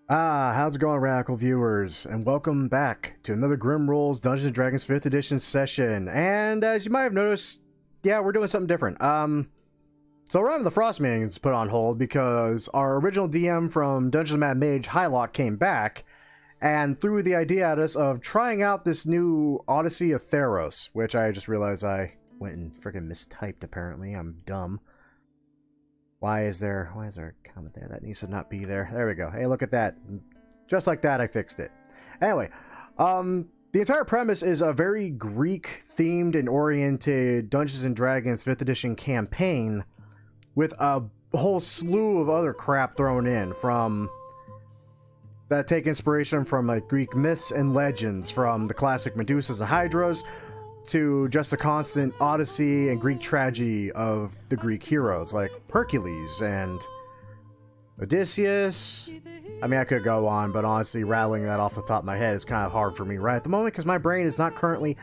How's it going, Radical viewers? And welcome back to another Grim Rolls Dungeons & Dragons 5th edition session. And as you might have noticed, yeah, we're doing something different. So Rime of the Frost Meeting's put on hold because our original DM from Dungeons & Mage, Hyloch, came back and threw the idea at us of trying out this new Odyssey of Theros, which I just realized I went and freaking mistyped, apparently. I'm dumb. Why is there a comment there? That needs to not be there. There we go. Hey, look at that. Just like that, I fixed it. Anyway, the entire premise is a very Greek-themed and oriented Dungeons & Dragons 5th edition campaign with a whole slew of other crap thrown in from that take inspiration from like Greek myths and legends, from the classic Medusas and Hydras to just a constant Odyssey and Greek tragedy of the Greek heroes like Hercules and Odysseys. I mean, I could go on, but honestly, rattling that off the top of my head is kind of hard for me right at the moment because my brain is not currently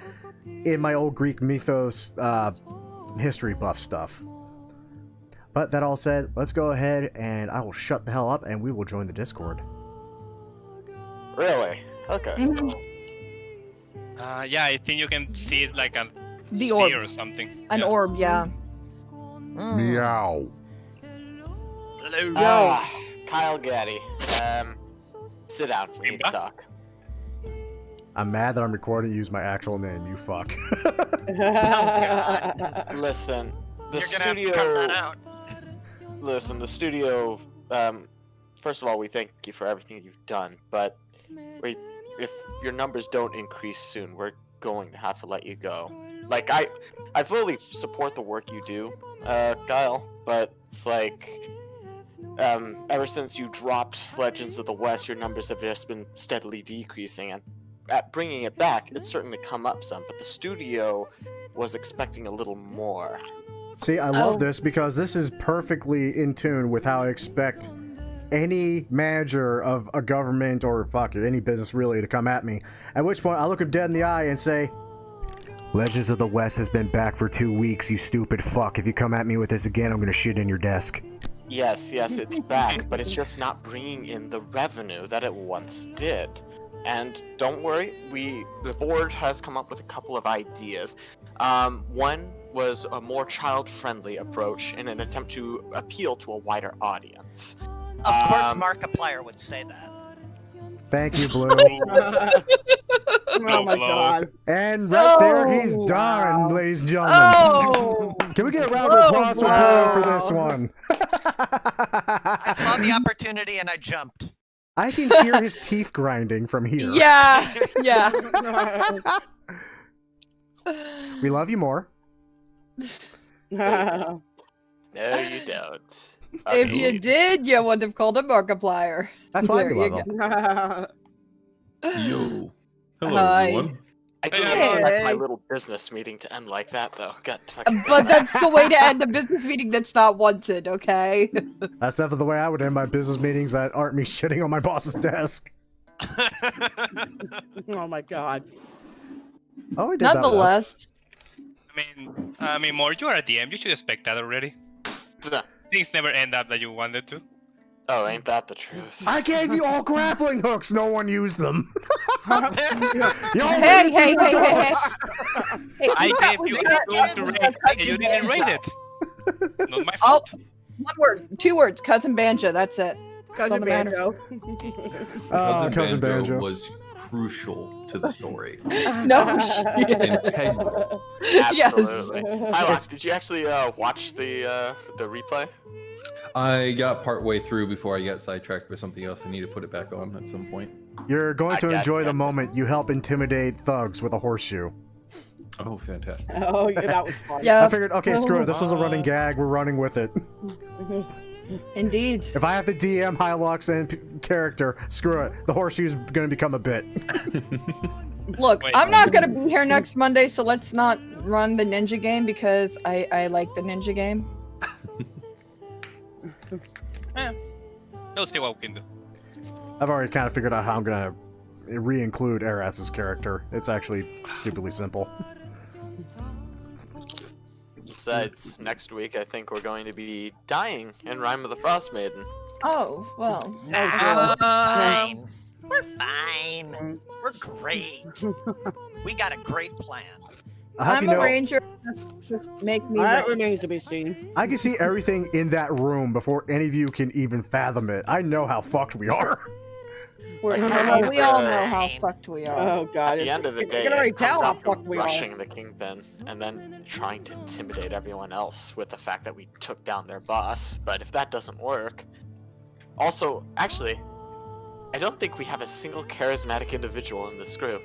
in my old Greek mythos history buff stuff. But that all said, let's go ahead and I will shut the hell up and we will join the Discord. Really? Okay. Yeah, I think you can see it like a The sphere orb. or something. An orb, yeah. Meow. Hello. Kyle Gaddy. Sit down. We need to talk. I'm mad that I'm recording to use my actual name, you fuck. Listen, the You're gonna studio. have to cut that out. Listen, the studio. First of all, we thank you for everything you've done, but if your numbers don't increase soon, we're going to have to let you go. Like, I fully support the work you do, Kyle, but it's like, ever since you dropped Legends of the West, your numbers have just been steadily decreasing, and at bringing it back, it's certainly come up some, but the studio was expecting a little more. See, I love this because this is perfectly in tune with how I expect any manager of a government or fuck it, any business really to come at me. At which point I look him dead in the eye and say, Legends of the West has been back for 2 weeks, you stupid fuck. If you come at me with this again, I'm gonna shit in your desk. Yes, it's back, but it's just not bringing in the revenue that it once did. And don't worry, the board has come up with a couple of ideas. One was a more child-friendly approach in an attempt to appeal to a wider audience. Of course, Markiplier would say that. Thank you, Blue. Oh my god. And right there, he's done, ladies and gentlemen. Oh! Can we get a round of applause for Blue for this one? I saw the opportunity and I jumped. I can hear his teeth grinding from here. Yeah, yeah. We love you more. No, you don't. If you did, you would have called him Markiplier. That's fine, There we you love him. Yo. Hello, Hi. everyone. I didn't Hey. expect my little business meeting to end like that, though. God, But that's the way to end a business meeting that's not wanted, okay? That's definitely the way I would end my business meetings that aren't me shitting on my boss's desk. Oh my god. Oh, we did that once. Nonetheless, I mean, more you are a DM, you should expect that already. Things never end up that you wanted to. Oh, ain't that the truth? I gave you all grappling hooks. No one used them. hey. Hey, I gave you a tool to raid, and you didn't raid it. Not my Oh, fault. 1 word, 2 words, Cousin Banjo, that's it. That's all Cousin that matters. Oh, Cousin Banjo. was crucial to the story. No shit. Integral. Absolutely. Hyloch, did you actually watch the replay? I got part way through before I got sidetracked with something else. I need to put it back on at some point. You're going to I got enjoy you. the moment you help intimidate thugs with a horseshoe. Oh, fantastic. Oh yeah, that was fun. Yeah, I figured, okay, screw it. This was a running gag. We're running with it. indeed. If I have to DM Hyloch's character, screw it. The horseshoe's going to become a bit. Look, Wait. I'm not gonna be here next Monday, so let's not run the ninja game because I like the ninja game. We'll see what we can do. I've already kind of figured out how I'm going to re-include Eras's character. It's actually stupidly simple. Besides, next week I think we're going to be dying in Rime of the Frost Maiden. Oh, well. Nah, Okay. fine. We're fine. We're great. We got a great plan. I have I'm you a know, ranger. Just make me That ready. remains to be seen. I can see everything in that room before any of you can even fathom it. I know how fucked we are. We Fine. all know how Fine. fucked we are. Oh god. At the end of the you day, can already it comes tell how down to fucked we are. rushing the Kingpin and then trying to intimidate everyone else with the fact that we took down their boss. But if that doesn't work... Also, actually, I don't think we have a single charismatic individual in this group.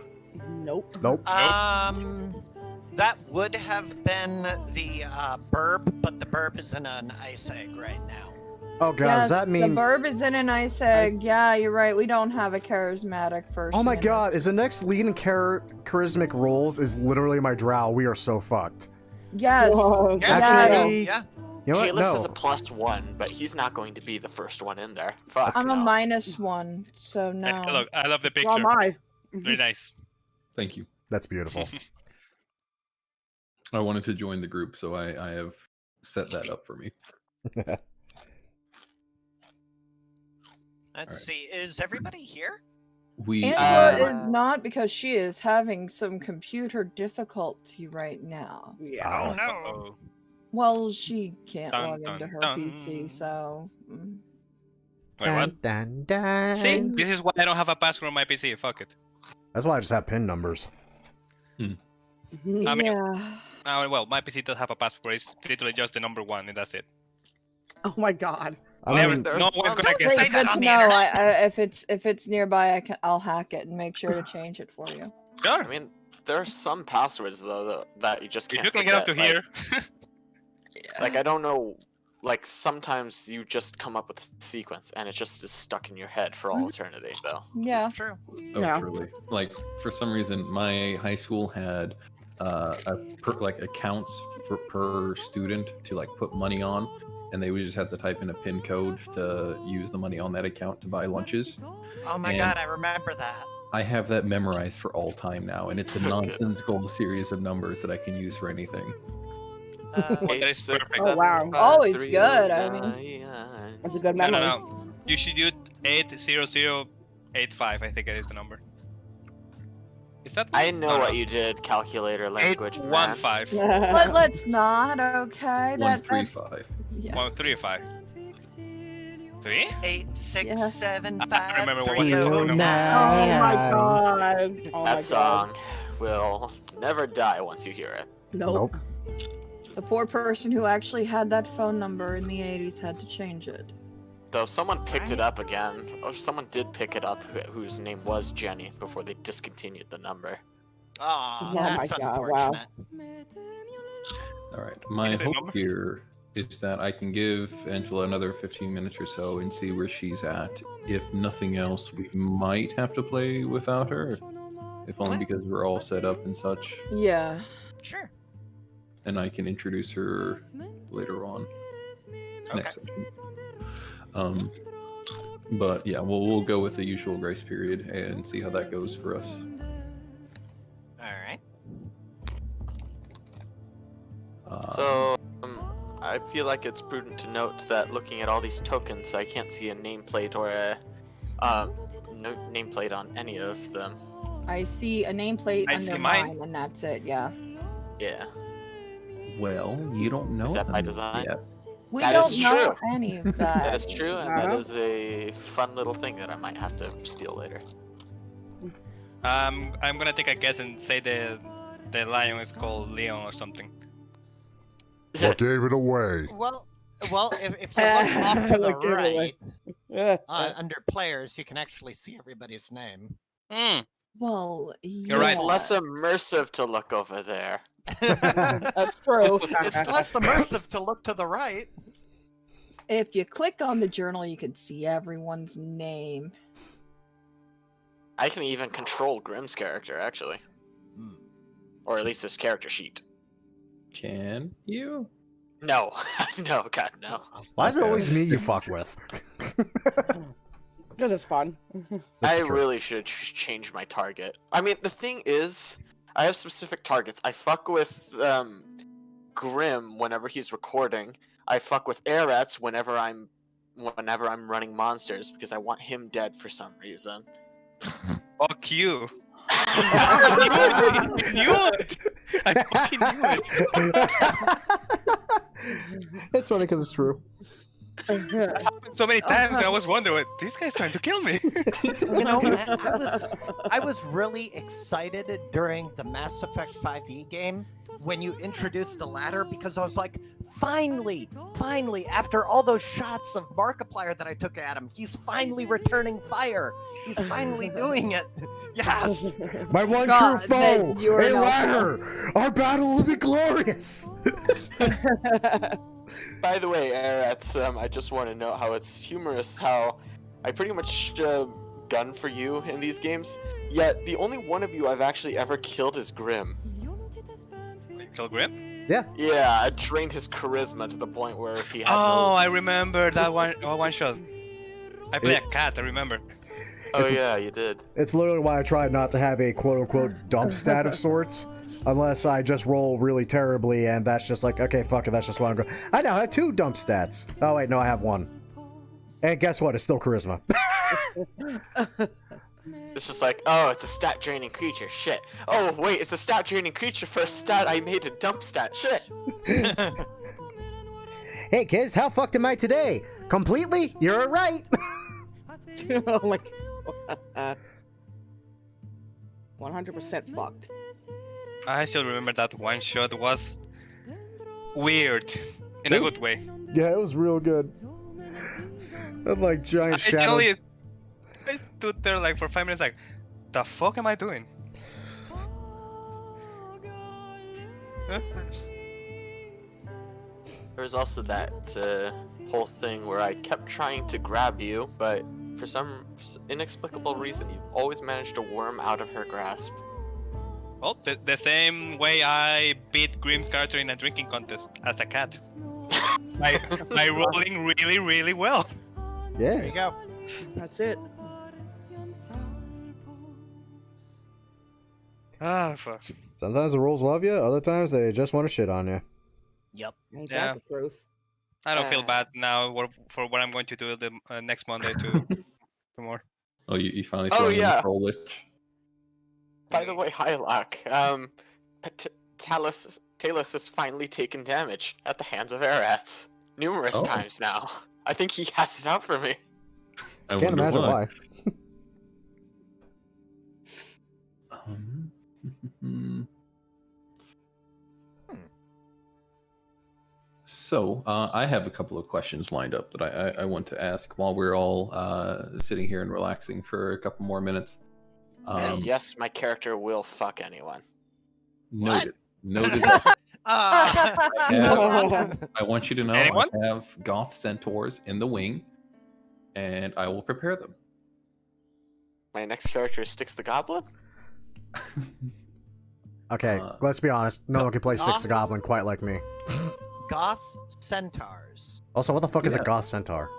Nope. Nope. That would have been the burb, but the burb is in an ice egg right now. Oh god, Yes, does that mean... the burb is in an ice egg. Yeah, you're right. We don't have a charismatic person. Oh my in god, this. is the next lead in charismatic roles is literally my drow. We are so fucked. Yes. Whoa, Yeah, Actually- yeah. You know what? Kalis No. is a +1, but he's not going to be the first one in there. Fuck I'm no. a -1, so Hey, no. look, I love the So picture. am I. Very nice. Thank you. That's beautiful. I wanted to join the group, so I have set that up for me. Let's see. Is everybody here? We Angela is not because she is having some computer difficulty right now. Yeah. Oh, no. Oh. Well, she can't Dun, log into dun, her dun. PC, so. Wait, what? Dun, dun, See, dun. this is why I don't have a password on my PC. Fuck it. That's why I just have pin numbers. I mean- Yeah. Well, my PC does have a password. It's literally just the number 1, and that's it. Oh my god. I Never, mean, no one's gonna don't guess say it. It's that good to on the know. internet. If it's nearby, I'll hack it and make sure to change it for you. Sure. I mean, there are some passwords, though, that you just If can't you can get up to forget, here. Like, I don't know... Like, sometimes you just come up with a sequence, and it just is stuck in your head for all eternity, though. Yeah. True. Oh, Yeah. truly. Like, for some reason, my high school had accounts per student to like put money on, and they would just have to type in a pin code to use the money on that account to buy lunches. Oh my And- god, I remember that. I have that memorized for all time now, and it's a nonsensical series of numbers that I can use for anything. That is perfect. Oh, wow. Oh, it's good, I mean. That's a good No, memory. no. You should use 80085. I think it is the number. Is that? I know No, what no. you did, calculator language, man. 815. But let's not, okay? That 135. yeah. 135. 3? 8, 6, Yeah. 7, I 5, remember what 3, was the 0, number. 9. Oh my god. Oh my That song will never die once you hear it. god. Nope. The poor person who actually had that phone number in the 80s had to change it. Though someone picked it up again, or someone did pick it up whose name was Jenny before they discontinued the number. Aw, Oh my that's God, wow. unfortunate. All right. My Get a hope number? here is that I can give Angela another 15 minutes or so and see where she's at. If nothing else, we might have to play without her, if only because we're all set up and such. Yeah. Sure. And I can introduce her later on. Next session. But yeah, we'll go with the usual grace period and see how that goes for us. Alright. So, I feel like it's prudent to note that looking at all these tokens, I can't see a nameplate or a no nameplate on any of them. I see a nameplate I under see mine, mine. and that's it, yeah. Yeah. Well, you don't know Is that by them design? yet. We That don't is know true. any of that. That is true, and that Uh-huh. is a fun little thing that I might have to steal later. I'm gonna take a guess and say the lion is called Leon or something. What gave it away? Well, if you look off to the Look at it. right, Yeah. under players, you can actually see everybody's name. Hmm. Well, You're right. It's less immersive to look over there. That's true. It's less immersive to look to the right. If you click on the journal, you can see everyone's name. I can even control Grimm's character, actually. Hmm. Or at least his character sheet. Can you? No. No, God, no. Why is it Okay. always me you fuck with? Because it's fun. That's I true. really should change my target. I mean, the thing is, I have specific targets. I fuck with Grimm whenever he's recording. I fuck with Eretz whenever I'm whenever I'm running monsters because I want him dead for some reason. Fuck you. I knew it. I fucking knew it. It's funny because it's true. It happened so many times, and I was wondering, this guy's trying to kill me. You know, I was really excited during the Mass Effect 5e game when you introduced the ladder, because I was like, finally, after all those shots of Markiplier that I took at him, he's finally returning fire. He's finally doing it. Yes. My one God, true foe, then you are a not- ladder. Our battle will be glorious. By the way, Eretz, I just want to note how it's humorous how I pretty much gun for you in these games, yet the only one of you I've actually ever killed is Grim. Kill Grim? Yeah. Yeah, I drained his charisma to the point where he had Oh, no... I remember that one shot. I play a cat, I remember. Oh yeah, you did. It's literally why I tried not to have a quote-unquote dump stat of sorts, unless I just roll really terribly, and that's just like, okay, fuck it, that's just what I'm going. I now have 2 dump stats. Oh wait, no, I have 1. And guess what? It's still charisma. It's just like, oh, it's a stat draining creature. Shit. Oh wait, it's a stat draining creature for a stat I made a dump stat. Shit. Hey kids, how fucked am I today? Completely? You're right. Oh my god. 100% fucked. I still remember that one shot was weird in a good way. Yeah, it was real good. That like giant I shadow. tell you, I stood there like for 5 minutes, like, the fuck am I doing? There was also that whole thing where I kept trying to grab you, but for some inexplicable reason, you always managed to worm out of her grasp. Well, the same way I beat Grimm's character in a drinking contest as a cat. by rolling really, really well. Yes. There you go. That's it. Ah, fuck. Sometimes the rules love you, other times they just want to shit on you. Yep. Ain't Yeah. that the truth? I don't feel bad now for what I'm going to do the next Monday to more. Oh, you finally Oh, throwing in yeah. the troll lich? By the way, Hyloch, Talus has finally taken damage at the hands of Eretz numerous Oh. times now. I think he has it out for me. I Can't wonder imagine why. So, I have a couple of questions lined up that I want to ask while we're all sitting here and relaxing for a couple more minutes. And yes, my character will fuck anyone. Noted. Noted. Uh, I want you to know Anyone? I have Goth Centaurs in the wing, and I will prepare them. My next character is Styx the Goblin? Okay, let's be honest. No one can play Six the Goblin quite like me. Goth Centaurs. Also, what the fuck is a Yeah. Goth Centaur?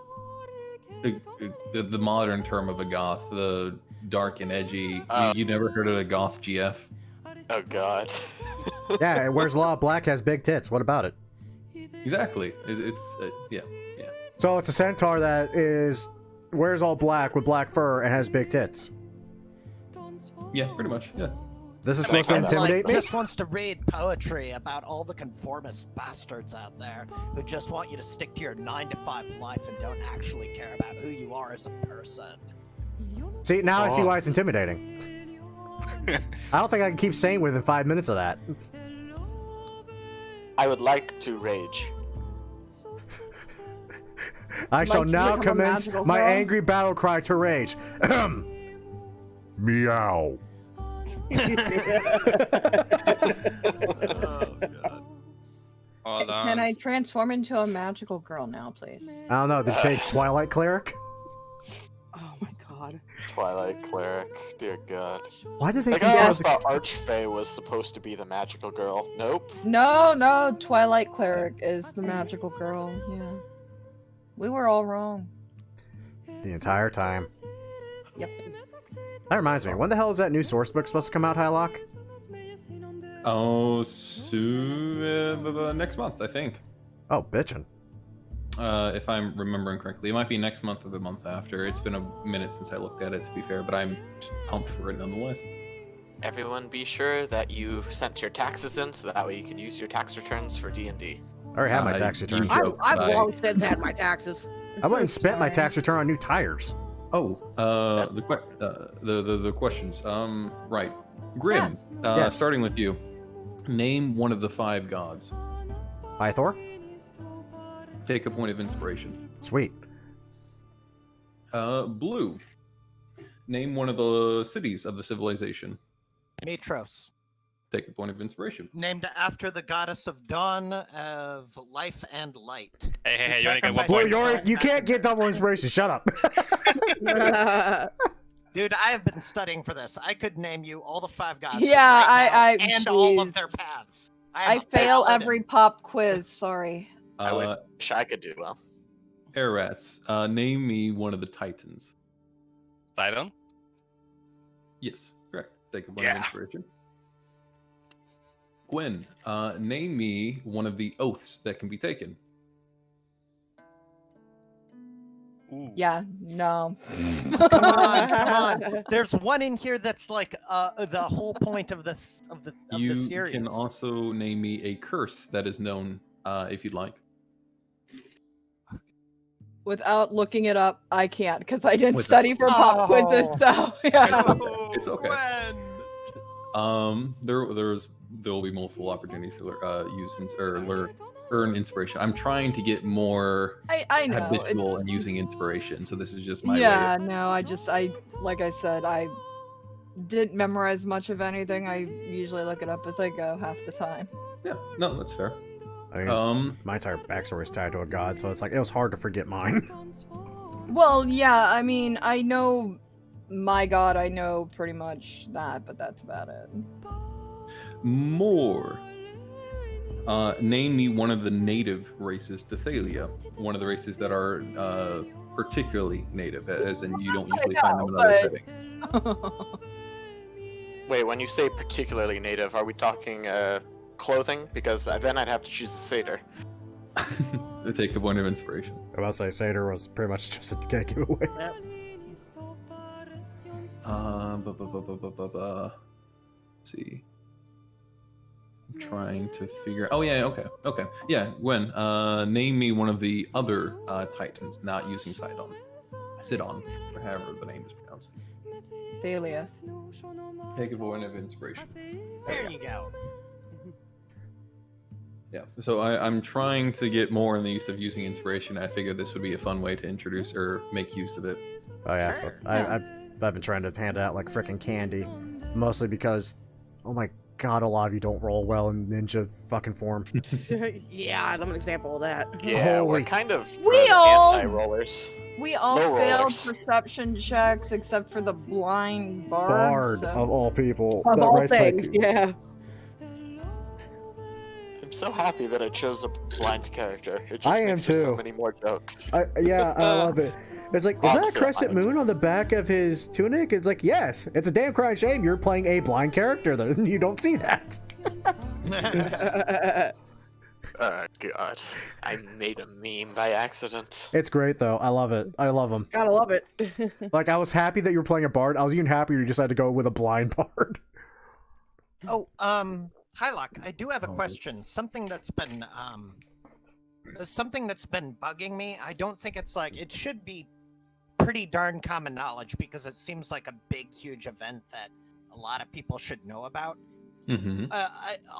The modern term of a goth, the dark and edgy. You never heard of a goth GF? Oh god. Yeah, it wears a lot of black, has big tits. What about it? Exactly. It's yeah. So it's a centaur that wears all black with black fur and has big tits. Yeah, pretty much. Yeah. This is That makes supposed to sense. intimidate me? Just wants to read poetry about all the conformist bastards out there who just want you to stick to your 9-to-5 life and don't actually care about who you are as a person. See, now I see why it's intimidating. I don't think I can keep saying within 5 minutes of that. I would like to rage. I shall to now become a commence magical my girl? angry battle cry to rage. Ahem. Meow. Hold on. Can I transform into a magical girl now, please? I don't know, did you take Twilight Cleric? Oh my god. Twilight Cleric, dear god. Why did they Like think I that always was a... thought Archfey was supposed to be the magical girl. Nope. No, Twilight Cleric is the magical girl. Yeah. We were all wrong. the entire time? Yep. That reminds me, when the hell is that new source book supposed to come out, Hyloch? Oh, next month, I think. Oh, bitchin'. If I'm remembering correctly, it might be next month or the month after. It's been a minute since I looked at it, to be fair, but I'm pumped for it nonetheless. Everyone be sure that you've sent your taxes in so that way you can use your tax returns for D&D. I already have my tax return. I've long since had my taxes. I went and spent my tax return on new tires. Oh, the questions. Right. Grim, Yes. starting with you. Name one of the 5 gods. Thor? Take a point of inspiration. Sweet. Blue. Name one of the cities of the civilization. Mitros, Take a point of inspiration. named after the goddess of dawn, of life and light. Hey, you only get 1 Boy, point. you can't get double inspiration. Shut up. Dude, I have been studying for this. I could name you all the 5 gods. Yeah, right now, and all of jeez. their paths. I am a fail paladin. every pop quiz. Sorry. I wish I could do well. Arats, name me one of the titans. Sidon? Yes, correct. Take a point of Yeah. inspiration. Gwen, name me one of the oaths that can be taken. Ooh. Yeah, no. Come on, come on. There's one in here that's like the whole point of this of the You series. can also name me a curse that is known, if you'd like. Without looking it up, I can't because I didn't Without- study for pop quizzes. So yeah. It's okay. There will be multiple opportunities to earn inspiration. I'm trying to get more I know. habitual it's- in using inspiration, so this is just my Yeah, way. no, I like I said, I didn't memorize much of anything. I usually look it up as I go half the time. Yeah, no, that's fair. I mean, my entire backstory is tied to a god, so it's like, it was hard to forget mine. Well, yeah, I mean, I know my god, I know pretty much that, but that's about it. More. Name me one of the native races to Thalia. One of the races that are particularly native, as in you don't usually find them in other settings. Wait, when you say particularly native, are we talking clothing? Because then I'd have to choose the satyr. Take a point of inspiration. I will say Satyr was pretty much just a giveaway. Let's see. I'm trying to figure. Oh yeah, okay. Yeah, Gwen. Name me one of the other Titans not using Sidon. Sidon, or however the name is pronounced. Thalia. Take a point of inspiration. There you go. Yeah. So I'm trying to get more in the use of using inspiration. I figured this would be a fun way to introduce or make use of it. Oh yeah, Sure. I've been trying to hand it out like freaking candy, mostly because, oh my god, a lot of you don't roll well in ninja fucking form. Yeah, I'm an example of that. Yeah, we're Holy- kind of We all- anti-rollers. We all No failed rollers. perception checks except for the blind bard. Bard so- of all people. Of that all writes, like, things, yeah. I'm so happy that I chose a blind character. It just I am makes for so too. many more jokes. I love it. It's like, is that a Honestly, crescent mine's- moon on the back of his tunic? It's like, yes. It's a damn crying shame you're playing a blind character that you don't see that. Oh god, I made a meme by accident. It's great though. I love it. I love them. Gotta love it. Like, I was happy that you were playing a bard. I was even happier you just had to go with a blind bard. Oh, Hyloch, I do have a question. Something that's been bugging me. I don't think it's like it should be pretty darn common knowledge because it seems like a big, huge event that a lot of people should know about. Mm-hmm.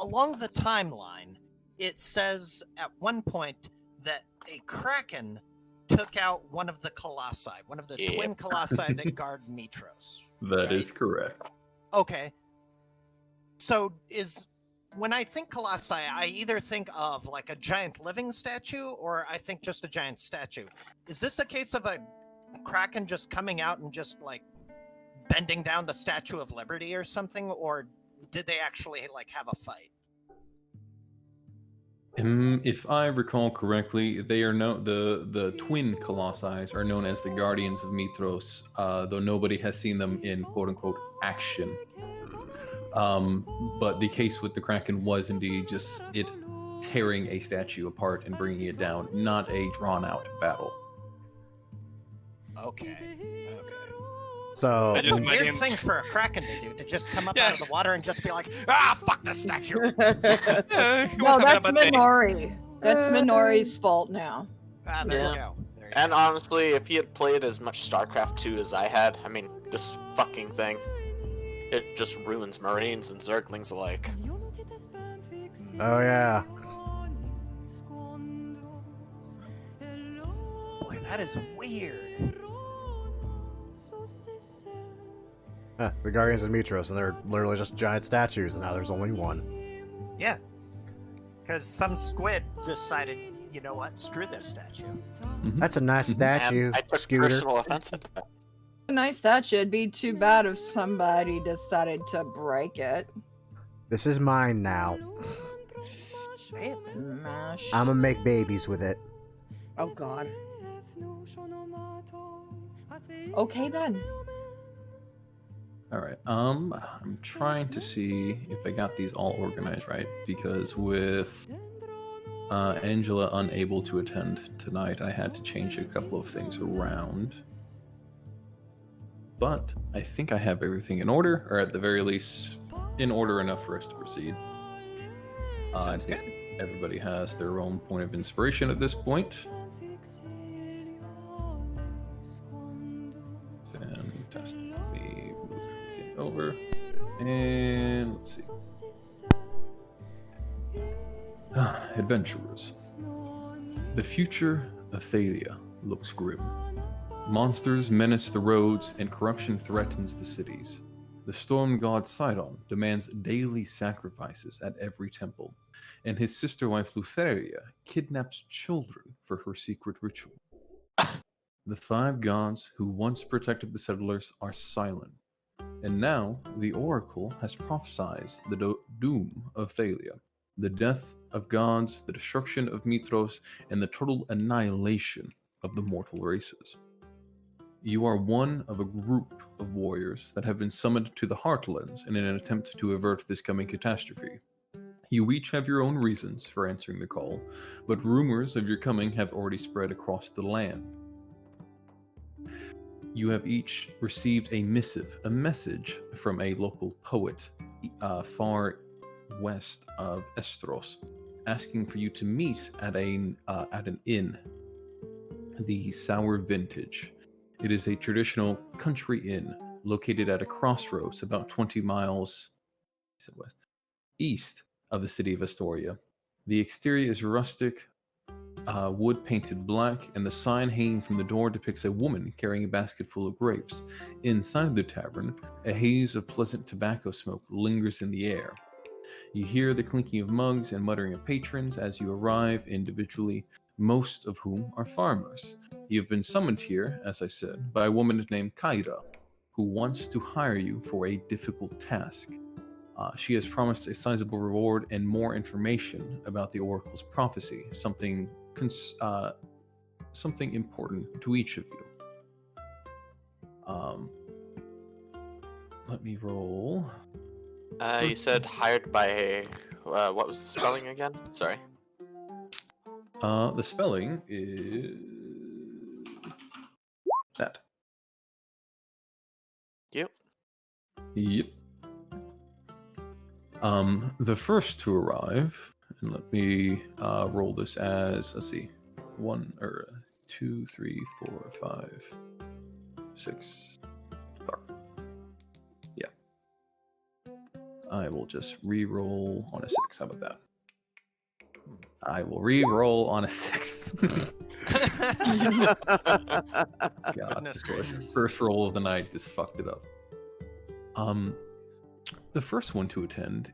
Along the timeline, it says at one point that a kraken took out one of the colossi, one of the Yep. twin colossi that guard Mitros. That is Right. correct. Okay. So when I think colossi, I either think of like a giant living statue or I think just a giant statue. Is this a case of a kraken just coming out and just like bending down the Statue of Liberty or something, or did they actually like have a fight? If I recall correctly, they are the twin colossi are known as the Guardians of Mitros, though nobody has seen them in quote unquote action. But the case with the Kraken was indeed just it tearing a statue apart and bringing it down, not a drawn-out battle. Okay. So I It's just a weird imagine- thing for a Kraken to do, to just come up Yeah. out of the water and just be like, fuck this statue. He was No, having a that's bad day. Minori. That's Minori's fault now. There Yeah. you go. There you And go. honestly, if he had played as much StarCraft 2 as I had, I mean, this fucking thing, it just ruins Marines and Zerglings alike. oh yeah. Boy, that is weird. The Guardians of Mitros, and they're literally just giant statues, and now there's only one. Yeah. Because some squid decided, you know what, screw this statue. That's a nice statue, And I took Scooter. personal offense at that. A nice statue. It'd be too bad if somebody decided to break it. This is mine now. Man. Mash. I'm gonna make babies with it. Oh God. Okay then. All right. I'm trying to see if I got these all organized right, because with Angela unable to attend tonight, I had to change a couple of things around. But I think I have everything in order, or at the very least, in order enough for us to proceed. I Sounds think good. everybody has their own point of inspiration at this point. Fantastic. Let me move everything over. And let's see. Adventurers. The future of Thalia looks grim. Monsters menace the roads and corruption threatens the cities. The storm god Sidon demands daily sacrifices at every temple, and his sister wife Lutheria kidnaps children for her secret ritual. The five gods who once protected the settlers are silent, and now the oracle has prophesied the doom of Thalia, the death of gods, the destruction of Mitros, and the total annihilation of the mortal races. You are one of a group of warriors that have been summoned to the Heartlands in an attempt to avert this coming catastrophe. You each have your own reasons for answering the call, but rumors of your coming have already spread across the land. You have each received a missive, a message from a local poet far west of Estros, asking for you to meet at an inn, the Sour Vintage. It is a traditional country inn located at a crossroads about 20 miles east of the city of Astoria. The exterior is rustic, wood painted black, and the sign hanging from the door depicts a woman carrying a basket full of grapes. Inside the tavern, a haze of pleasant tobacco smoke lingers in the air. You hear the clinking of mugs and muttering of patrons as you arrive individually, most of whom are farmers. You have been summoned here, as I said, by a woman named Kyra, who wants to hire you for a difficult task. She has promised a sizable reward and more information about the Oracle's prophecy, something important to each of you. Let me roll. You said hired by, what was the spelling again? Sorry. The spelling is that. Yep. Yep. The first to arrive, and let me roll this as, let's see, 2, 3, 4, 5, 6. Fuck. Yeah. I will just re-roll on a 6. How about that? I will re-roll on a 6. God, Goodness gracious. first roll of the night just fucked it up. The first one to attend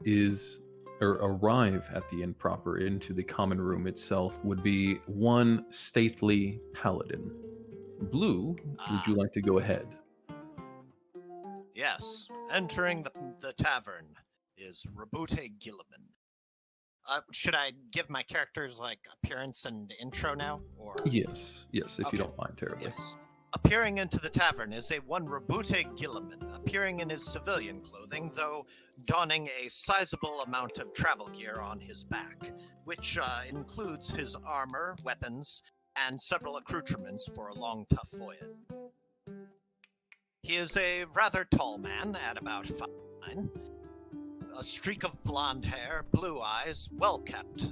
arrive at the inn proper into the common room itself would be one stately paladin. Blue, would you like to go ahead? Yes, entering the tavern is Rabute Gilliman. Should I give my characters like appearance and intro now, or Yes, if Okay. you don't mind terribly. yes? Appearing into the tavern is a one Rabute Gilliman, appearing in his civilian clothing, though donning a sizable amount of travel gear on his back, which includes his armor, weapons, and several accoutrements for a long, tough voyage. He is a rather tall man at about 5'9", a streak of blonde hair, blue eyes, well kept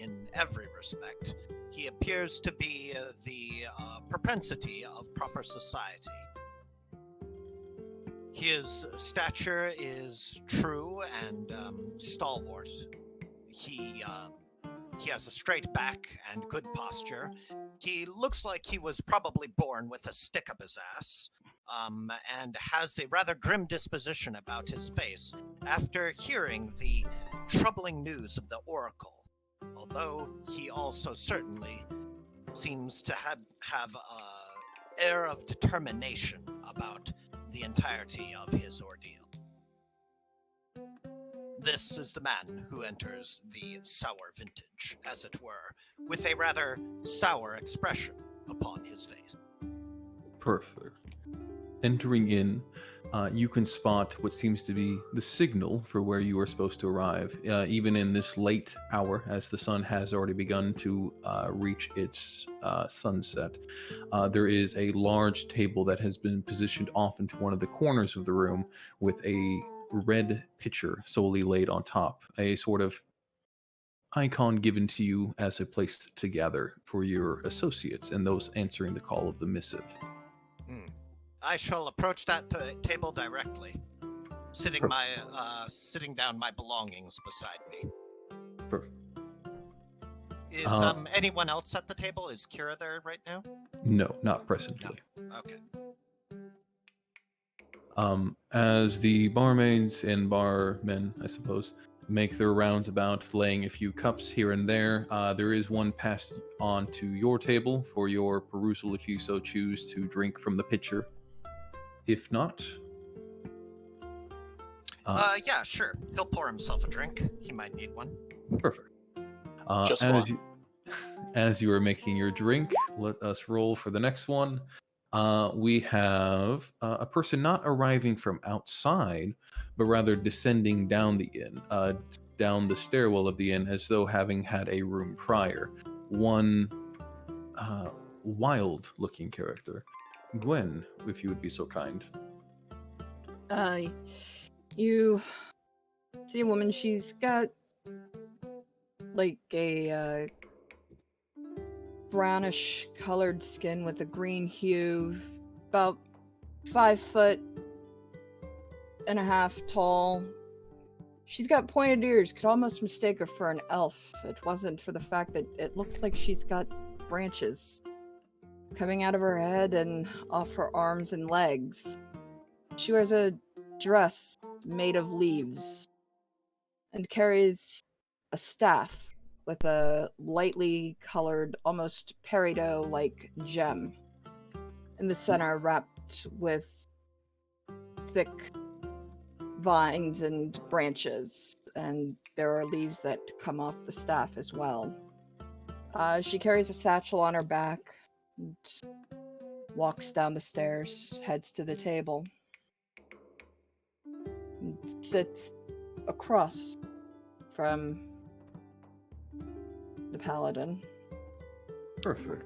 in every respect. He appears to be the propensity of proper society. His stature is true and stalwart. He has a straight back and good posture. He looks like he was probably born with a stick up his ass, and has a rather grim disposition about his face after hearing the troubling news of the Oracle, although he also certainly seems to have an air of determination about the entirety of his ordeal. This is the man who enters the sour vintage, as it were, with a rather sour expression upon his face. Perfect. Entering in, you can spot what seems to be the signal for where you are supposed to arrive, even in this late hour, as the sun has already begun to reach its sunset. There is a large table that has been positioned off into one of the corners of the room with a red pitcher solely laid on top, a sort of icon given to you as a place to gather for your associates and those answering the call of the missive. I shall approach that table directly, sitting down my belongings beside me. Perfect. Is anyone else at the table? Is Kira there right now? No, not presently. No. Okay. As the barmaids and barmen, I suppose, make their rounds about laying a few cups here and there, there is one passed on to your table for your perusal if you so choose to drink from the pitcher. If not... yeah, sure. He'll pour himself a drink. He might need one. Perfect. Just one. As you are making your drink, let us roll for the next one. We have a person not arriving from outside, but rather descending down the inn, down the stairwell of the inn, as though having had a room prior. One wild-looking character. Gwen, if you would be so kind. You see a woman, she's got like a brownish colored skin with a green hue, about 5'1.5" tall. She's got pointed ears, could almost mistake her for an elf if it wasn't for the fact that it looks like she's got branches coming out of her head and off her arms and legs. She wears a dress made of leaves and carries a staff with a lightly colored, almost peridot-like gem in the center, wrapped with thick vines and branches, and there are leaves that come off the staff as well. She carries a satchel on her back and walks down the stairs, heads to the table, and sits across from the paladin. Perfect.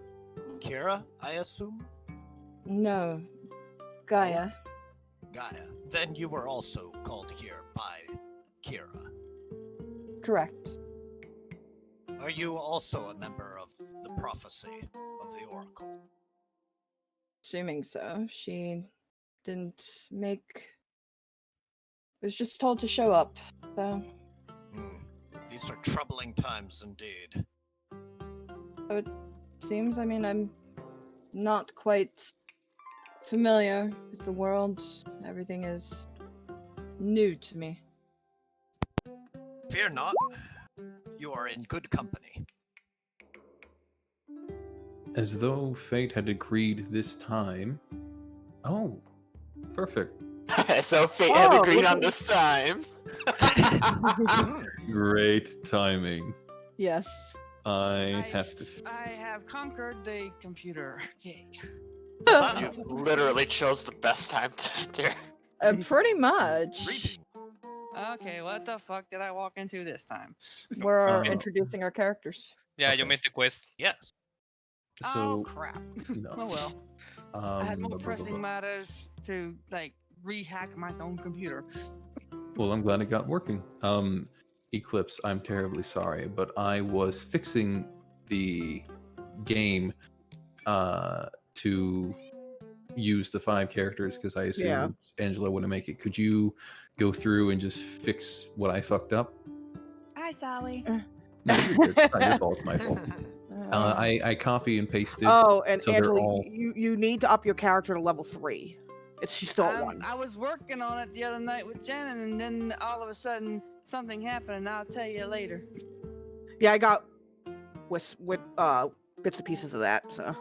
Kira, I assume? No, Gaia. Gaia. Then you were also called here by Kira. Correct. Are you also a member of the prophecy of the Oracle? Assuming so. She didn't make... was just told to show up, so... These are troubling times indeed. It seems, I mean, I'm not quite familiar with the world. Everything is new to me. Fear not. You are in good company. As though fate had agreed this time. Oh, perfect. So fate had agreed on this time. Great timing. Yes. I have conquered the computer. Yay. You literally chose the best time to enter. Pretty much. Okay, what the fuck did I walk into this time? We're Uh, introducing our characters. Yeah, you Okay. missed the quiz. Yes. Oh So crap. no. Oh well. I had more blah, blah, blah, pressing blah. matters to like rehack my own computer. Well, I'm glad it got working. Eclipse, I'm terribly sorry, but I was fixing the game to use the 5 characters because I assumed Angela wouldn't make it. Could you go through and just fix what I fucked up? Hi, Sally. No, you're good. It's not your fault. It's my fault. I copy and pasted. Oh, and so they're Angela, all- you need to up your character to level 3. She's still at 1. I was working on it the other night with Jen, and then all of a sudden something happened, and I'll tell you later. Yeah, I got with bits and pieces of that. So,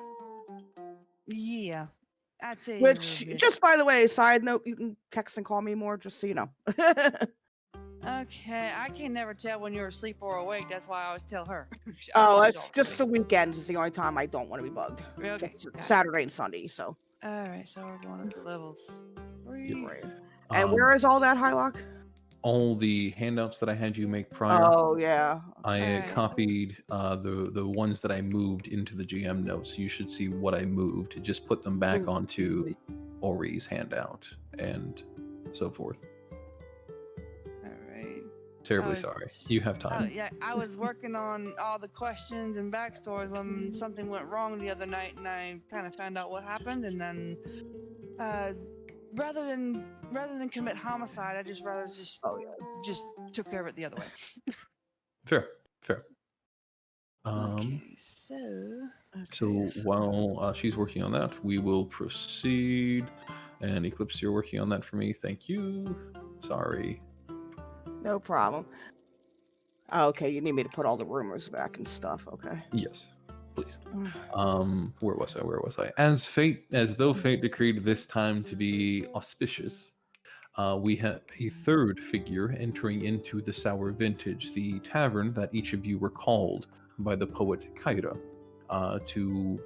Yeah, I'll tell you. which just by the way, side note, you can text and call me more, just so you know. Okay, I can never tell when you're asleep or awake. That's why I always tell her. Oh, it's just the weekends is the only time I don't want to be bugged. Okay, Just got it. Saturday and Sunday. So, All right, so we're going up to level 3. right. And where is all that, Hyloch? all the handouts that I had you make prior? Oh yeah. I Alright. copied the ones that I moved into the GM notes. You should see what I moved. Just put them back onto Ori's handout and so forth. All right. Terribly Oh, sorry. You have time. Yeah, I was working on all the questions and backstories when something went wrong the other night, and I kind of found out what happened, and then rather than commit homicide, I just just took care of it the other way. Fair. Okay, so So while she's working on that, we will proceed. And Eclipse, you're working on that for me. Thank you. Sorry. No problem. Oh, okay, you need me to put all the rumors back and stuff. Okay. Yes, please. Where was I? As though fate decreed this time to be auspicious, we have a third figure entering into the Sour Vintage, the tavern that each of you were called by the poet Kyra to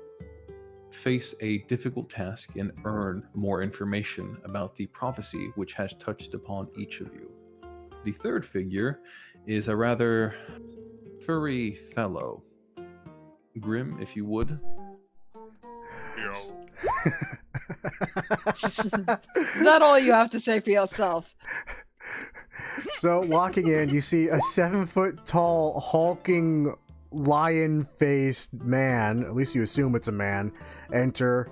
face a difficult task and earn more information about the prophecy which has touched upon each of you. The third figure is a rather furry fellow. Grim, if you would. Is that all you have to say for yourself? So, walking in, you see a 7-foot-tall, hulking, lion-faced man, at least you assume it's a man, enter.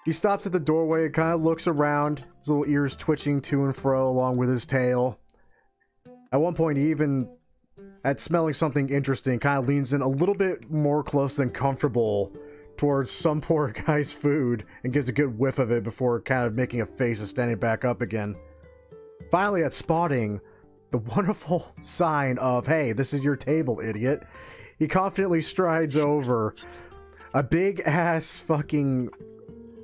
He stops at the doorway and kind of looks around, his little ears twitching to and fro along with his tail. At one point, he even, at smelling something interesting, kind of leans in a little bit more close than comfortable towards some poor guy's food and gives a good whiff of it before kind of making a face and standing back up again. Finally, at spotting the wonderful sign of, hey, this is your table, idiot, he confidently strides over a big-ass fucking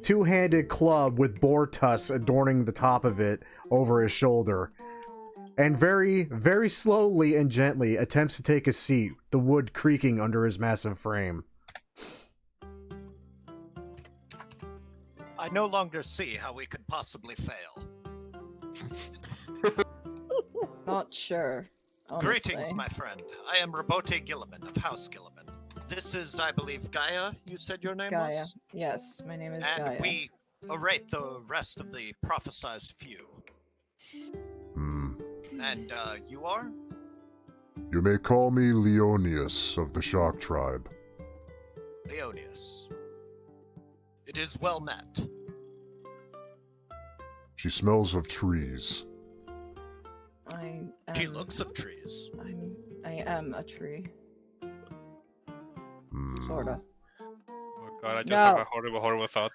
two-handed club with boar tusks adorning the top of it over his shoulder, and very, very slowly and gently attempts to take a seat, the wood creaking under his massive frame. I no longer see how we could possibly fail. Not sure. Honestly. Greetings, my friend. I am Robote Gilliman of House Gilliman. This is, I believe, Gaia, you said your name Gaia. was? Yes, my name is And Gaia. we await the rest of the prophesized few. And, you are? You may call me Leonius of the Shark Tribe. Leonius. It is well met. She smells of trees. She looks of trees. I am a tree. Sorta. Oh god, I just No. have a horrible thought.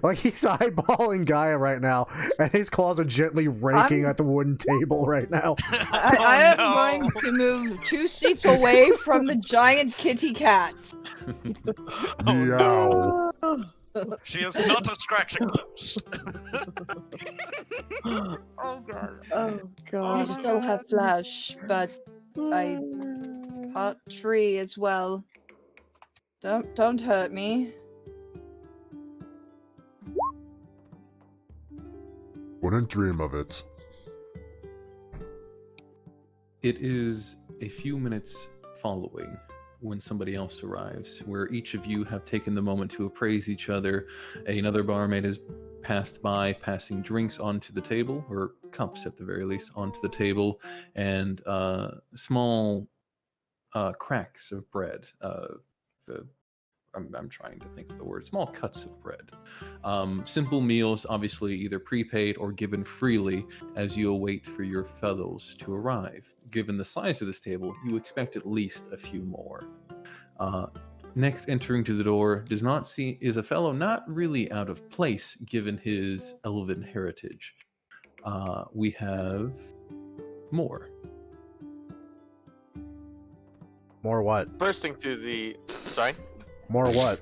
Like, he's eyeballing Gaia right now, and his claws are gently raking at the wooden table right now. I am going to move 2 seats away from the giant kitty cat. Meow. She is not a scratching ghost. Oh god. Oh god. You still have flesh, but I hot tree as well. Don't hurt me. Wouldn't dream of it. It is a few minutes following when somebody else arrives, where each of you have taken the moment to appraise each other. Another barmaid has passed by, passing drinks onto the table, or cups at the very least, onto the table, and small cracks of bread. I'm trying to think of the word. Small cuts of bread. Simple meals, obviously either prepaid or given freely as you await for your fellows to arrive. Given the size of this table, you expect at least a few more. Next, entering to the door is a fellow not really out of place given his elven heritage. We have more. More what? Bursting through the. Sorry? More what?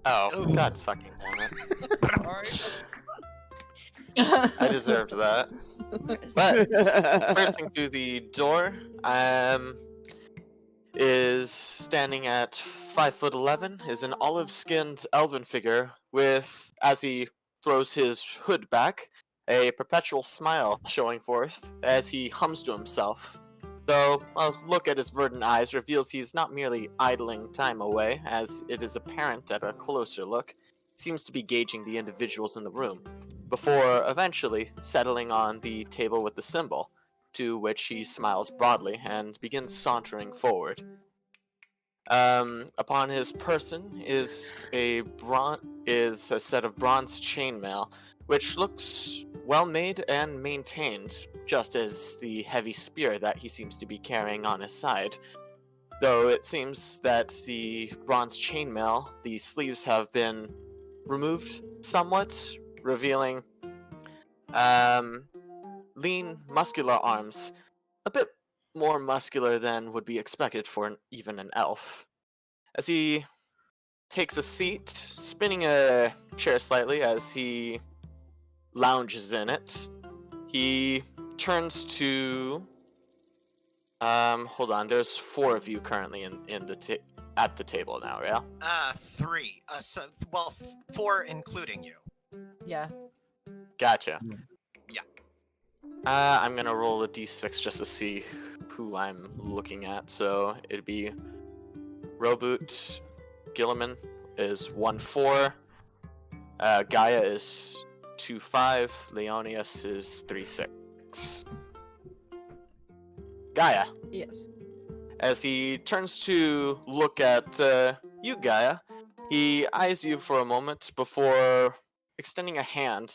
Oh, god fucking damn it. I deserved that. But bursting through the door, is standing at 5'11", is an olive-skinned elven figure with, as he throws his hood back, a perpetual smile showing forth as he hums to himself. Though a look at his verdant eyes reveals he's not merely idling time away, as it is apparent at a closer look, he seems to be gauging the individuals in the room, before eventually settling on the table with the symbol, to which he smiles broadly and begins sauntering forward. Upon his person is a set of bronze chainmail, which looks well made and maintained, just as the heavy spear that he seems to be carrying on his side. Though it seems that the bronze chainmail, the sleeves have been removed somewhat, revealing lean, muscular arms, a bit more muscular than would be expected for even an elf. As he takes a seat, spinning a chair slightly as he lounges in it, he turns to... hold on, there's 4 of you currently at the table now, yeah? 3. 4 including you. Yeah. Gotcha. Yeah. I'm gonna roll a d6 just to see who I'm looking at. So it'd be Roboot Gilliman is 1-4. Gaia is 2-5. Leonius is 3-6. Gaia, Yes. as he turns to look at you, Gaia, he eyes you for a moment before extending a hand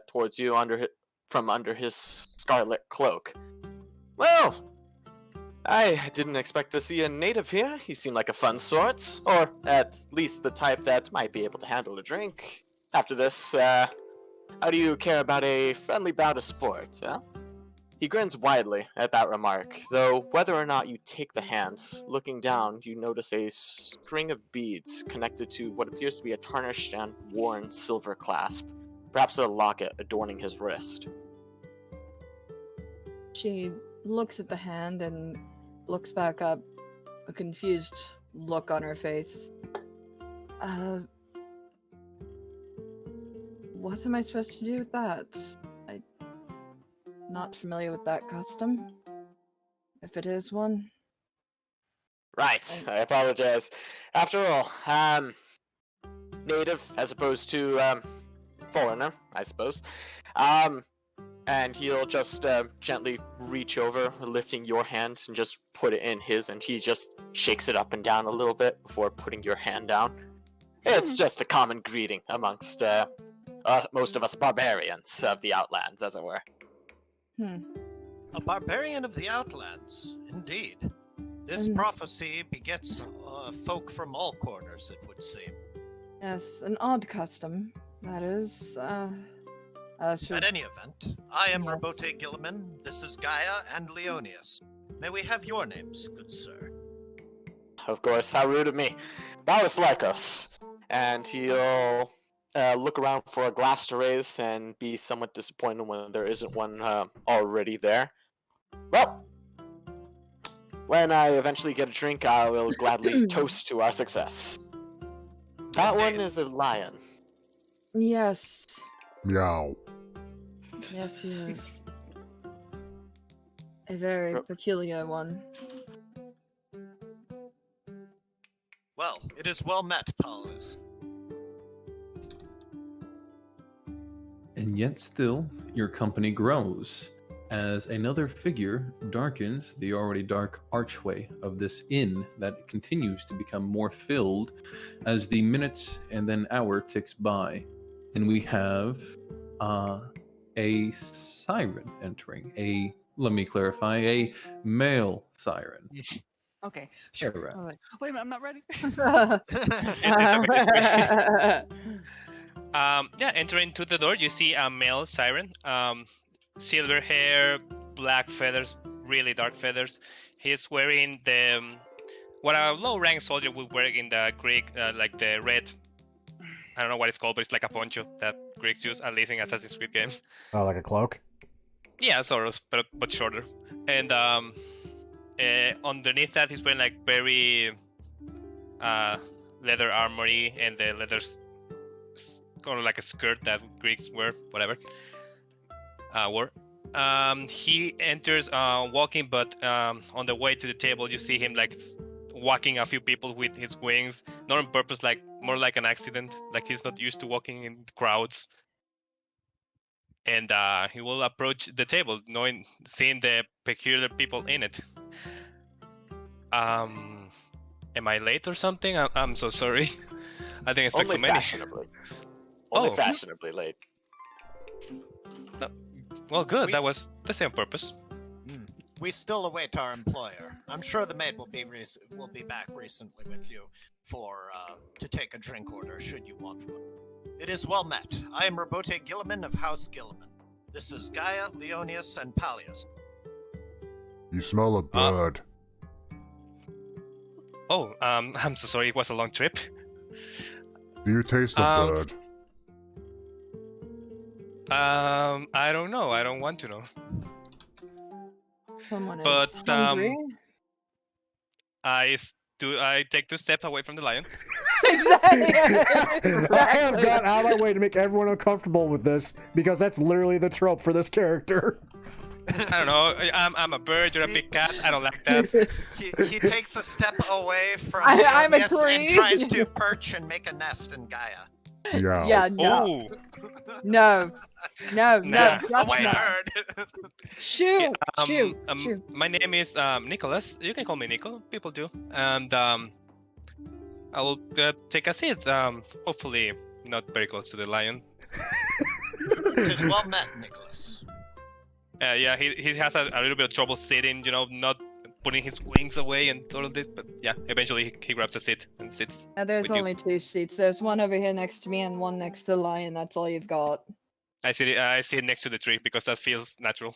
towards you from under his scarlet cloak. Well, I didn't expect to see a native here. He seemed like a fun sort, or at least the type that might be able to handle a drink. After this, how do you care about a friendly bout of sport, huh? He grins widely at that remark, though whether or not you take the hand, looking down, you notice a string of beads connected to what appears to be a tarnished and worn silver clasp, perhaps a locket adorning his wrist. She looks at the hand and looks back up, a confused look on her face. What am I supposed to do with that? I'm not familiar with that custom. If it is one. Right, I apologize. After all, native as opposed to, foreigner, I suppose. And he'll just gently reach over, lifting your hand, and just put it in his, and he just shakes it up and down a little bit before putting your hand down. It's just a common greeting amongst most of us barbarians of the Outlands, as it were. A barbarian of the Outlands, indeed. This prophecy begets folk from all corners, it would seem. Yes, an odd custom, that is. At any event, I am Robote Gilliman, this is Gaia and Leonius. May we have your names, good sir? Of course, how rude of me. Balis Lycos. And he'll look around for a glass to raise and be somewhat disappointed when there isn't one already there. Well, when I eventually get a drink, I will gladly toast to our success. That one is a lion. Yes. Meow. Yes, he is. A very peculiar one. Well, it is well met, Paulus. And yet still, your company grows, as another figure darkens the already dark archway of this inn that continues to become more filled as the minutes and then hour ticks by. And we have a siren entering. Let me clarify, a male siren. Okay. Alright. I was like, wait a minute, I'm not ready. Yeah, entering to the door, you see a male siren. Silver hair, black feathers, really dark feathers. He's wearing what a low-rank soldier would wear in the Greek, like the red. I don't know what it's called, but it's like a poncho that Greeks use, at least in Assassin's Creed games. Oh, like a cloak? Yeah, sort of, but shorter. And underneath that, he's wearing like very leather armory, and the leather's kind of like a skirt that Greeks wear, whatever. Wore. He enters walking, but on the way to the table, you see him like walking a few people with his wings, not on purpose, like more like an accident. Like he's not used to walking in crowds. And he will approach the table, seeing the peculiar people in it. Am I late or something? I'm so sorry. I didn't expect Only so many. fashionably. Only Oh. fashionably late. Well, good. That was the same purpose. We still await our employer. I'm sure the maid will be back recently with you to take a drink order should you want one. It is well met. I am Robote Gilliman of House Gilliman. This is Gaia, Leonius, and Pallius. You smell a bird. Oh, I'm so sorry. It was a long trip. Do you taste a bird? I don't know. I don't want to know. Someone But, is hungry. I take 2 steps away from the lion. Exactly. I have gone out of my way to make everyone uncomfortable with this because that's literally the trope for this character. I don't know. I'm a bird. You're a big cat. I don't like that. He takes a step away from I'm a Leonius tree. and tries to perch and make a nest in Gaia. Yeah. Yeah, no. Ooh. No. No, Nah. that's Away, not. nerd. Shoot, shoot. My name is Nicholas. You can call me Nico. People do. And I will take a seat. Hopefully not very close to the lion. It is well met, Nicholas. Yeah, he has a little bit of trouble sitting. Not putting his wings away and all of this. But yeah, eventually he grabs a seat and sits. There's with you. only 2 seats. There's one over here next to me and one next to the lion. That's all you've got. I sit it next to the tree because that feels natural.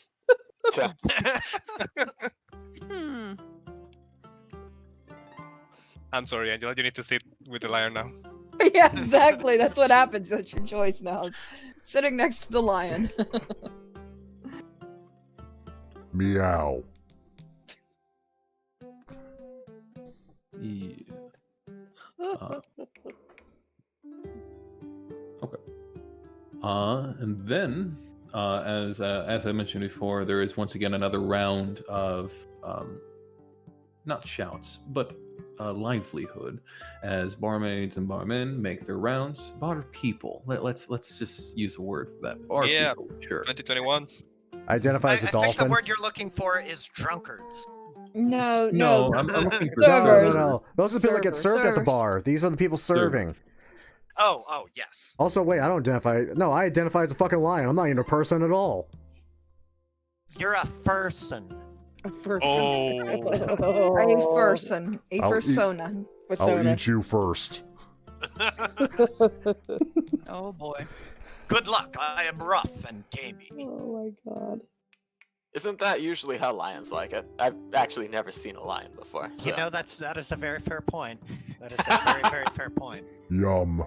Hmm. I'm sorry, Angela. You need to sit with the lion now. Yeah, exactly. That's what happens. That's your choice now. It's sitting next to the lion. Meow. Yeah. Okay. And then, as I mentioned before, there is once again another round of not shouts, but livelihood, as barmaids and barmen make their rounds. Bar people. Let's just use a word for that. Bar Yeah. people. Sure. 2021. Identify as a I think the dolphin. word you're looking for is drunkards. No. No, I'm looking for Servers. No. Those are the people that get served at the Servers. bar. These are the people serving. Oh, yes. Also, wait, I don't identify. No, I identify as a fucking lion. I'm not even a person at all. You're a person. A person. Oh. A person. A I'll eat- persona. I'll Persona. eat you first. Oh boy. Good luck. I am rough and gamey. Oh my god. Isn't that usually how lions like it? I've actually never seen a lion before. So. You know, that is a very fair point. That is a very, very fair point. Yum.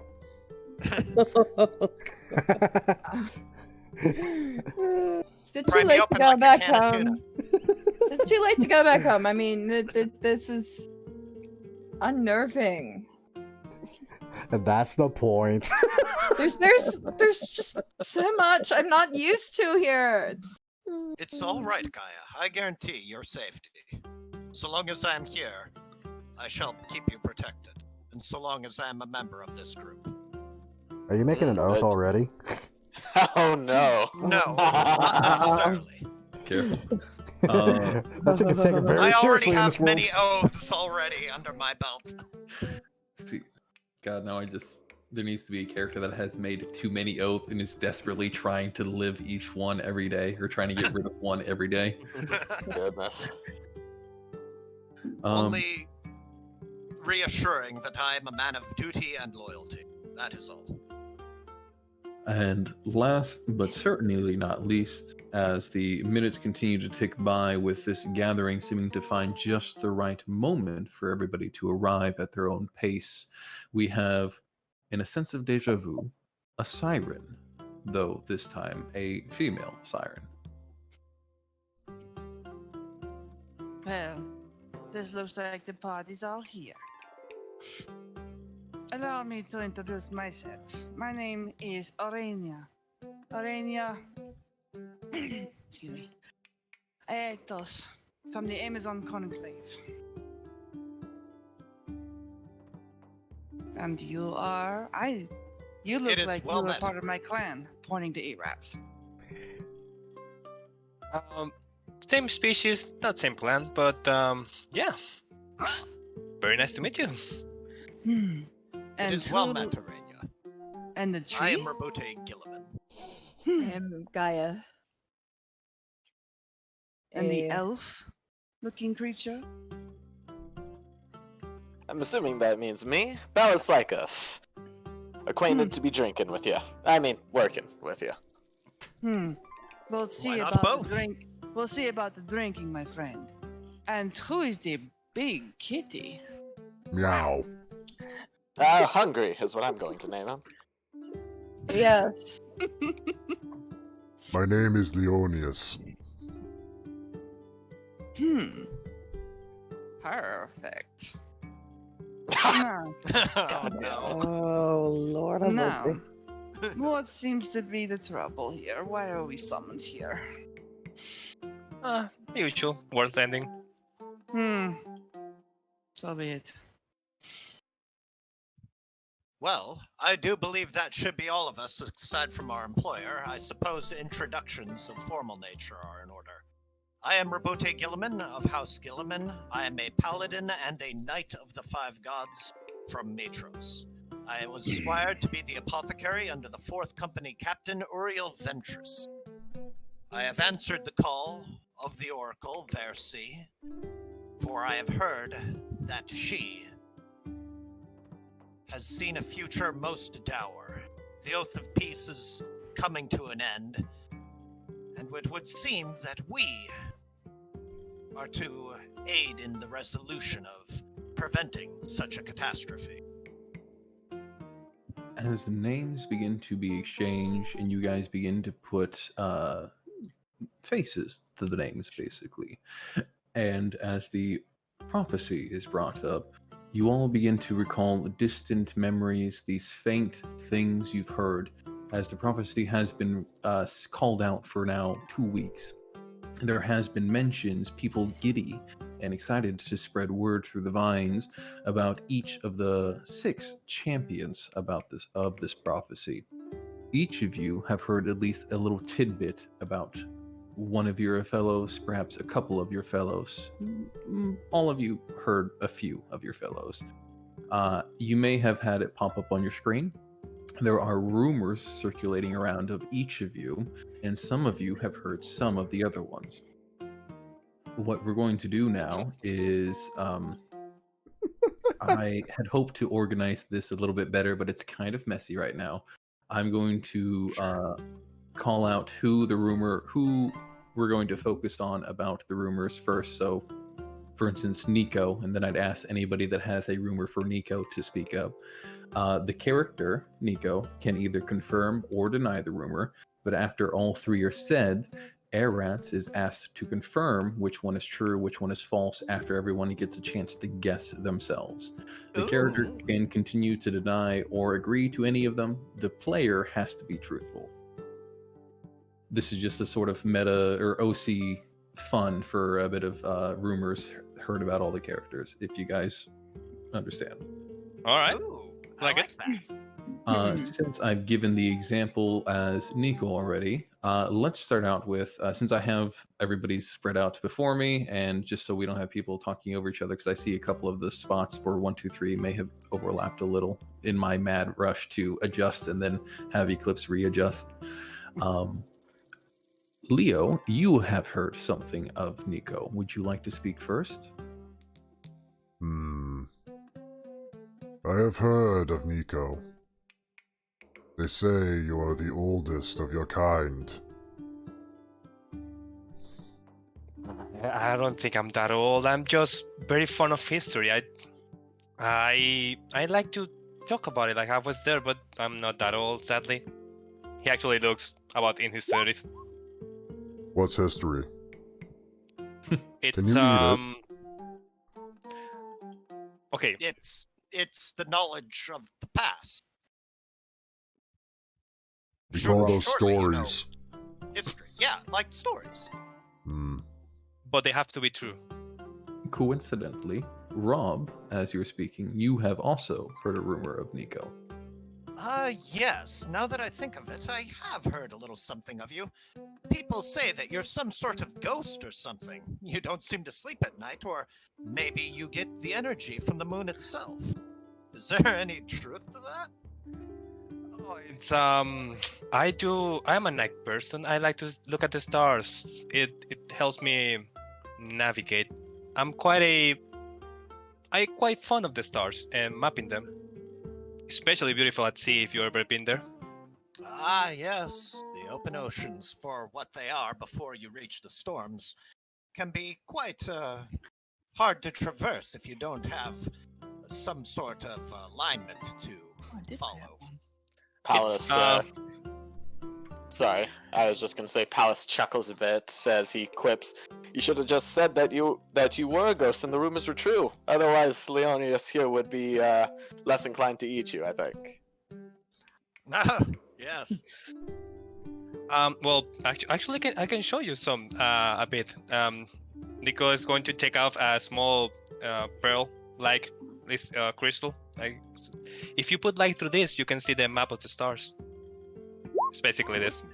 Is it too Pry me late to open go like a back can of home? Is it too late to go back home? I mean, this is unnerving. And that's the point. There's just so much I'm not used to here. It's all right, Gaia. I guarantee your safety. So long as I am here, I shall keep you protected. And so long as I am a member of this group. Are you making an oath already? Oh no. No, not necessarily. Careful. That chick is taken very I already seriously in this have world. many oaths already under my belt. See, God, now there needs to be a character that has made too many oaths and is desperately trying to live each one every day, or trying to get rid of one every day. Goodness. Only reassuring that I am a man of duty and loyalty. That is all. And last but certainly not least, as the minutes continue to tick by with this gathering seeming to find just the right moment for everybody to arrive at their own pace, we have, in a sense of deja vu, a siren, though this time a female siren. Well, this looks like the party's all here. Allow me to introduce myself. My name is Aurenia. Excuse me. Aetos, from the Amazon Conclave. And you are... You look It is like well you were met. part of my clan, pointing to E-Rats. Same species, not same clan, but yeah. Very nice to meet you. And It is well who- met, Arania. And the tree? I am Rabute Gilliman. I am Gaia. And the Eh, elf-looking creature? I'm assuming that means me. Balance like us. Acquainted to be drinking with you. I mean, working with you. We'll see Why not about both? the drink. We'll see about the drinking, my friend. And who is the big kitty? Meow. Hungry is what I'm going to name him. Yes. My name is Leonius. Perfect. Now, God, no. Oh, Lord have now, mercy. what seems to be the trouble here? Why are we summoned here? Usual world ending. So be it. Well, I do believe that should be all of us, aside from our employer. I suppose introductions of formal nature are in order. I am Rabute Gilliman of House Gilliman. I am a paladin and a knight of the five gods from Matros. I was squired to be the apothecary under the 4th Company Captain Uriel Ventress. I have answered the call of the Oracle Versi, for I have heard that she has seen a future most dour. The Oath of Peace is coming to an end, and it would seem that we are to aid in the resolution of preventing such a catastrophe. As the names begin to be exchanged and you guys begin to put faces to the names, basically, and as the prophecy is brought up, you all begin to recall distant memories, these faint things you've heard, as the prophecy has been called out for now 2 weeks. There has been mentions, people giddy and excited to spread word through the vines about each of the 6 champions of this prophecy. Each of you have heard at least a little tidbit about one of your fellows, perhaps a couple of your fellows. All of you heard a few of your fellows. You may have had it pop up on your screen. There are rumors circulating around of each of you, and some of you have heard some of the other ones. What we're going to do now is, I had hoped to organize this a little bit better, but it's kind of messy right now. I'm going to call out who we're going to focus on about the rumors first. So, for instance, Nico, and then I'd ask anybody that has a rumor for Nico to speak up. The character, Nico, can either confirm or deny the rumor, but after all 3 are said, Airrats is asked to confirm which one is true, which one is false, after everyone gets a chance to guess themselves. The character can continue to deny or agree to any of them. The player has to be truthful. this is just a sort of meta or OC fun for a bit of rumors heard about all the characters, if you guys understand. All right. Ooh, I Like like it. that. Since I've given the example as Nico already, let's start out with, since I have everybody spread out before me, and just so we don't have people talking over each other, because I see a couple of the spots for 1, 2, 3 may have overlapped a little in my mad rush to adjust and then have Eclipse readjust. Leo, you have heard something of Nico. Would you like to speak first? I have heard of Nico. They say you are the oldest of your kind. I don't think I'm that old. I'm just very fond of history. I like to talk about it. Like I was there, but I'm not that old, sadly. He actually looks about in his 30s. What's history? It's Can you read it? Okay. It's the knowledge of the past. We call those Surely you know stories. history. Yeah, like stories. But they have to be true. Coincidentally, Rob, as you're speaking, you have also heard a rumor of Nico. Yes. Now that I think of it, I have heard a little something of you. People say that you're some sort of ghost or something. You don't seem to sleep at night, or maybe you get the energy from the moon itself. Is there any truth to that? Oh, it's I'm a night person. I like to look at the stars. It helps me navigate. I'm quite fond of the stars and mapping them. Especially beautiful at sea if you've ever been there. Ah, yes. The open oceans, for what they are before you reach the storms, can be quite hard to traverse if you don't have some sort of alignment to follow. Palace, sorry, I was just gonna say Palace chuckles a bit as he quips, "You should have just said that you were a ghost and the rumors were true. Otherwise, Leonidas here would be less inclined to eat you, I think." Yes. Well, actually, I can show you some a bit. Nico is going to take off a small pearl like this crystal. Like, if you put light through this, you can see the map of the stars. It's basically this.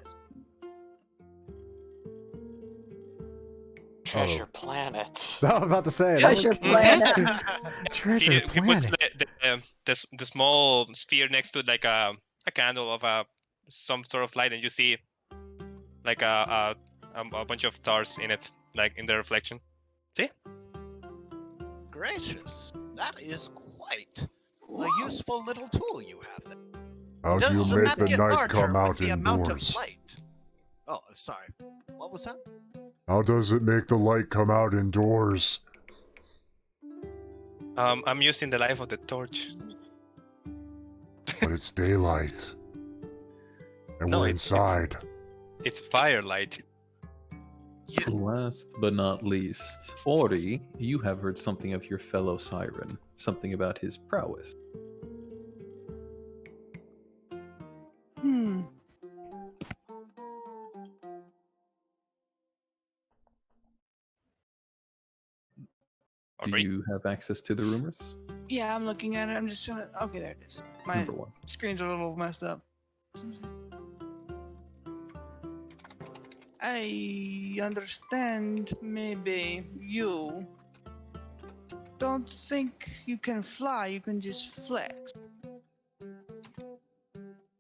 Treasure planet. I was about to say. Treasure planet. Treasure He puts planet. the small sphere next to like a candle of some sort of light, and you see like a bunch of stars in it, like in the reflection. See? Gracious, that is quite a useful little tool you have there. How do Does you the make map the get night larger come with out the amount of indoors? light? Oh, sorry. What was that? How does it make the light come out indoors? I'm using the light of the torch. But it's daylight. And No, we're it's- inside. It's firelight. Last but not least, Ori, you have heard something of your fellow Siren, something about his prowess. Do you have access to the rumors? Yeah, I'm looking at it. I'm just trying to. Okay, there it is. My Number one. screen's a little messed up. I understand. Maybe you don't think you can fly. You can just flex.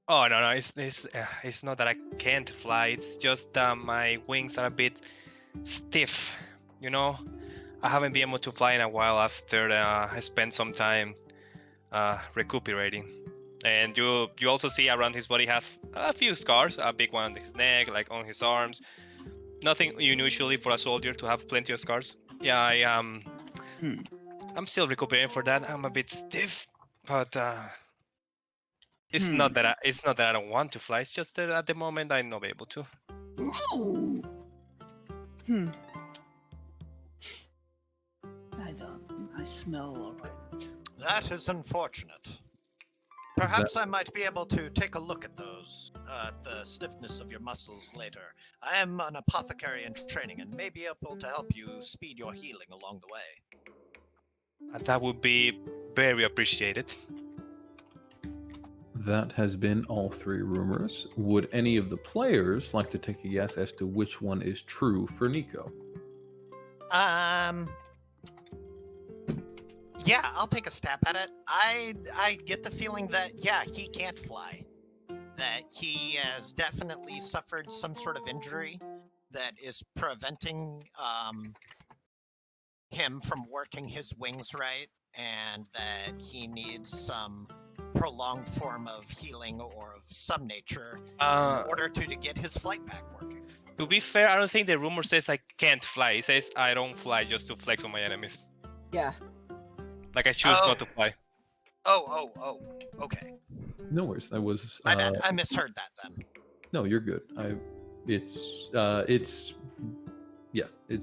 Oh no, it's not that I can't fly. It's just my wings are a bit stiff. You know, I haven't been able to fly in a while after I spent some time recuperating. And you also see around his body have a few scars, a big one on his neck, like on his arms. Nothing unusually for a soldier to have plenty of scars. Yeah, I'm still recuperating for that. I'm a bit stiff, but it's not that I don't want to fly. It's just that at the moment I'm not able to. I smell alright. That is unfortunate. Perhaps I might be able to take a look at those, the stiffness of your muscles later. I am an apothecary in training and may be able to help you speed your healing along the way. That would be very appreciated. That has been all three rumors. Would any of the players like to take a guess as to which one is true for Nico? Yeah, I'll take a stab at it. I get the feeling that, yeah, he can't fly. That he has definitely suffered some sort of injury that is preventing him from working his wings right, and that he needs some prolonged form of healing or of some nature in order to get his flight back working. To be fair, I don't think the rumor says I can't fly. It says I don't fly just to flex on my enemies. Yeah. Like I choose not to fly. Oh, okay. No worries. That was. My bad. I misheard that then. No, you're good. It's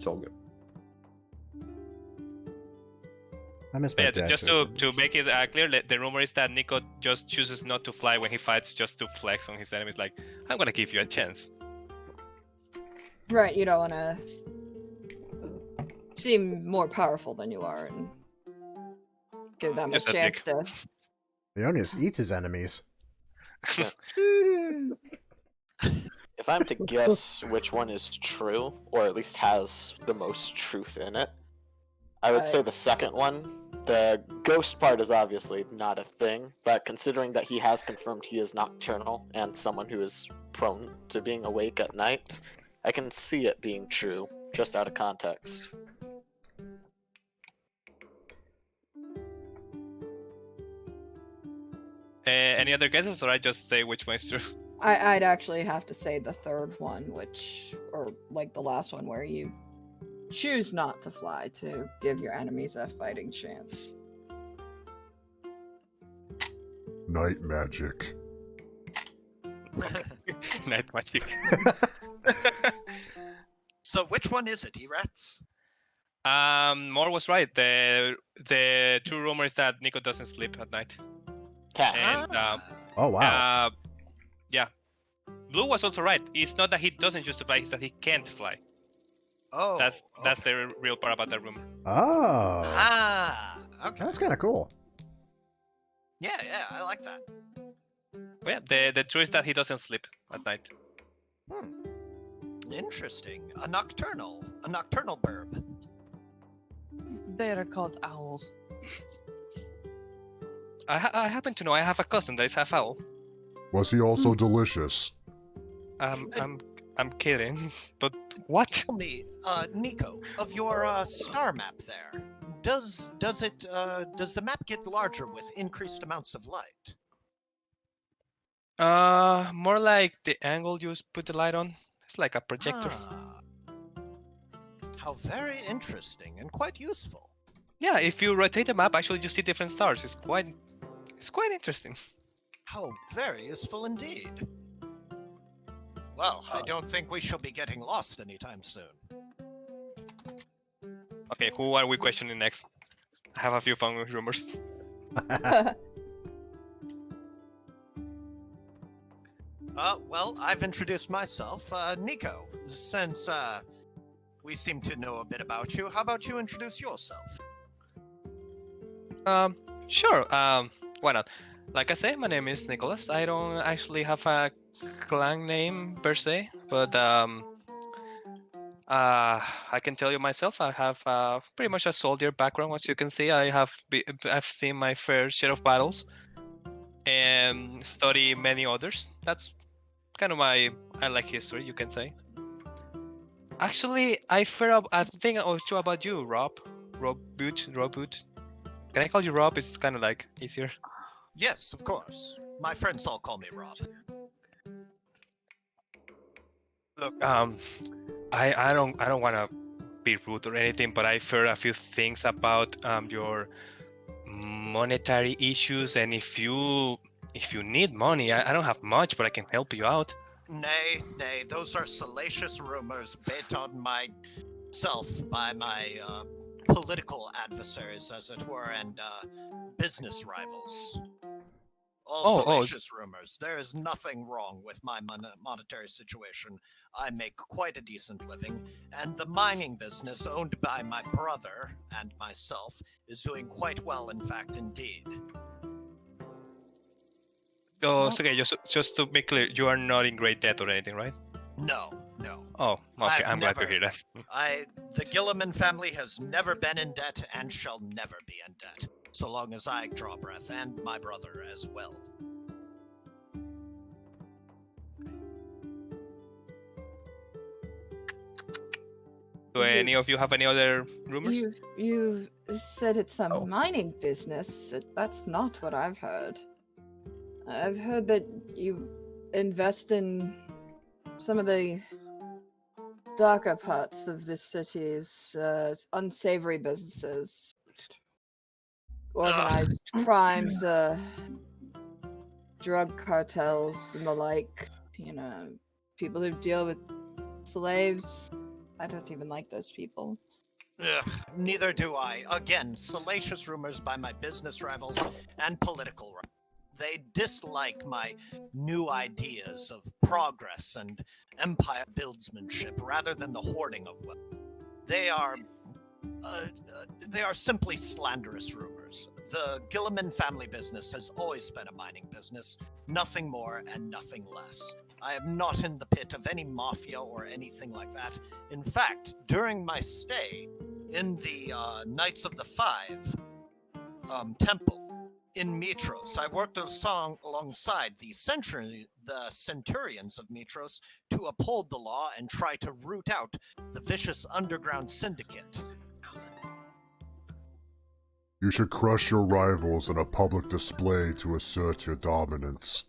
all good. I missed my Yeah, dad just joke. to make it clear, the rumor is that Nico just chooses not to fly when he fights, just to flex on his enemies. Like, I'm gonna give you a chance. Right, you don't want to seem more powerful than you are and give them a Just a chance dick. to. Leonidas eats his enemies. If I'm to guess which one is true, or at least has the most truth in it, I would say the second one. The ghost part is obviously not a thing, but considering that he has confirmed he is nocturnal and someone who is prone to being awake at night, I can see it being true, just out of context. Any other guesses, or I just say which one is true? I'd actually have to say the third one, or like the last one, where you choose not to fly to give your enemies a fighting chance. Night magic. Night magic. So which one is it, E-Rats? More was right. The true rumor is that Nico doesn't sleep at night. And Oh wow. yeah, Blue was also right. It's not that he doesn't choose to fly; it's that he can't fly. Oh, That's the real part about the rumor. Oh. Okay. That's kind of cool. Yeah, I like that. But yeah, the truth is that he doesn't sleep at night. Interesting. A nocturnal burb. They are called owls. I happen to know I have a cousin that is half owl. Was he also delicious? I'm kidding, but what? Tell me, Nico, of your star map there, does the map get larger with increased amounts of light? More like the angle you put the light on. It's like a projector. How very interesting and quite useful. Yeah, if you rotate the map, actually you see different stars. It's quite interesting. How very useful indeed. Well, I don't think we shall be getting lost anytime soon. Okay, who are we questioning next? I have a few fun rumors. Well, I've introduced myself, Nico. Since we seem to know a bit about you, how about you introduce yourself? Sure. Why not? Like I say, my name is Nicholas. I don't actually have a clan name per se, but I can tell you myself. I have pretty much a soldier background. As you can see, I've seen my fair share of battles and study many others. That's kind of I like history, you can say. Actually, I fear a thing or two about you, Rob. Rob Boot. Can I call you Rob? It's kind of like easier. Yes, of course. My friends all call me Rob. Look, I don't want to be rude or anything, but I've heard a few things about your monetary issues, and if you need money, I don't have much, but I can help you out. Nay, those are salacious rumors based on myself by my political adversaries, as it were, and business rivals. All Oh, salacious rumors. There is nothing wrong with my monetary situation. I make quite a decent living, and the mining business owned by my brother and myself is doing quite well, in fact, indeed. Oh, it's okay. Just to be clear, you are not in great debt or anything, right? No. Oh, okay. I've I'm glad to never- hear that. The Gilliman family has never been in debt and shall never be in debt, so long as I draw breath, and my brother as well. Do any of you have any other rumors? You said it's a Oh. mining business. That's not what I've heard. I've heard that you invest in some of the darker parts of the city's unsavory businesses, organized crimes, drug cartels, and the like. You know, people who deal with slaves. I don't even like those people. Ugh, neither do I. Again, salacious rumors by my business rivals and political rivals. They dislike my new ideas of progress and empire buildsmanship rather than the hoarding of wealth. They are simply slanderous rumors. The Gilliman family business has always been a mining business, nothing more and nothing less. I am not in the pit of any mafia or anything like that. In fact, during my stay in the Knights of the Five temple in Mitros, I worked alongside the centurions of Mitros to uphold the law and try to root out the vicious underground syndicate. You should crush your rivals in a public display to assert your dominance.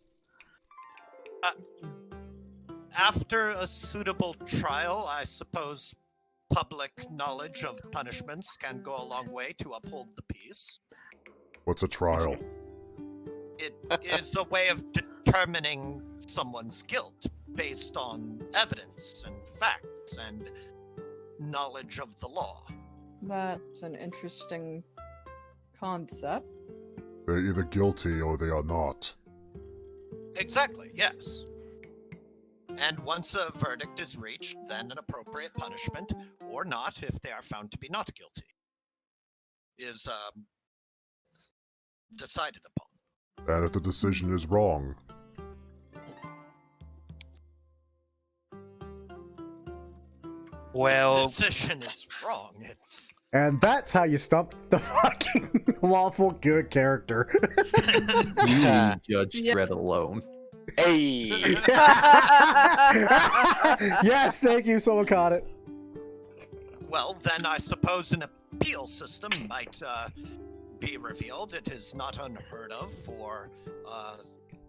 After a suitable trial, I suppose public knowledge of punishments can go a long way to uphold the peace. What's a trial? It is a way of determining someone's guilt based on evidence and facts and knowledge of the law. That's an interesting concept. They're either guilty or they are not. Exactly, yes. And once a verdict is reached, then an appropriate punishment, or not, if they are found to be not guilty, is decided upon. And if the decision is wrong, Well, Decision is wrong. It's And that's how you stump the fucking lawful good character. You leave Judge Yeah. Dredd alone. Hey. Yes, thank you. Someone caught it. well, then I suppose an appeal system might be revealed. It is not unheard of for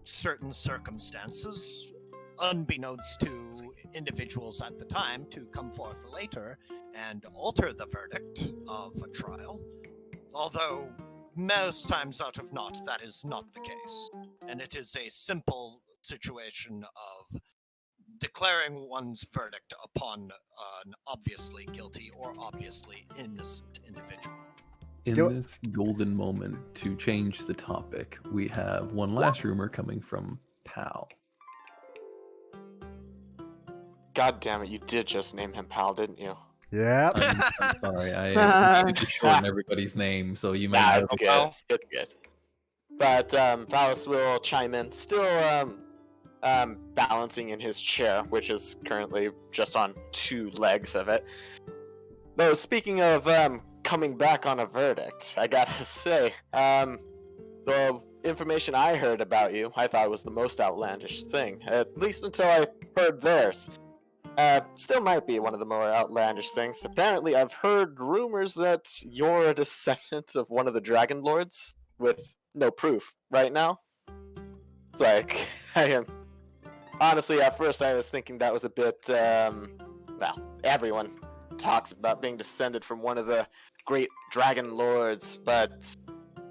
certain circumstances, unbeknownst to individuals at the time, to come forth later and alter the verdict of a trial. Although most times out of not, that is not the case. And it is a simple situation of declaring one's verdict upon an obviously guilty or obviously innocent individual. In Yo- this golden moment, to change the topic, we have one last rumor coming from Pal. God damn it, you did just name him Pal, didn't you? Yep. I'm sorry, I needed to shorten everybody's name, so you might Nah, have it's good. It's good. But Palace will chime in, still balancing in his chair, which is currently just on 2 legs of it. Though, speaking of coming back on a verdict, I gotta say, the information I heard about you, I thought was the most outlandish thing, at least until I heard theirs. Still might be one of the more outlandish things. Apparently, I've heard rumors that you're a descendant of one of the Dragon Lords, with no proof right now. It's like, I am... Honestly, at first I was thinking that was a bit, well, everyone talks about being descended from one of the great Dragon Lords, but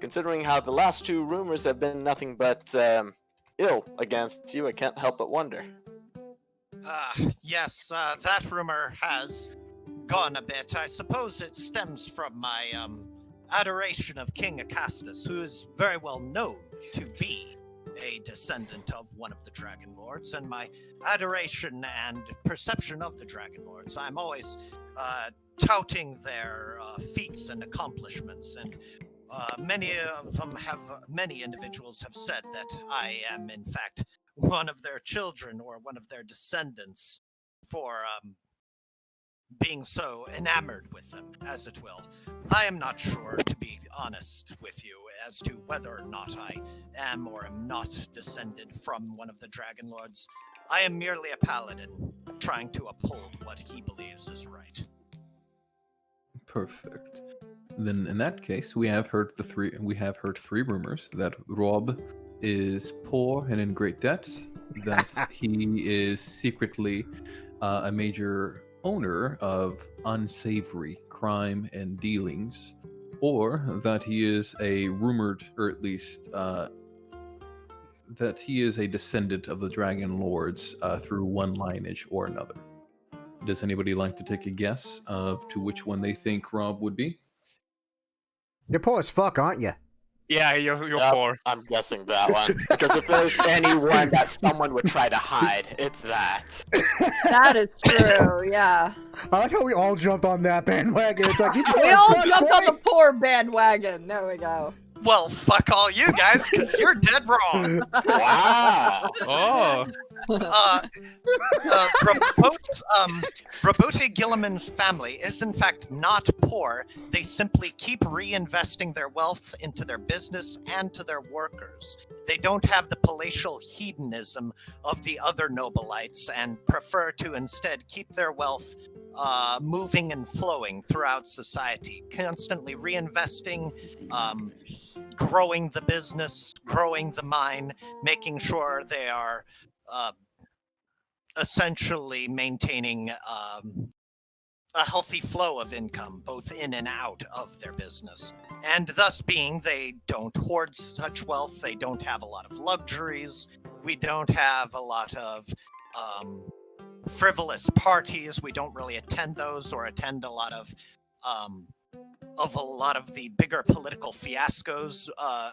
considering how the last 2 rumors have been nothing but, ill against you, I can't help but wonder. Yes, that rumor has gone a bit. I suppose it stems from my adoration of King Acastus, who is very well known to be a descendant of one of the Dragon Lords, and my adoration and perception of the Dragon Lords. I'm always touting their feats and accomplishments, and many individuals have said that I am, in fact, one of their children or one of their descendants for being so enamored with them, as it will. I am not sure, to be honest with you, as to whether or not I am or am not descended from one of the Dragon Lords. I am merely a paladin, trying to uphold what he believes is right. Perfect. Then, in that case, we have heard three rumors that Rob is poor and in great debt, that he is secretly a major owner of unsavory crime and dealings, or that he is a rumored, or at least that he is a descendant of the Dragon Lords through one lineage or another. Does anybody like to take a guess to which one they think Rob would be? You're poor as fuck, aren't you? Yeah, you're Yep, poor. I'm guessing that one. Because if there's anyone that someone would try to hide, it's that. That is true, yeah. I like how we all jumped on that bandwagon. It's like, you poor We as all fuck, jumped on boy. the poor bandwagon. There we go. Well, fuck all you guys, because you're dead wrong. Wow. Oh, Robote Gilliman's family is in fact not poor. They simply keep reinvesting their wealth into their business and to their workers. They don't have the palatial hedonism of the other nobilites and prefer to instead keep their wealth moving and flowing throughout society, constantly reinvesting, growing the business, growing the mine, making sure they are essentially maintaining a healthy flow of income, both in and out of their business. And thus being, they don't hoard such wealth, they don't have a lot of luxuries, we don't have a lot of frivolous parties, we don't really attend those or attend a lot of the bigger political fiascos.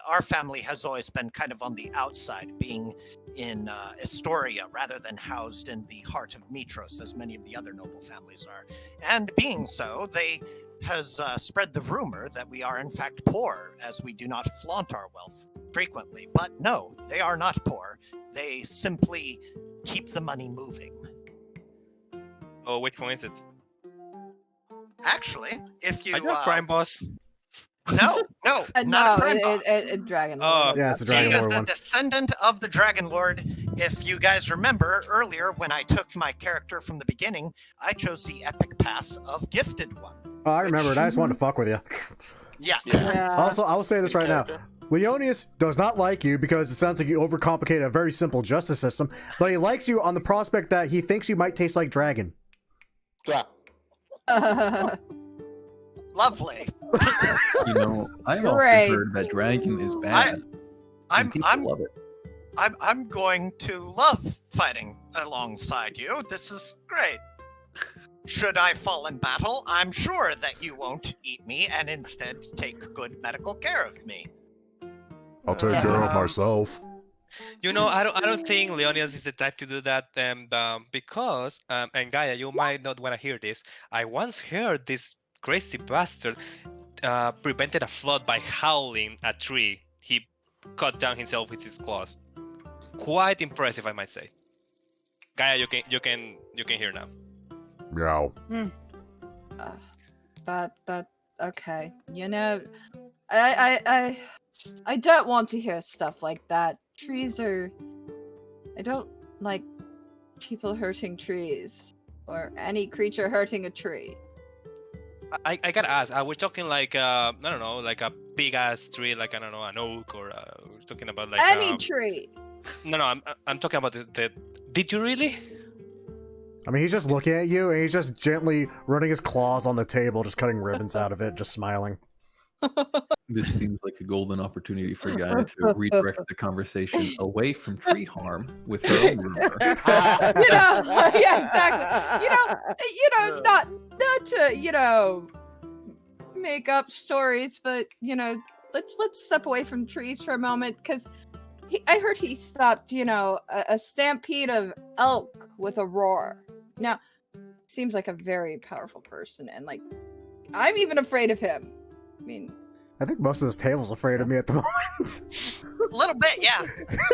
Our family has always been kind of on the outside, being in Astoria rather than housed in the heart of Mitros, as many of the other noble families are. And being so, they has spread the rumor that we are in fact poor, as we do not flaunt our wealth frequently. But no, they are not poor. They simply keep the money moving. oh, which one is it? Actually, if you Are you a crime boss? no, not a crime boss. Dragon Oh. Lord. Yeah, it's a He Dragon is Lord the one. descendant of the Dragon Lord. If you guys remember earlier, when I took my character from the beginning, I chose the epic path of Gifted One. Oh, I remember it. I just wanted to fuck with you. Yeah. Yeah. Also, I will say this right now. Character. Leonius does not like you because it sounds like you overcomplicate a very simple justice system, but he likes you on the prospect that he thinks you might taste like dragon. Yeah. Lovely. You know, I've Great. often heard that dragon is bad. I'm and people love it. I'm going to love fighting alongside you. This is great. Should I fall in battle, I'm sure that you won't eat me and instead take good medical care of me. I'll take care of myself. You know, I don't think Leonidas is the type to do that, because and Gaia, you might not want to hear this. I once heard this crazy bastard prevented a flood by howling a tree. He cut down himself with his claws. Quite impressive, I might say. Gaia, you can hear now. Meow. That okay. You know, I don't want to hear stuff like that. Trees are. I don't like people hurting trees or any creature hurting a tree. I gotta ask. We're talking like I don't know, like a big ass tree, like I don't know, an oak, or we're talking about like Any tree. No, I'm talking about the. Did you really? I mean, he's just looking at you, and he's just gently running his claws on the table, just cutting ribbons out of it, just smiling. This seems like a golden opportunity for Gaia to redirect the conversation away from tree harm with her own rumor. Yeah, exactly. Not to make up stories, but let's step away from trees for a moment, because I heard he stopped, a stampede of elk with a roar. Now, seems like a very powerful person, and like, I'm even afraid of him. I mean, I think most of this table's afraid of me at the moment. A little bit, yeah.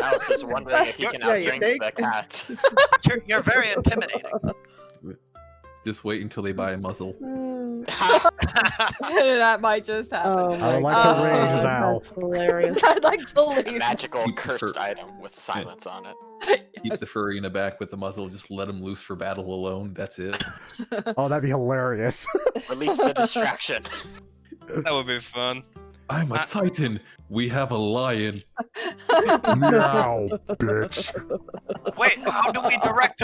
Alice is wondering if he can Yeah, you outdrink think? the cat. You're very intimidating. Just wait until they buy a muzzle. that might just happen. Oh I would my like to God, rage now. That's hilarious. I'd like to A leave. magical Keep the cursed fur- item with silence on it. Keep the furry in the back with the muzzle. Just let him loose for battle alone. That's it. Oh, that'd be hilarious. Release the distraction. That would be fun. I'm a titan. We have a lion. Meow, bitch. Wait, how do we direct?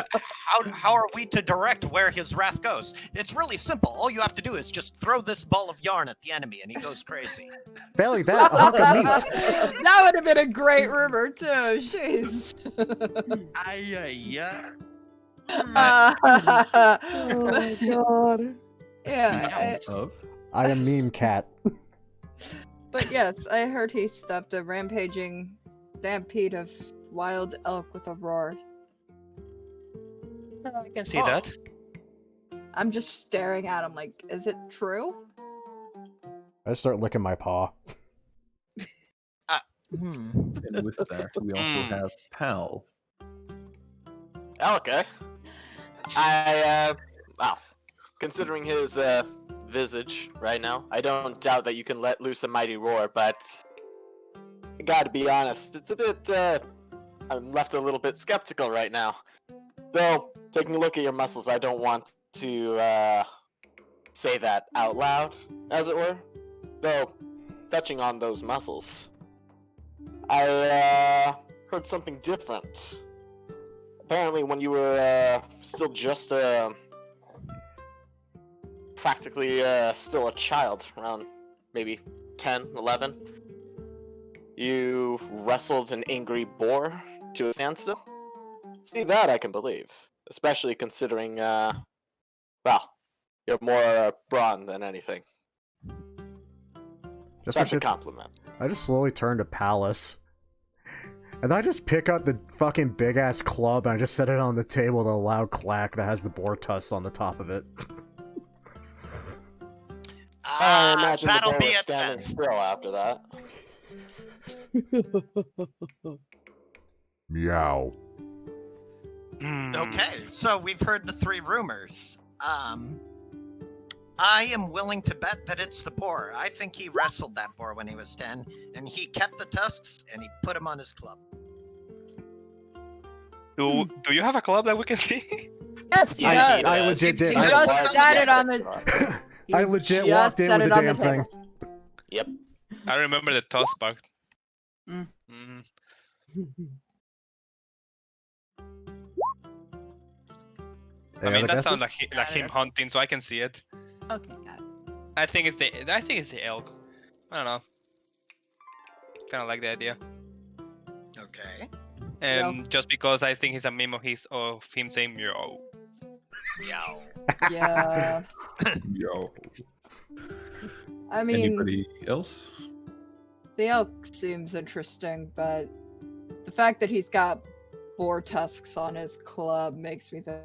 How are we to direct where his wrath goes? It's really simple. All you have to do is just throw this ball of yarn at the enemy, and he goes crazy. Failing that, a hunk of meat. That would have been a great rumor too. Jeez. Oh my God. Yeah. Of I am meme cat. But yes, I heard he stopped a rampaging stampede of wild elk with a roar. I can see Oh. that. I'm just staring at him like, is it true? I just start licking my paw. and with that, we also have Pal. Okay. Wow. Considering his visage right now, I don't doubt that you can let loose a mighty roar, but I gotta be honest, it's a bit, I'm left a little bit skeptical right now. Though, taking a look at your muscles, I don't want to, say that out loud, as it were. Though, touching on those muscles, I, heard something different. Apparently, when you were, still just, practically still a child, around maybe 10, 11. You wrestled an angry boar to a standstill? See, that I can believe. Especially considering, well, you're more brawn than anything. That's a compliment. I just slowly turn to Palace. And I just pick up the fucking big-ass club and I just set it on the table with a loud clack that has the boar tusks on the top of it. I imagine the that'll boar be was it standing then. still after that. Meow. Okay, so we've heard the three rumors. I am willing to bet that it's the boar. I think he wrestled that boar when he was 10, and he kept the tusks and he put them on his club. Do you have a club that we can see? Yes, Yeah, he he does. I legit did. He He's just large got and it on majestic. the. I he legit just walked in set with it the on damn thing. table. Yep. I remember the toss bug. Mm. Mm. I Any mean, other that sounds guesses? like him hunting, so I can see it. Okay, got it. I think it's the elk. I don't know. Kind of like the idea, Okay. and just because I think it's a meme of him saying meow. Meow. Yeah. Yo. I mean, Anybody else? the elk seems interesting, but the fact that he's got boar tusks on his club makes me think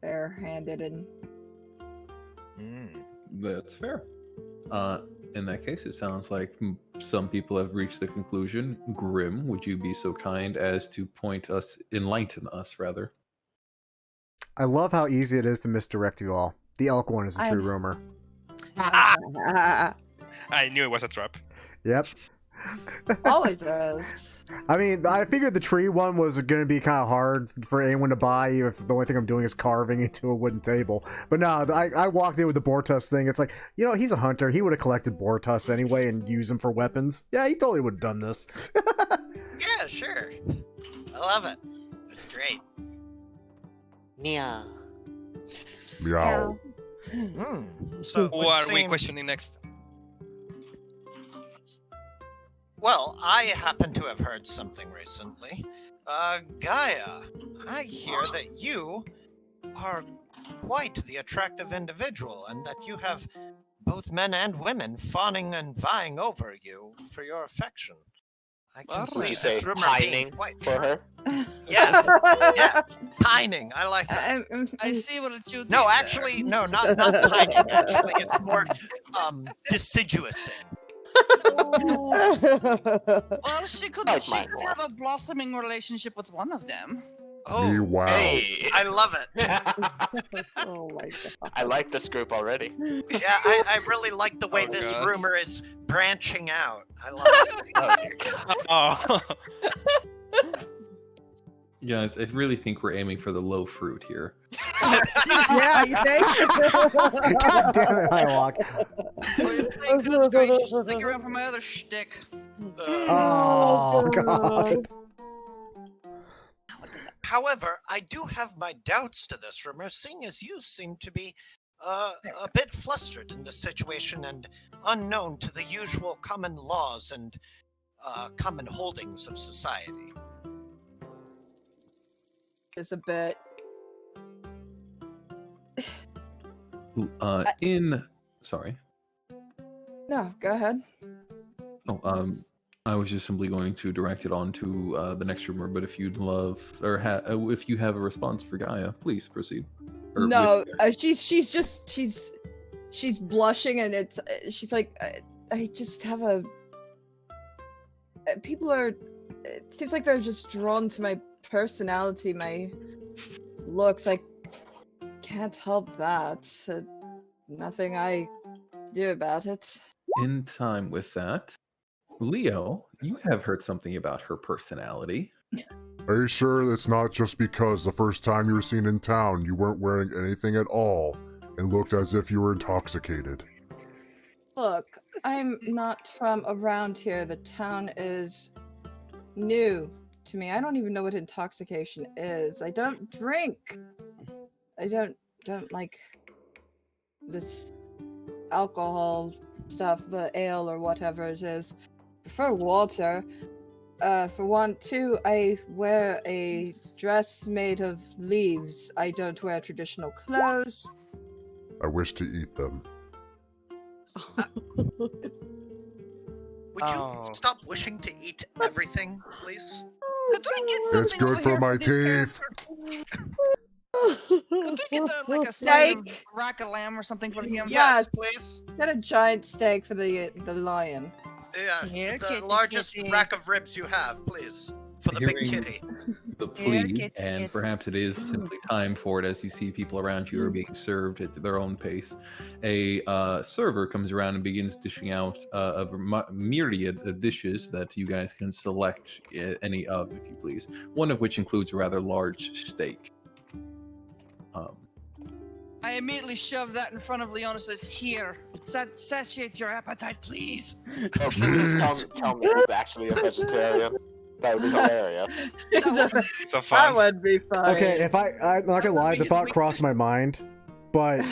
bare-handed and That's fair. In that case, it sounds like some people have reached the conclusion. Grim, would you be so kind as to enlighten us, rather? I love how easy it is to misdirect you all. The elk one is the true rumor. I knew it was a trap. Yep. always is. I mean, I figured the tree one was going to be kind of hard for anyone to buy if the only thing I'm doing is carving into a wooden table. But no, I walked in with the boar tusk thing. It's like, he's a hunter. He would have collected boar tusks anyway and used them for weapons. Yeah, he totally would have done this. Yeah, sure. I love it. It's great. Nia. Meow. So, it Who would are we seem- questioning next? Well, I happen to have heard something recently. Gaia, I hear that you are quite the attractive individual and that you have both men and women fawning and vying over you for your affection. I can Would see Would you this say rumor being pining quite for true. her? Yes, yes, pining. I like that. I see what you did No, there. actually, no, not pining. Actually, it's more deciduousing. Well, she could Like mine more. have a blossoming relationship with one of them. Oh, wow. Hey! I love it. Oh my god. I like this group already. Yeah, I really like the way Oh, this God. rumor is branching out. I love it. Oh, dear God. Oh. Guys, I really think we're aiming for the low fruit here. Yeah, you think? God damn it, Hyloch. That's great. Just stick around for my other shtick. Oh, God. However, I do have my doubts to this rumor, seeing as you seem to be a bit flustered in this situation and unknown to the usual common laws and common holdings of society. It's a bit. Sorry. No, go ahead. Oh, I was just simply going to direct it on to the next rumor, but if you'd love, or if you have a response for Gaia, please proceed. Or No, with- she's blushing and she's like, I just have a. People are. It seems like they're just drawn to my personality, my looks. I can't help that. Nothing I do about it. In time with that, Leo, you have heard something about her personality. Are you sure it's not just because the first time you were seen in town you weren't wearing anything at all and looked as if you were intoxicated? Look, I'm not from around here. The town is new to me. I don't even know what intoxication is. I don't drink. I don't like this alcohol stuff, the ale or whatever it is. Prefer water. For one, two, I wear a dress made of leaves. I don't wear traditional clothes. I wish to eat them. Would you Oh. stop wishing to eat everything, please? Could we get something It's good over for here my this teeth. character? Could we get like a side of Steak? rack of lamb or something for him? Yes, please. Get a giant steak for the lion. Yes, Here, the kitty, largest kitty. rack of ribs you have, please. For the big Hearing kitty. the Here, plea, kitty, and kitty. perhaps it is simply time for it as you see people around you are being served at their own pace. A server comes around and begins dishing out a myriad of dishes that you guys can select any of, if you please. One of which includes a rather large steak. I immediately shove that in front of Leona. Says, "Here, satiate your appetite, please." Oh, please tell me he's actually a vegetarian. That would be hilarious. So fun. That would be fun. Okay, if I'm not gonna lie, the thought crossed my mind, but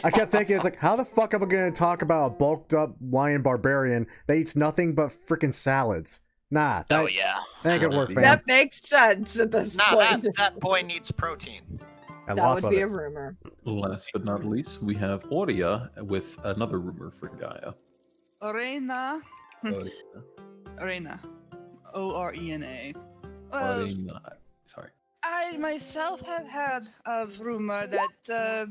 I kept thinking, it's like, how the fuck am I gonna talk about a bulked up lion barbarian that eats nothing but freaking salads? Nah, that, Oh yeah. that ain't gonna work, fam. That makes sense at this Now point. that boy needs protein. And That lots would of be it. a rumor. Last but not least, we have Aurea with another rumor for Gaia. Arena. Aurea. Arena. Orena. Well, Aurea. Sorry. I myself have had a rumor that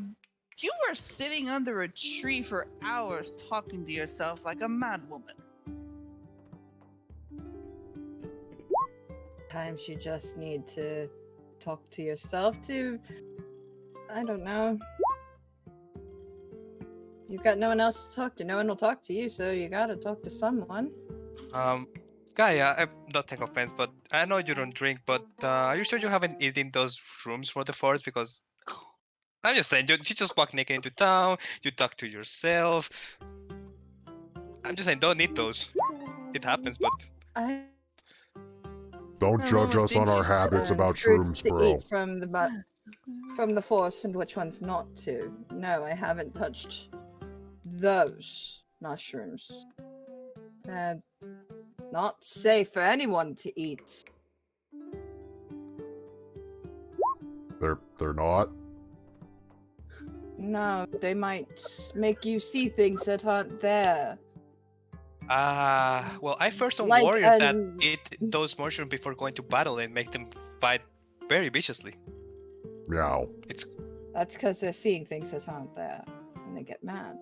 you were sitting under a tree for hours talking to yourself like a mad woman. Times you just need to talk to yourself to, I don't know. You've got no one else to talk to. No one will talk to you, so you gotta talk to someone. Gaia, I'm not take offense, but I know you don't drink, but are you sure you haven't eaten those rooms for the forest? Because I'm just saying, you just walk naked into town, you talk to yourself. I'm just saying, don't eat those. It happens, but I Don't judge us on our habits about shrooms, to bro. eat from the forest and which ones not to. No, I haven't touched those mushrooms. They're not safe for anyone to eat. They're not. No, they might make you see things that aren't there. Well, I first some Like, warriors that eat those mushrooms before going to battle and make them fight very viciously. Meow. That's because they're seeing things that aren't there, and they get mad.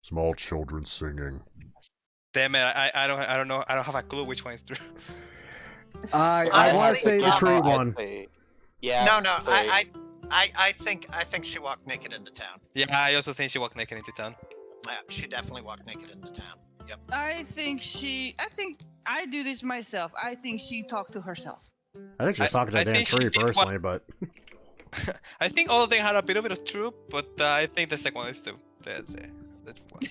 Small children singing. Damn it! I don't know. I don't have a clue which one is true. I want Honestly, to say the yeah, tree I'd one. say- yeah. No, say- I think she walked naked into town. Yeah, I also think she walked naked into town. Yeah, she definitely walked naked into town. Yep. I think I do this myself. I think she talked to herself. I think she was talking to I the damn think she tree did what- personally, but I think all of them had a bit of it is true, but I think the second one is the one.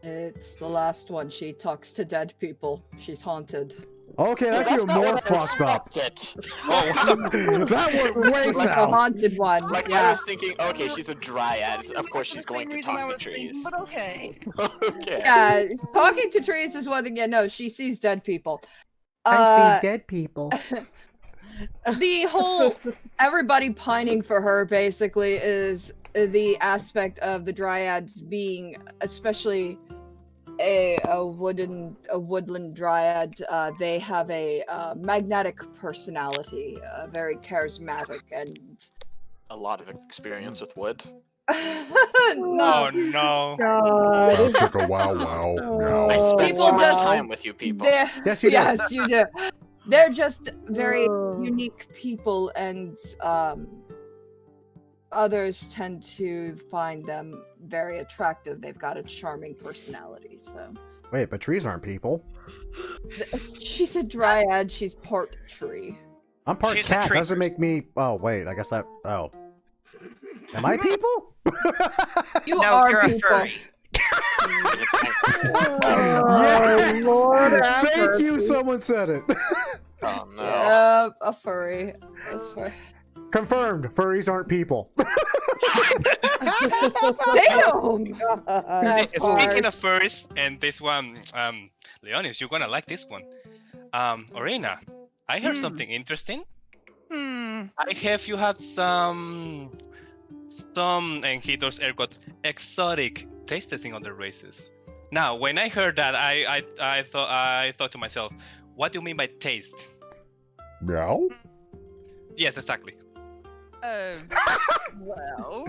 It's the last one. She talks to dead people. She's haunted. okay, that's even not more what I fucked up. expected. That went way Like a south. haunted one. Like I yeah. was thinking, okay, she's a dryad. Of course, she's The going same to reason I talk to was thinking, trees. but okay. Okay. Yeah, talking to trees is one thing. Yeah, no, she sees dead people. dead people. The whole everybody pining for her basically is the aspect of the dryads being, especially a woodland dryad. They have a magnetic personality, very charismatic, and A lot of experience with wood. no, Oh no! That took a wow. Meow. I spent People too much just- time with you people. they're- Yes, you did. yes, you do. They're just very unique people, and others tend to find them very attractive. They've got a charming personality. So Wait, but trees aren't people. she's a dryad. She's part tree. I'm part She's a cat. tree Doesn't make me. Oh wait, I guess that. Oh, am I people? You No, are you're a people. furry. Yes! Lord have Thank you. mercy. Someone said it. Oh no. A furry. That's right. Confirmed. Furries aren't people. Damn. That's Speaking hard. of furs, and this one, Leonis, you're gonna like this one. Orina, I heard something interesting. I have you have some, and he does air quotes, exotic taste testing on the races. Now, when I heard that, I thought to myself, what do you mean by taste? Meow? Yes, exactly. Well,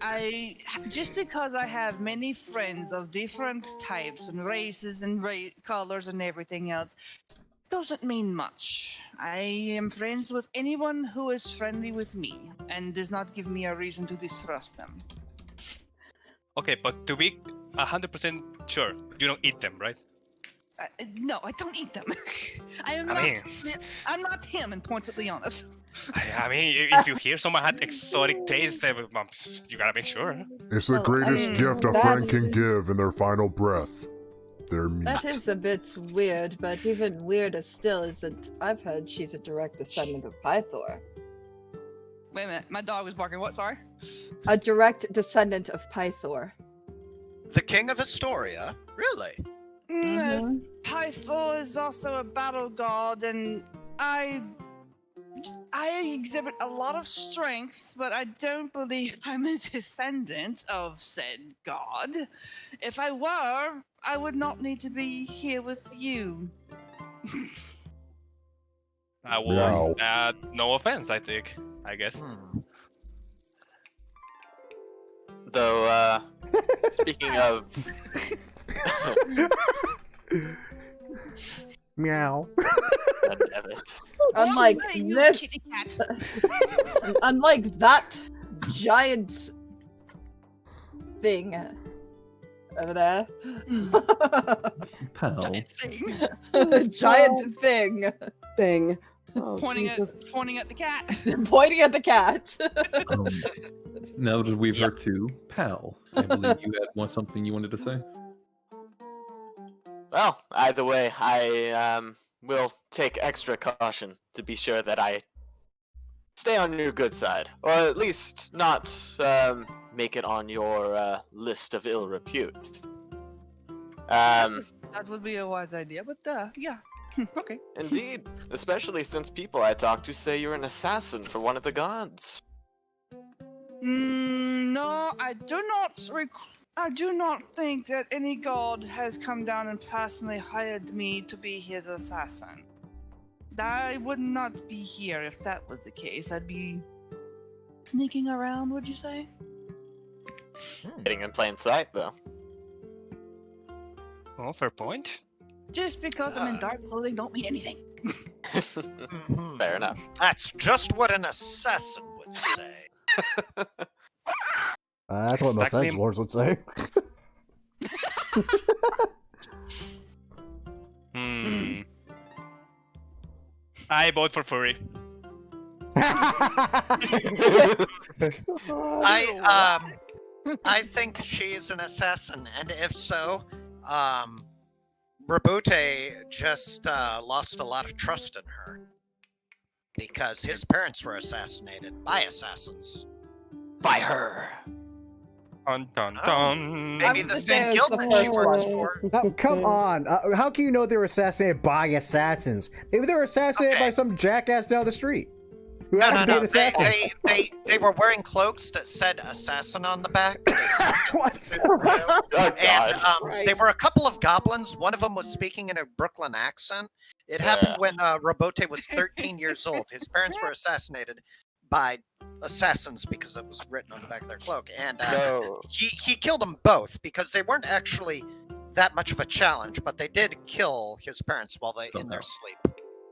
I just because I have many friends of different types and races and colors and everything else, doesn't mean much. I am friends with anyone who is friendly with me and does not give me a reason to distrust them. Okay, but to be 100% sure, you don't eat them, right? No, I don't eat them. I'm not him, and points at Leonis. I mean, if you hear someone had exotic taste, you gotta make sure. It's the Well, greatest I mean, gift a friend can give in their final breath. Their meat. That is a bit weird, but even weirder still is that I've heard she's a direct descendant of Pythor. Wait a minute, my dog was barking. What? Sorry. A direct descendant of Pythor. The king of Astoria? Really? Pythor is also a battle god, and I exhibit a lot of strength, but I don't believe I'm a descendant of said god. If I were, I would not need to be here with you. Meow. No offense, I guess. Though, speaking of, Meow. God damn it. Unlike What say you, this, kitty cat? unlike that giant thing over there. Pal. Giant thing. Giant thing Thing. Oh, pointing Jesus. at the cat. pointing at the cat. Now that we've Yep. heard two, pal, I believe you had something you wanted to say. Well, either way, I will take extra caution to be sure that I stay on your good side, or at least not make it on your list of ill repute. That would be a wise idea, but yeah. Okay. Indeed, especially since people I talk to say you're an assassin for one of the gods. No, I do not. I do not think that any god has come down and personally hired me to be his assassin. I would not be here if that was the case. I'd be sneaking around. Would you say? Hiding in plain sight, though. Oh, fair point. Just because I'm in dark clothing don't mean anything. Fair enough. That's just what an assassin would say. That's what most Exactly. edgelords would say. I vote for furry. I think she's an assassin, and if so, Rabute just lost a lot of trust in her because his parents were assassinated by assassins. By her. Dun dun Oh. dun. Maybe I'm the gonna same say guild it's that the she works first for. Now, come on. How can you know they were assassinated by assassins? Maybe they were assassinated Okay. by some jackass down the street who No, happened to be no, an no. assassin. They were wearing cloaks that said assassin on the back. What? Oh, God. And they were a couple of goblins. One of them was speaking in a Brooklyn accent. It happened when Robote was 13 years old. His parents were assassinated by assassins because it was written on the back of their cloak. And No. he killed them both because they weren't actually that much of a challenge, but they did kill his parents while they in their sleep.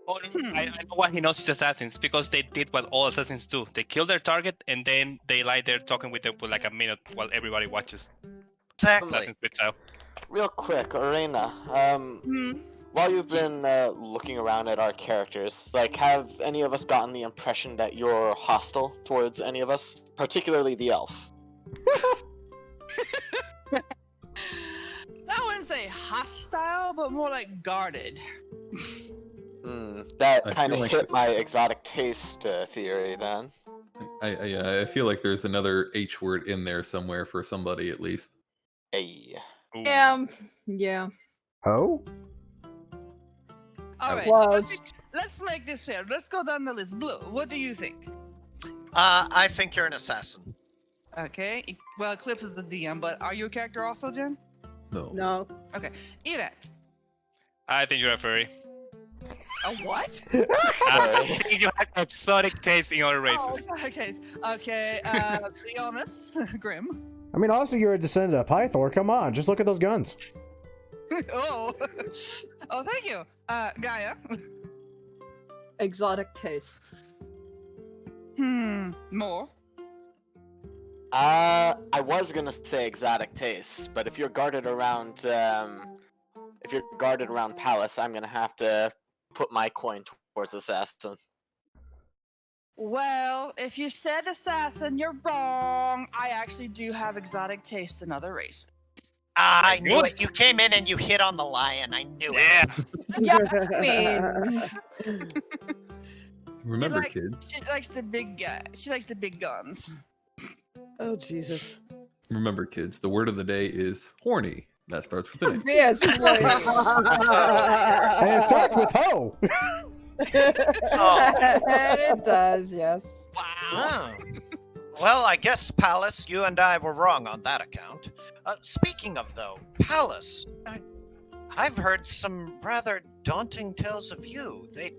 Oh, I know why he knows he's assassins, because they did what all assassins do. They kill their target and then they lie there talking with them for like a minute while everybody watches. Exactly. Assassin's Creed style. Real quick, Arena. While you've been looking around at our characters, like, have any of us gotten the impression that you're hostile towards any of us, particularly the elf? I wouldn't say hostile, but more like guarded. That I kind feel of like hit my exotic taste theory then. I feel like there's another H word in there somewhere for somebody at least. Hey. Ooh. Yeah. Ho? All right. Close. Let's make this fair. Let's go down the list. Blue, what do you think? I think you're an assassin. Okay. Well, Eclipse is the DM, but are you a character also, Jen? No. No. Erax. I think you're a furry. A what? I think you have exotic taste in other races. Oh, okay. Be honest, Grim. I mean, also, you're a descendant of Pythor. Come on, just look at those guns. Oh, thank you, Gaia. Exotic tastes. More. I was gonna say exotic tastes, but if you're guarded around, Palace, I'm gonna have to put my coin towards assassin. Well, if you said assassin, you're wrong. I actually do have exotic tastes in other races. I knew it. You came in and you hit on the lion. I knew it. Yeah. Yeah, I mean, Remember, She kids. She likes the big guy. She likes the big guns. Oh, Jesus. Remember, kids. The word of the day is horny. That starts with an A. obviously. And it starts with ho! And it does, yes. Wow. Oh. Well, I guess, Palace, you and I were wrong on that account. Speaking of, though, Palace, I've heard some rather daunting tales of you. They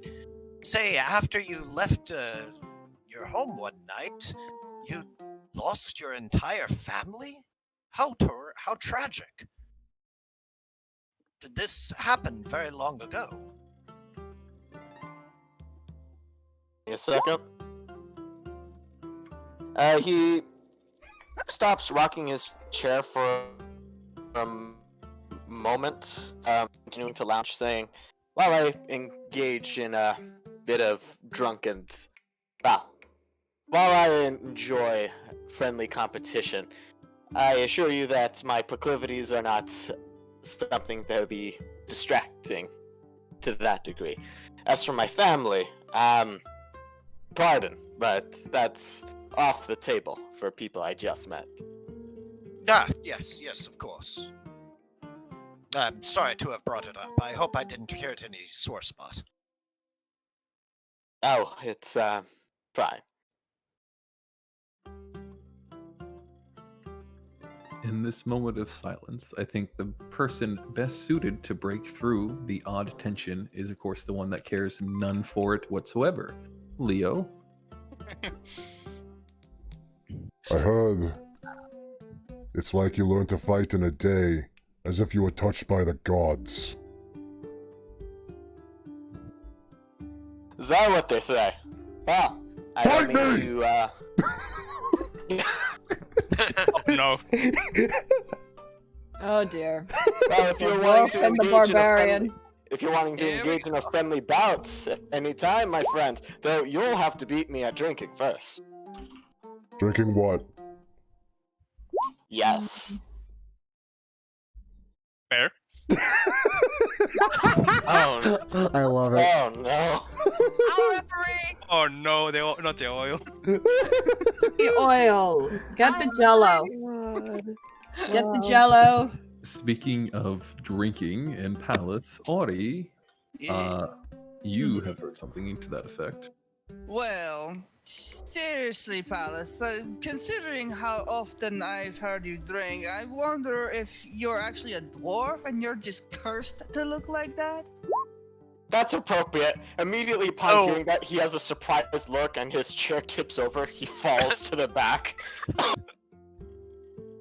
say after you left your home one night, you lost your entire family? How tragic. Did this happen very long ago? A second. He stops rocking his chair for a moment, continuing to lounge, saying, while I engage in a bit of while I enjoy friendly competition, I assure you that my proclivities are not something that would be distracting to that degree. As for my family, pardon, but that's off the table for people I just met. Ah, yes, of course. I'm sorry to have brought it up. I hope I didn't hit any sore spot. Oh, it's fine. In this moment of silence, I think the person best suited to break through the odd tension is, of course, the one that cares none for it whatsoever. Leo. I heard it's like you learned to fight in a day, as if you were touched by the gods. Is that what they say? Well, I don't Fight mean me! to, Oh, no. Oh dear. well, if you're The wanting wolf to and the engage barbarian. in a friendly, if you're wanting to Here we engage in a friendly bouts at any time, my friends, though you'll have to beat me at drinking first. Drinking what? Yes. Fair. Oh, I love it. oh no. I'll referee. Oh no, not the oil. The oil. Get the jello. Get the jello. Speaking of drinking and palace, Ori, you have heard something to that effect. Well, seriously, Palace, considering how often I've heard you drink, I wonder if you're actually a dwarf and you're just cursed to look like that? That's appropriate. Immediately upon hearing that, he has a surprised look and his chair tips over. He falls to the back.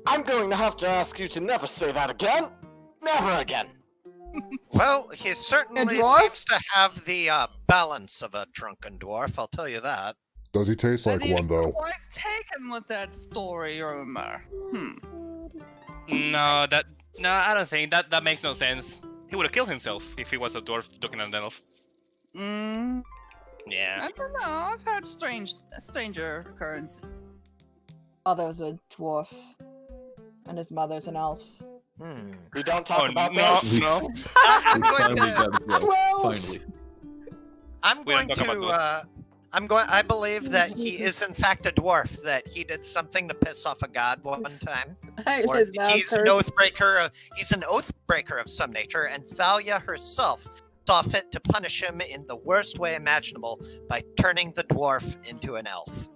I'm going to have to ask you to never say that again. Never again. Well, he certainly dwarf? seems to have the balance of a drunken dwarf, I'll tell you that. Does he taste like And he's one, though? quite taken with that story, rumor. No, I don't think that makes no sense. He would have killed himself if he was a dwarf looking at an elf. Mm, Yeah. I don't know. I've heard stranger occurrences. Father's a dwarf. And his mother's an elf. We don't talk Oh about no, this. no. I'm We going finally to. got it right. Finally. We don't talk about I believe that he is in fact a dwarf. That he did something to piss off a god one time. Or Is now he's an cursed. oathbreaker. He's an oathbreaker of some nature, and Thalia herself saw fit to punish him in the worst way imaginable by turning the dwarf into an elf.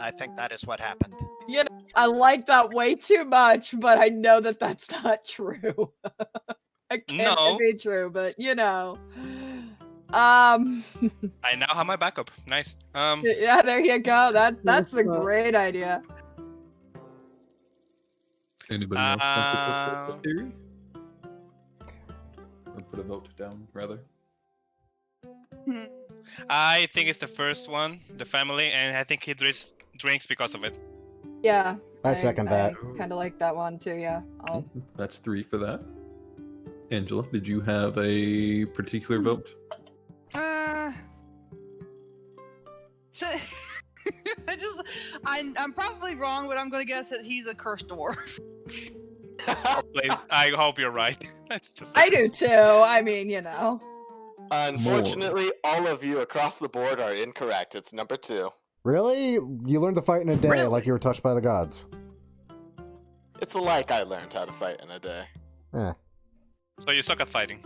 I think that is what happened. You know, I like that way too much, but I know that that's not true. I can't No. be true, but you know. I now have my backup. Nice. Yeah, there you go. That's a great idea. Anybody else want to put a theory? Or put a vote down, rather? I think it's the first one, the family, and I think he drinks because of it. Yeah. I second that. Kind of like that one too, yeah. That's 3 for that. Angela, did you have a particular vote? So, I'm probably wrong, but I'm gonna guess that he's a cursed dwarf. Please, I hope you're right. That's just. I do too. I mean, you know. Unfortunately, all of you across the board are incorrect. It's number 2. Really? You learned to fight in a day like you were touched by the gods. It's like I learned how to fight in a day. Eh. So you suck at fighting.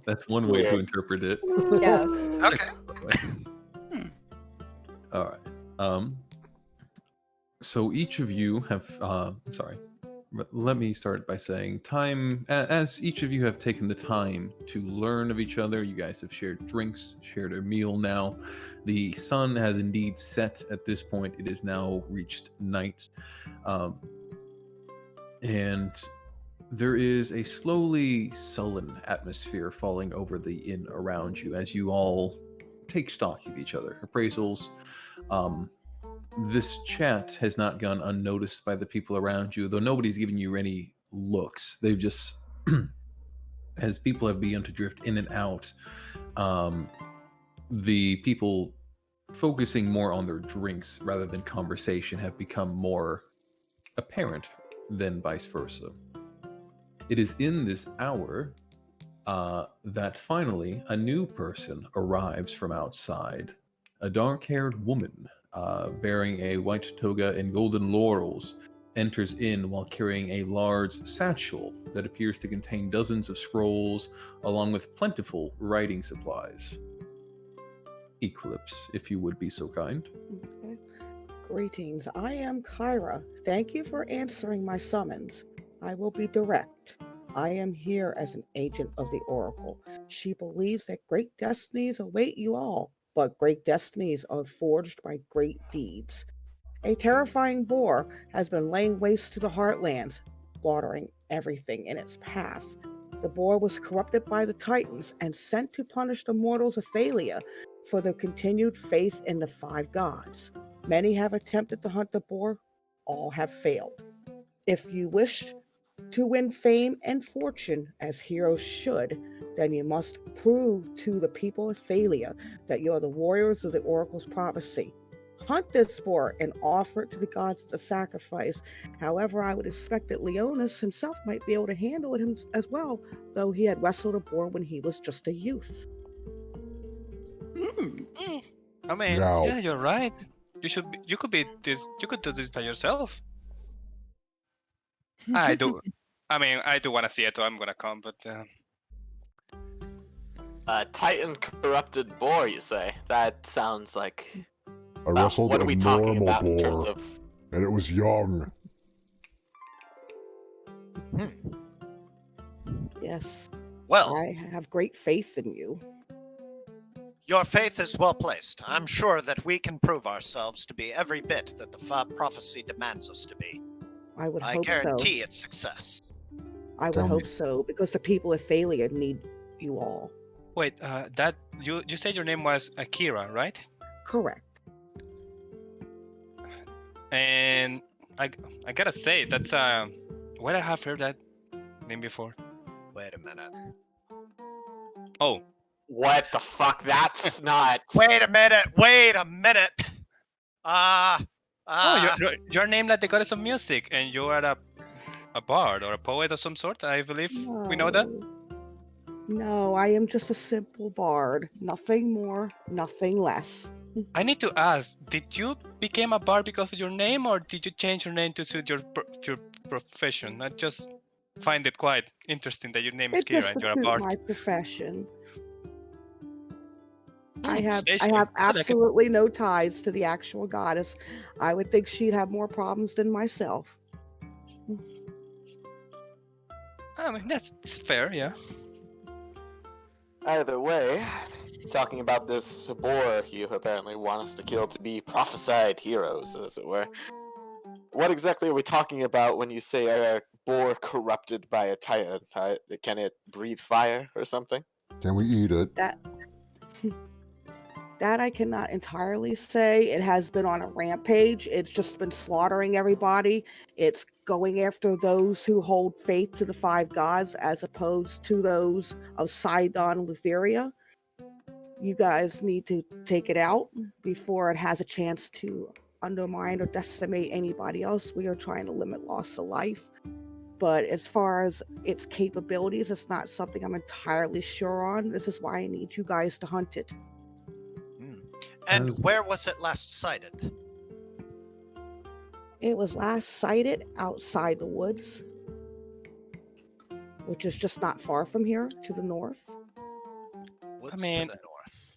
That's one way to Weird. interpret it. Yes. Okay. All right. So each of you have. Sorry. Let me start by saying, as each of you have taken the time to learn of each other, you guys have shared drinks, shared a meal now. The sun has indeed set at this point. It is now reached night. And there is a slowly sullen atmosphere falling over the inn around you as you all take stock of each other. Appraisals. This chat has not gone unnoticed by the people around you, though nobody's giving you any looks. They've just, as people have begun to drift in and out, the people focusing more on their drinks rather than conversation have become more apparent than vice versa. It is in this hour that finally a new person arrives from outside, a dark-haired woman bearing a white toga and golden laurels, enters in while carrying a large satchel that appears to contain dozens of scrolls, along with plentiful writing supplies. Eclipse, if you would be so kind. Okay. Greetings, I am Kyra. Thank you for answering my summons. I will be direct. I am here as an agent of the Oracle. She believes that great destinies await you all, but great destinies are forged by great deeds. A terrifying boar has been laying waste to the heartlands, slaughtering everything in its path. The boar was corrupted by the Titans and sent to punish the mortals of Thalia for their continued faith in the five gods. Many have attempted to hunt the boar, all have failed. If you wish to win fame and fortune, as heroes should, then you must prove to the people of Thalia that you are the warriors of the Oracle's prophecy. Hunt this boar and offer it to the gods as a sacrifice. However, I would expect that Leonis himself might be able to handle it as well, though he had wrestled a boar when he was just a youth. I mean, Now- yeah, you're right. You could do this by yourself. I do. I mean, I do want to see it, so I'm gonna come. But Titan corrupted boar, you say? That sounds like. I wrestled what a are we talking normal about in terms boar, of? and it was young. Yes, Well, I have great faith in you. your faith is well placed. I'm sure that we can prove ourselves to be every bit that the prophecy demands us to be. I would I hope so. guarantee its success. I would Tell me. hope so, because the people of Thalia need you all. wait, that you said your name was Akira, right? Correct. And I gotta say that's where I have heard that name before. Wait a minute. Oh, What the fuck? That's not. Wait a minute. you're named like the goddess of music, and you are a bard or a poet of some sort. I believe we know that. No, I am just a simple bard. Nothing more, nothing less. I need to ask: did you become a bard because of your name, or did you change your name to suit your profession? I just find it quite interesting that your name is It Kira just and you're a suit bard. my profession. I Hmm, have Stacy, I like it. absolutely no ties to the actual goddess. I would think she'd have more problems than myself. I mean, that's fair, yeah. Either way, talking about this boar you apparently want us to kill to be prophesied heroes, as it were. What exactly are we talking about when you say a boar corrupted by a titan? Can it breathe fire or something? Can we eat it? That I cannot entirely say. It has been on a rampage. It's just been slaughtering everybody. It's going after those who hold faith to the five gods as opposed to those of Sidon and Lutheria. You guys need to take it out before it has a chance to undermine or decimate anybody else. We are trying to limit loss of life. But as far as its capabilities, it's not something I'm entirely sure on. This is why I need you guys to hunt it. And where was it last sighted? It was last sighted outside the woods, which is just not far from here to the north. Woods mean- to the north.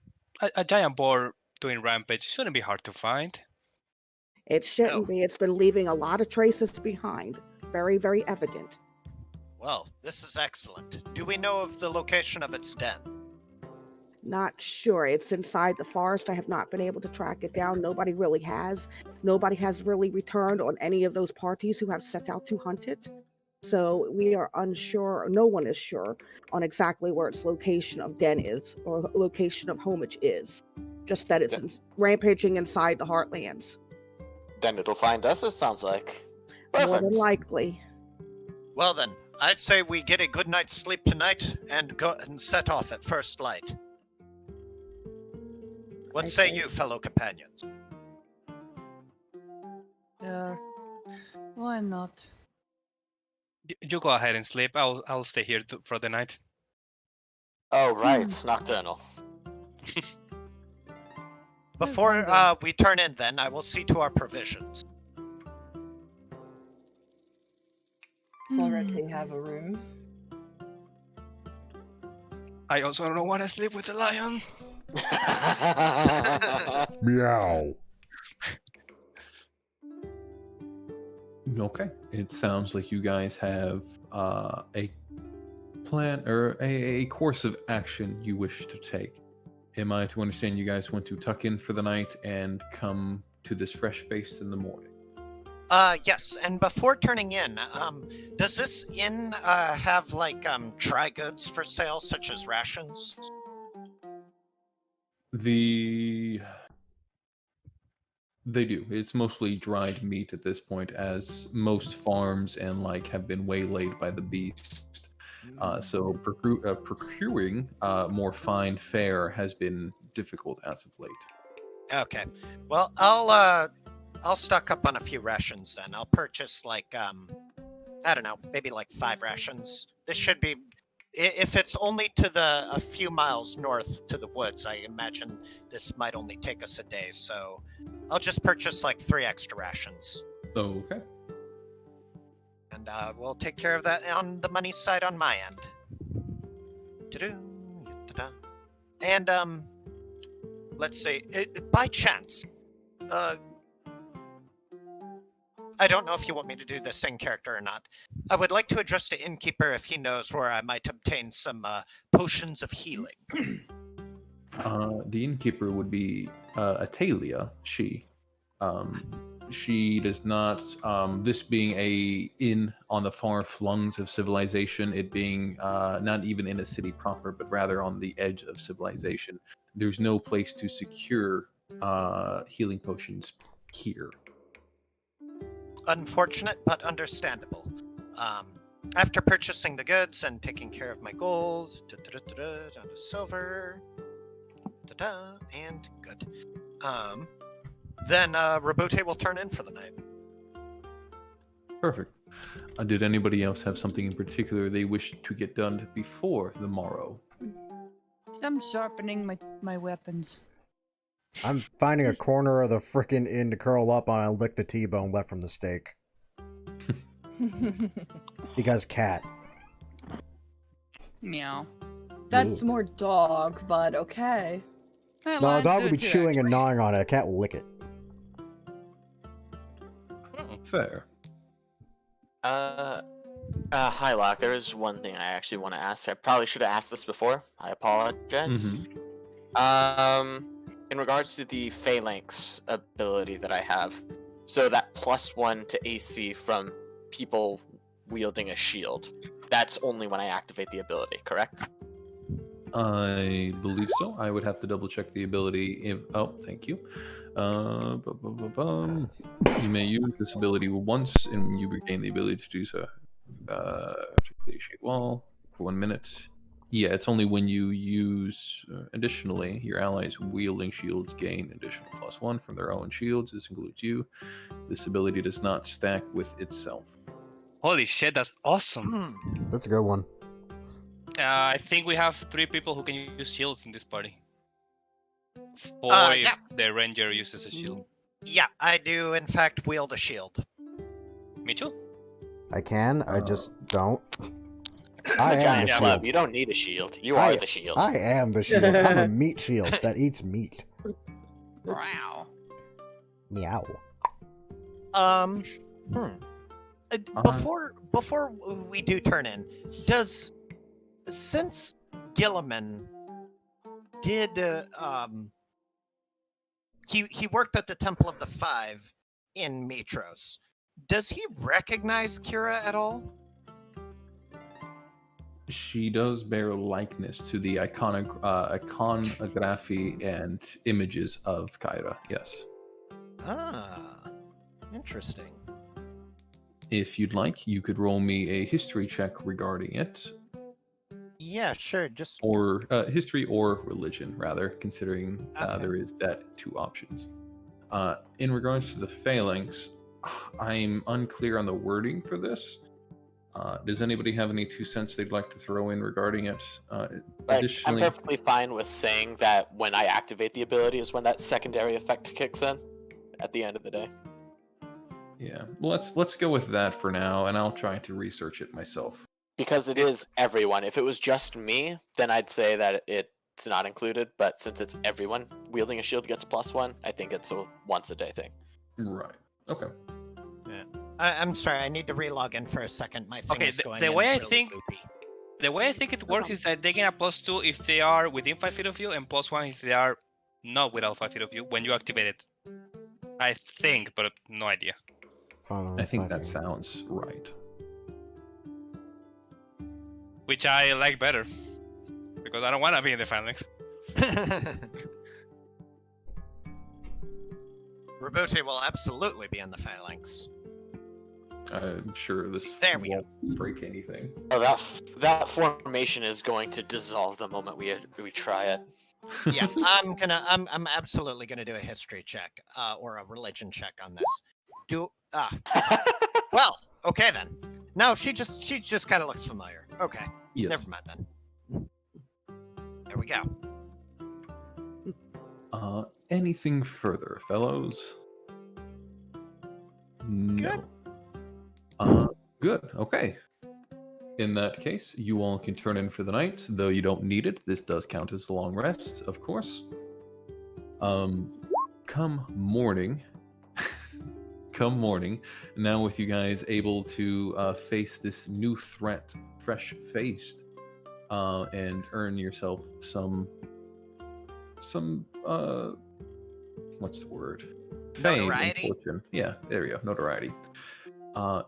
A giant boar doing rampage shouldn't be hard to find. It shouldn't be. It's been leaving a lot of traces behind. Very, very evident. Well, this is excellent. Do we know of the location of its den? Not sure. It's inside the forest. I have not been able to track it down. Nobody really has. Nobody has really returned on any of those parties who have set out to hunt it. So we are unsure, no one is sure, on exactly where its location of den is, or location of homage is. Just that it's rampaging inside the Heartlands. Then it'll find us, it sounds like. More Perfect. than likely. Well then, I say we get a good night's sleep tonight and go and set off at first light. What say Okay. you, fellow companions? Yeah. Why not? You go ahead and sleep. I'll stay here for the night. Oh, right, it's nocturnal. Before we turn in then, I will see to our provisions. Florette have a room? I also don't want to sleep with the lion. Meow. Okay. It sounds like you guys have a plan or a course of action you wish to take. Am I to understand you guys want to tuck in for the night and come to this fresh face in the morning? Yes, and before turning in, does this inn have like dry goods for sale, such as rations? They do. It's mostly dried meat at this point, as most farms and like have been waylaid by the beast. So procuring more fine fare has been difficult as of late. Okay, well, I'll stock up on a few rations then. I'll purchase like I don't know, maybe like 5 rations. This should be, if it's only to a few miles north to the woods, I imagine this might only take us a day. So I'll just purchase like 3 extra rations. Okay. And we'll take care of that on the money side on my end. And let's see, by chance, I don't know if you want me to do this in character or not. I would like to address the innkeeper if he knows where I might obtain some potions of healing. The innkeeper would be Atalia. She does not. This being a inn on the far flungs of civilization, it being not even in a city proper, but rather on the edge of civilization. There's no place to secure healing potions here. Unfortunate, but understandable. After purchasing the goods and taking care of my gold, down to silver, and good. Then Rabute will turn in for the night. Perfect. Did anybody else have something in particular they wish to get done before the morrow? I'm sharpening my weapons. I'm finding a corner of the frickin' inn to curl up on and lick the T-bone left from the steak. Because cat. Meow. That's Yes. more dog, but okay. Well, No, a lions dog do would be it too, chewing and actually. gnawing on it. A cat will lick it. Fair. Hyloch, there is one thing I actually want to ask. I probably should have asked this before. I apologize. In regards to the Phalanx ability that I have, so that +1 to AC from people wielding a shield, that's only when I activate the ability, correct? I believe so. I would have to double check the ability. Oh, thank you. You may use this ability once, and you regain the ability to do so. After complete shield wall for 1 minute. Yeah, it's only when you use. Additionally, your allies wielding shields gain additional +1 from their own shields. This includes you. This ability does not stack with itself. Holy shit, that's awesome. Hmm. That's a good one. I think we have 3 people who can use shields in this party. 4 if yeah. the ranger uses a shield. Yeah, I do in fact wield a shield. Me too. I can, I just don't. I The am giant the club. shield. You don't need a shield. You are the shield. I am the shield. I'm a meat shield that eats meat. Wow. Meow. Before we do turn in, since Gilliman did he worked at the Temple of the Five in Mitros, does he recognize Kira at all? She does bear likeness to the iconography and images of Kyra, yes. Ah, interesting. If you'd like, you could roll me a history check regarding it, Yeah, sure. Just or history or religion, rather, considering Okay. there is that 2 options. In regards to the phalanx, I'm unclear on the wording for this. Does anybody have any 2 cents they'd like to throw in regarding it? Like, I'm Additionally, perfectly fine with saying that when I activate the ability is when that secondary effect kicks in at the end of the day. Yeah. Well, let's go with that for now, and I'll try to research it myself. Because it is everyone. If it was just me, then I'd say that it's not included. But since it's everyone wielding a shield gets +1, I think it's a once a day thing. Right. Okay. I'm sorry, I need to relog in for a second. My thing is going the in way I really think loopy. the way I think it works is that they get a +2 if they are within 5 feet of you, and +1 if they are not within 5 feet of you when you activate it. I think, but no idea. I think that sounds right. Which I like better, because I don't want to be in the phalanx. Robote will absolutely be in the phalanx. I'm sure this There we won't break anything. Oh, that formation is going to dissolve the moment we try it. Yeah, I'm absolutely gonna do a history check, or a religion check on this. Well, okay then. No, she just kind of looks familiar. Okay, Yes. never mind then. There we go. Anything further, fellows? No. Good. Okay. In that case, you all can turn in for the night, though you don't need it. This does count as a long rest, of course. Come morning, now with you guys able to face this new threat, fresh-faced, and earn yourself some what's the word? Fame and Notoriety? fortune. Yeah, there we go. Notoriety.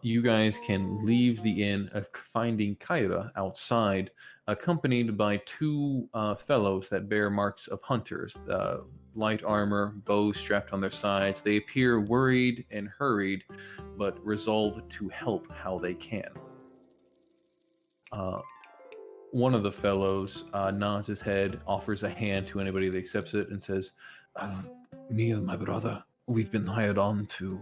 You guys can leave the inn, finding Kyra outside, accompanied by two fellows that bear marks of hunters. Light armor, bows strapped on their sides. They appear worried and hurried, but resolved to help how they can. One of the fellows nods his head, offers a hand to anybody that accepts it, and says, me and my brother, we've been hired on to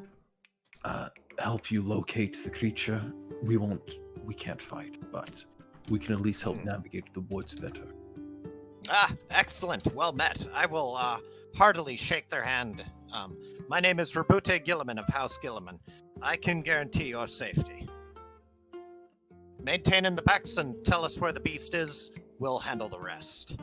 help you locate the creature. We can't fight, but we can at least help navigate the woods better. Excellent. Well met. I will heartily shake their hand. My name is Robote Gilliman of House Gilliman. I can guarantee your safety. Maintain in the packs and tell us where the beast is. We'll handle the rest.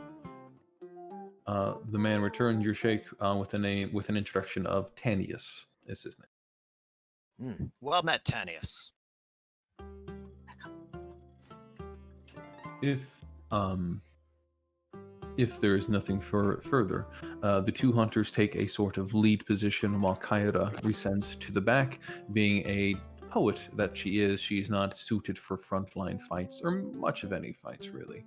The man returned your shake with an introduction of Tanius is his name. Well met, Tanius. If there is nothing further, the two hunters take a sort of lead position while Kyra resends to the back. Being a poet that she is not suited for frontline fights, or much of any fights, really.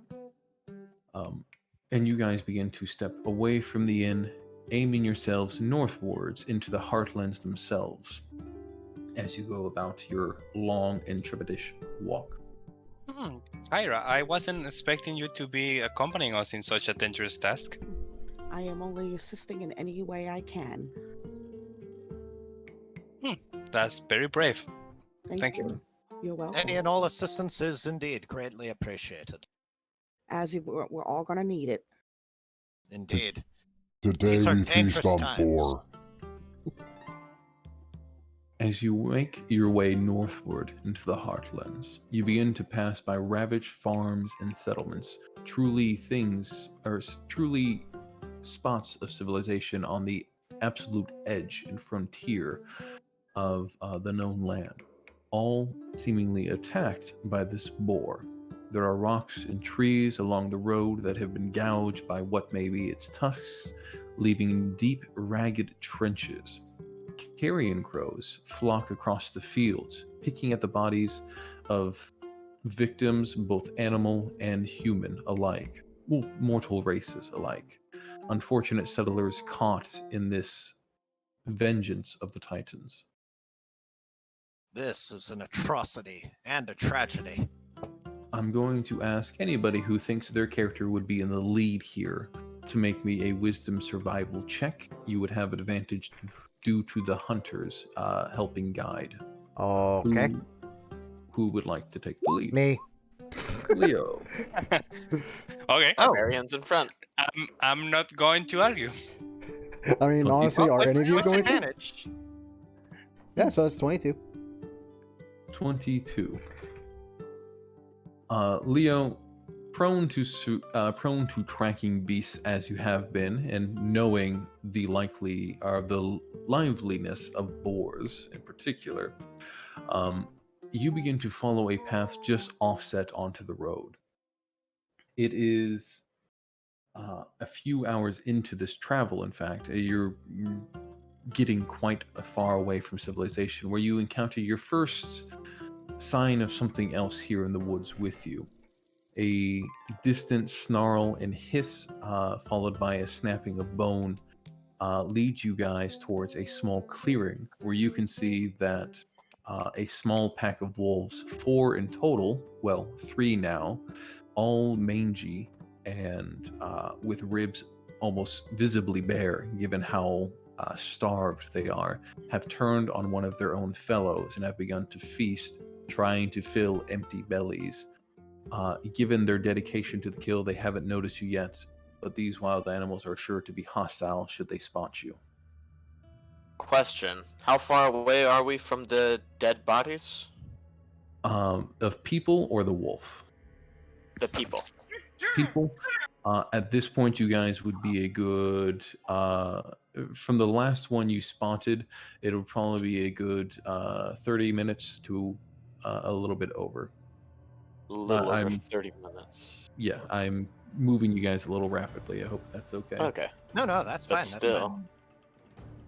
And you guys begin to step away from the inn, aiming yourselves northwards into the heartlands themselves as you go about your long and trepidatious walk. Kyra, I wasn't expecting you to be accompanying us in such a dangerous task. I am only assisting in any way I can. That's very brave. Thank you. You're welcome. Any and all assistance is indeed greatly appreciated. We're all gonna need it. Indeed. Today These are we feast dangerous on times. poor. As you make your way northward into the heartlands, you begin to pass by ravaged farms and settlements, truly spots of civilization on the absolute edge and frontier of the known land, all seemingly attacked by this boar. There are rocks and trees along the road that have been gouged by what may be its tusks, leaving deep, ragged trenches. Carrion crows flock across the fields, picking at the bodies of victims, both animal and human alike, mortal races alike. Unfortunate settlers caught in this vengeance of the Titans. This is an atrocity and a tragedy. I'm going to ask anybody who thinks their character would be in the lead here to make me a wisdom survival check. You would have advantage due to the hunters helping guide. Okay. Who would like to take the lead? Me. Leo. Okay. Barbarians in front. I'm not going to argue. I mean, honestly, are any of you With going to? advantage. Yeah, so it's 22. 22. Leo, prone to tracking beasts as you have been, and knowing the liveliness of boars in particular, you begin to follow a path just offset onto the road. It is a few hours into this travel, in fact. You're getting quite far away from civilization, where you encounter your first sign of something else here in the woods with you. A distant snarl and hiss, followed by a snapping of bone, leads you guys towards a small clearing where you can see that a small pack of wolves, 4 in total, well, 3 now, all mangy and with ribs almost visibly bare, given how starved they are, have turned on one of their own fellows and have begun to feast, trying to fill empty bellies. Given their dedication to the kill, they haven't noticed you yet, but these wild animals are sure to be hostile should they spot you. Question: how far away are we from the dead bodies? Of people or the wolf? The people. People. At this point, you guys would be a good. From the last one you spotted, it would probably be a good 30 minutes to a little bit over. A little over 30 minutes. Yeah, I'm moving you guys a little rapidly. I hope that's okay. Okay. No, that's But fine. still, That's fine.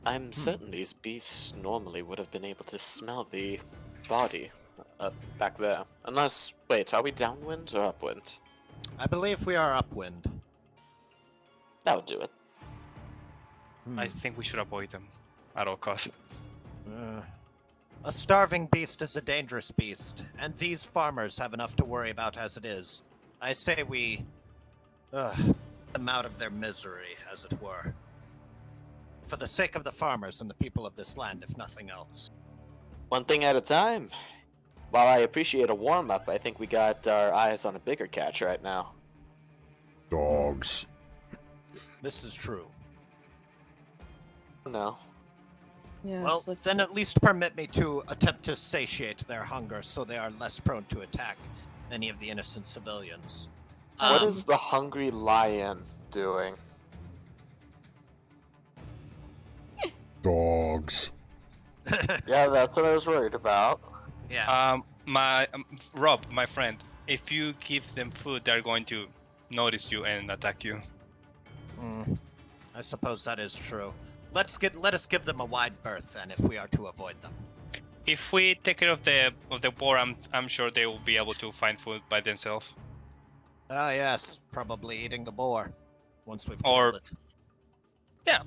I'm certain these beasts normally would have been able to smell the body back there. Unless, wait, are we downwind or upwind? I believe we are upwind. That would do it. I think we should avoid them at all costs. A starving beast is a dangerous beast, and these farmers have enough to worry about as it is. I say we put them out of their misery, as it were. For the sake of the farmers and the people of this land, if nothing else. One thing at a time. While I appreciate a warm-up, I think we got our eyes on a bigger catch right now. Dogs. This is true. No. Yes, Well, let's- then at least permit me to attempt to satiate their hunger so they are less prone to attack any of the innocent civilians. What is the hungry lion doing? Dogs. Yeah, that's what I was worried about. Yeah. Rob, my friend, if you give them food, they're going to notice you and attack you. I suppose that is true. Let us give them a wide berth then, if we are to avoid them. If we take care of the boar, I'm sure they will be able to find food by themselves. Ah, yes, probably eating the boar once we've Or- killed it. Yeah,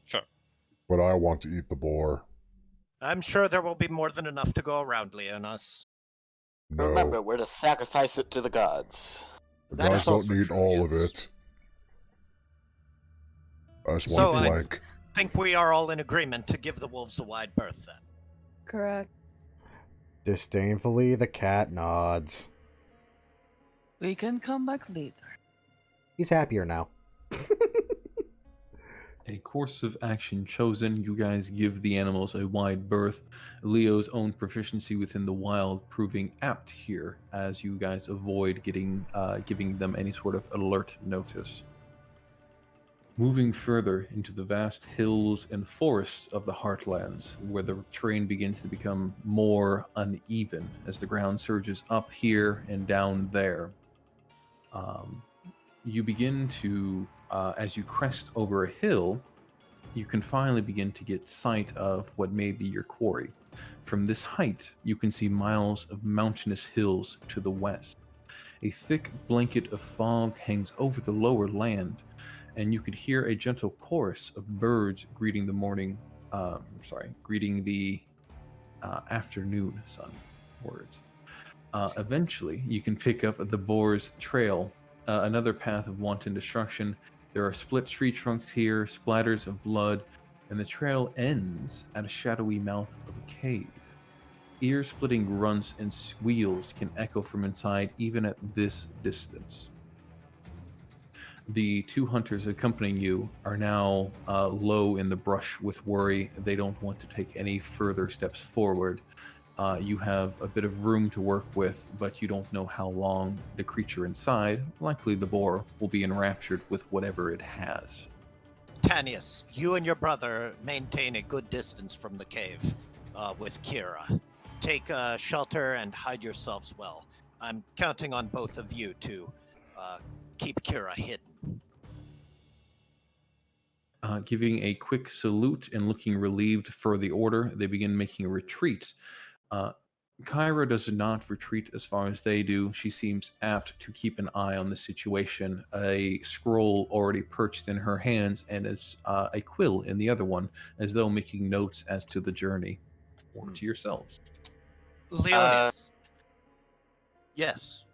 sure. But I want to eat the boar. I'm sure there will be more than enough to go around, Leonas. No. Remember, we're to sacrifice it to the gods. The That guys is don't also need true, all of yes. it. I just So want I- flank. Think we are all in agreement to give the wolves a wide berth then. Correct. Disdainfully, the cat nods. We can come back later. He's happier now. A course of action chosen, you guys give the animals a wide berth. Leo's own proficiency within the wild proving apt here, as you guys avoid giving them any sort of alert notice. Moving further into the vast hills and forests of the Heartlands, where the terrain begins to become more uneven as the ground surges up here and down there. You begin to, as you crest over a hill, you can finally begin to get sight of what may be your quarry. From this height, you can see miles of mountainous hills to the west. A thick blanket of fog hangs over the lower land, and you could hear a gentle chorus of birds greeting the afternoon sun. Words. Eventually, you can pick up the boar's trail, another path of wanton destruction. There are split tree trunks here, splatters of blood, and the trail ends at a shadowy mouth of a cave. Ear-splitting grunts and squeals can echo from inside even at this distance. The two hunters accompanying you are now low in the brush with worry. They don't want to take any further steps forward. You have a bit of room to work with, but you don't know how long the creature inside, likely the boar, will be enraptured with whatever it has. Tanius, you and your brother maintain a good distance from the cave with Kira. Take shelter and hide yourselves well. I'm counting on both of you to keep Kira hidden. Giving a quick salute and looking relieved for the order, they begin making a retreat. Kyra does not retreat as far as they do. She seems apt to keep an eye on the situation. A scroll already perched in her hands and as a quill in the other one, as though making notes as to the journey. Or to yourselves. Leonis. Yes.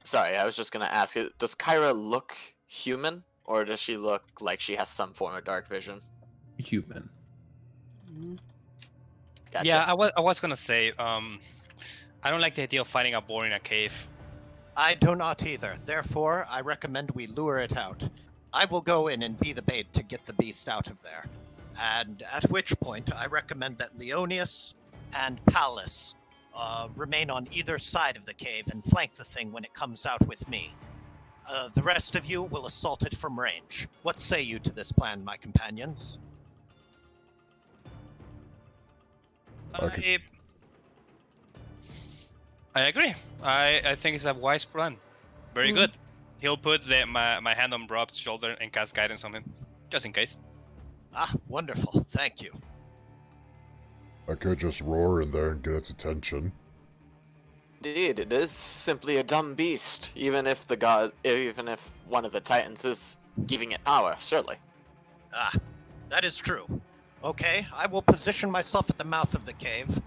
Sorry, I was just gonna ask, does Kyra look human, or does she look like she has some form of dark vision? Human. Gotcha. Yeah, I was gonna say, I don't like the idea of fighting a boar in a cave. I do not either. Therefore, I recommend we lure it out. I will go in and be the bait to get the beast out of there. And at which point, I recommend that Leonius and Pallas remain on either side of the cave and flank the thing when it comes out with me. The rest of you will assault it from range. What say you to this plan, my companions? Okay. I agree. I think it's a wise plan. Very good. He'll put my hand on Rob's shoulder and cast guidance on him, just in case. Ah, wonderful. Thank you. I could just roar in there and get its attention. Indeed, it is simply a dumb beast, even if one of the Titans is giving it power, certainly. Ah, that is true. Okay, I will position myself at the mouth of the cave.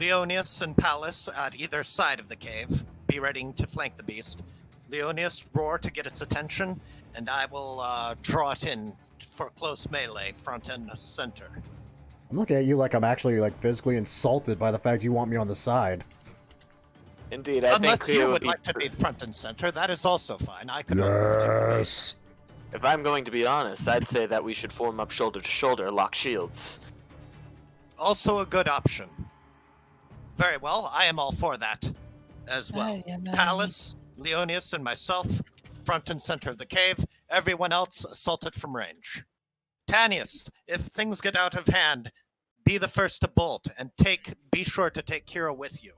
Leonius and Pallas at either side of the cave. Be ready to flank the beast. Leonius, roar to get its attention, and I will draw it in for close melee, front and center. I'm looking at you like I'm actually like physically insulted by the fact you want me on the side. Indeed, I Unless think you would like to be front and center, that is also fine. I can Yes! if I'm going to be honest, I'd say that we should form up shoulder to shoulder, lock shields. Also a good option. Very well, I am all for that as well. Pallas, Leonius, and myself, front and center of the cave. Everyone else assaulted from range. Tanius, if things get out of hand, be the first to bolt, and be sure to take Kira with you.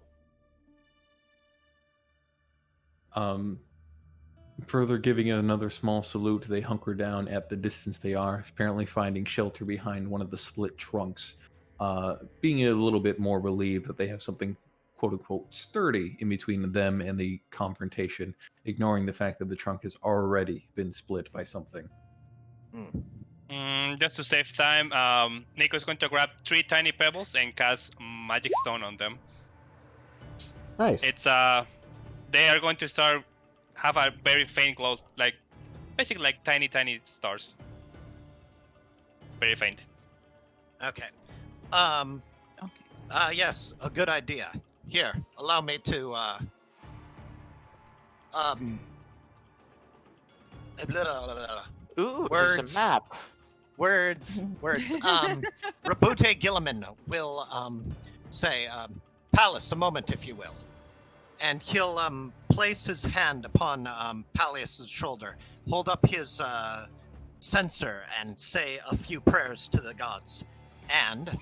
Further giving it another small salute, they hunker down at the distance they are, apparently finding shelter behind one of the split trunks, being a little bit more relieved that they have something quote-unquote sturdy in between them and the confrontation, ignoring the fact that the trunk has already been split by something. Just to save time, Nico is going to grab 3 tiny pebbles and cast Magic Stone on them. Nice. It's they are going to have a very faint glow, like basically like tiny stars. Very faint. Okay. Yes, a good idea. Here, allow me to, Ooh, Words. there's a map. Words. Rabute Gilliman will, say, Pallas, a moment, if you will. And he'll, place his hand upon, Pallias's shoulder, hold up his, censer, and say a few prayers to the gods. And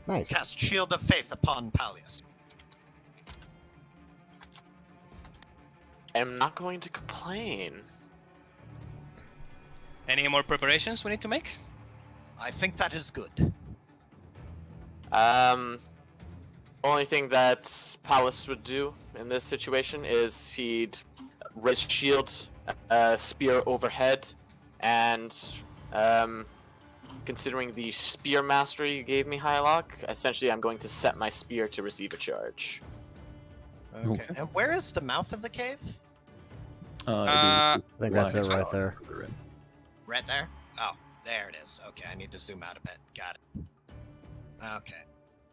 Nice. cast Shield of Faith upon Pallias. I'm not going to complain. Any more preparations we need to make? I think that is good. Only thing that Pallas would do in this situation is he'd raise shield, spear overhead, and considering the spear mastery you gave me, Hyloch, essentially I'm going to set my spear to receive a charge. Okay. And where is the mouth of the cave? I think that's it right there. Right there? Oh, there it is. Okay, I need to zoom out a bit. Got it. Okay.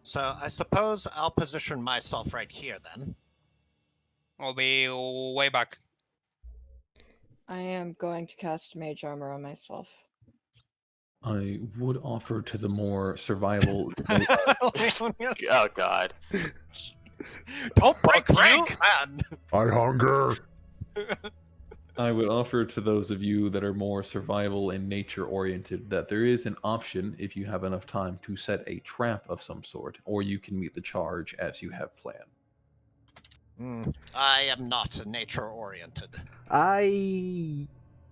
So I suppose I'll position myself right here then. I'll be way back. I am going to cast Mage Armor on myself. I would offer to the more survival. Oh God. Don't break Fuck you. rank, man. I hunger. I would offer to those of you that are more survival and nature oriented that there is an option, if you have enough time, to set a trap of some sort, or you can meet the charge as you have planned. I am not nature oriented. I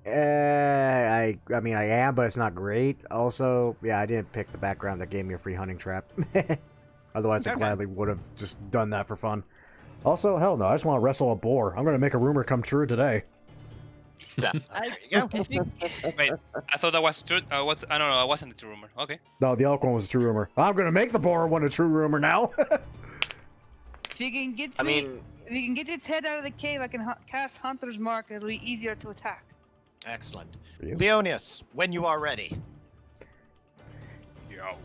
mean, I am, but it's not great. Also, yeah, I didn't pick the background that gave me a free hunting trap. Otherwise, I Okay. gladly would have just done that for fun. Also, hell no, I just want to wrestle a boar. I'm going to make a rumor come true today. There you go. Wait, I thought that was true. I don't know. It wasn't a true rumor. Okay. No, the elk one was a true rumor. I'm going to make the boar one a true rumor now. If you can get I mean, if you can get its head out of the cave, I can cast Hunter's Mark. It'll be easier to attack. Excellent. For you. Leonius, when you are ready. Yo.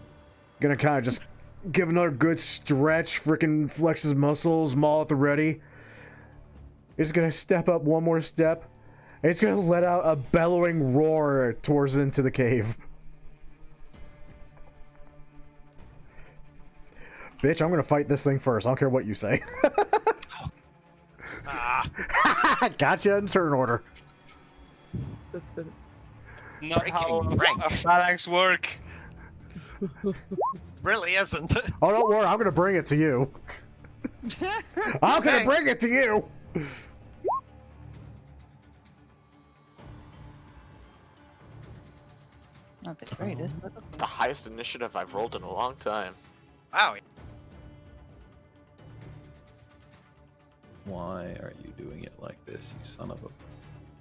Gonna kind of just give another good stretch, freaking flex his muscles, maul at the ready. He's gonna step up one more step. And he's gonna let out a bellowing roar towards into the cave. Bitch, I'm gonna fight this thing first. I don't care what you say. Gotcha in turn order. Not Breaking how rank. a phalanx work. Really isn't. Oh, don't worry, I'm gonna bring it to you. I'm gonna Okay. bring it to you. Not that great, is it? it's the highest initiative I've rolled in a long time. Wow. Why are you doing it like this, you son of a...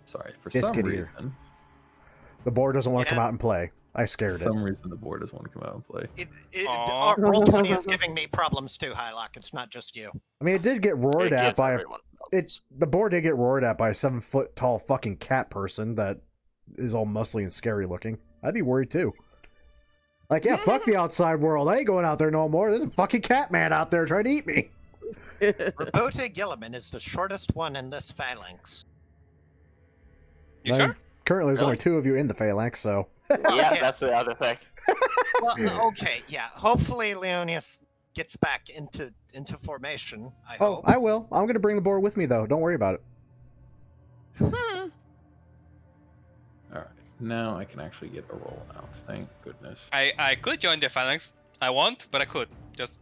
Sorry, for Biscuit some ear. reason... The board doesn't want to Yeah. come out and play. I For scared it. some reason the board doesn't want to come out and play. Aw. Roll20 is giving me problems too, Hyloch. It's not just you. I mean, it did get roared It at gives by everyone. the board did get roared at by a 7-foot tall fucking cat person that is all muscly and scary looking. I'd be worried too. Like, yeah, fuck the outside world. I ain't going out there no more. There's a fucking cat man out there trying to eat me. Robote Gilliman is the shortest one in this phalanx. You Now, sure? Currently, there's only Really? 2 of you in the phalanx, so. Yeah, that's the other thing. Well, okay, yeah. Hopefully Leonius gets back into formation. I Oh, hope. I will. I'm gonna bring the board with me though. Don't worry about it. Alright, now I can actually get a roll out. Thank goodness. I could join the phalanx. I won't, but I could. Just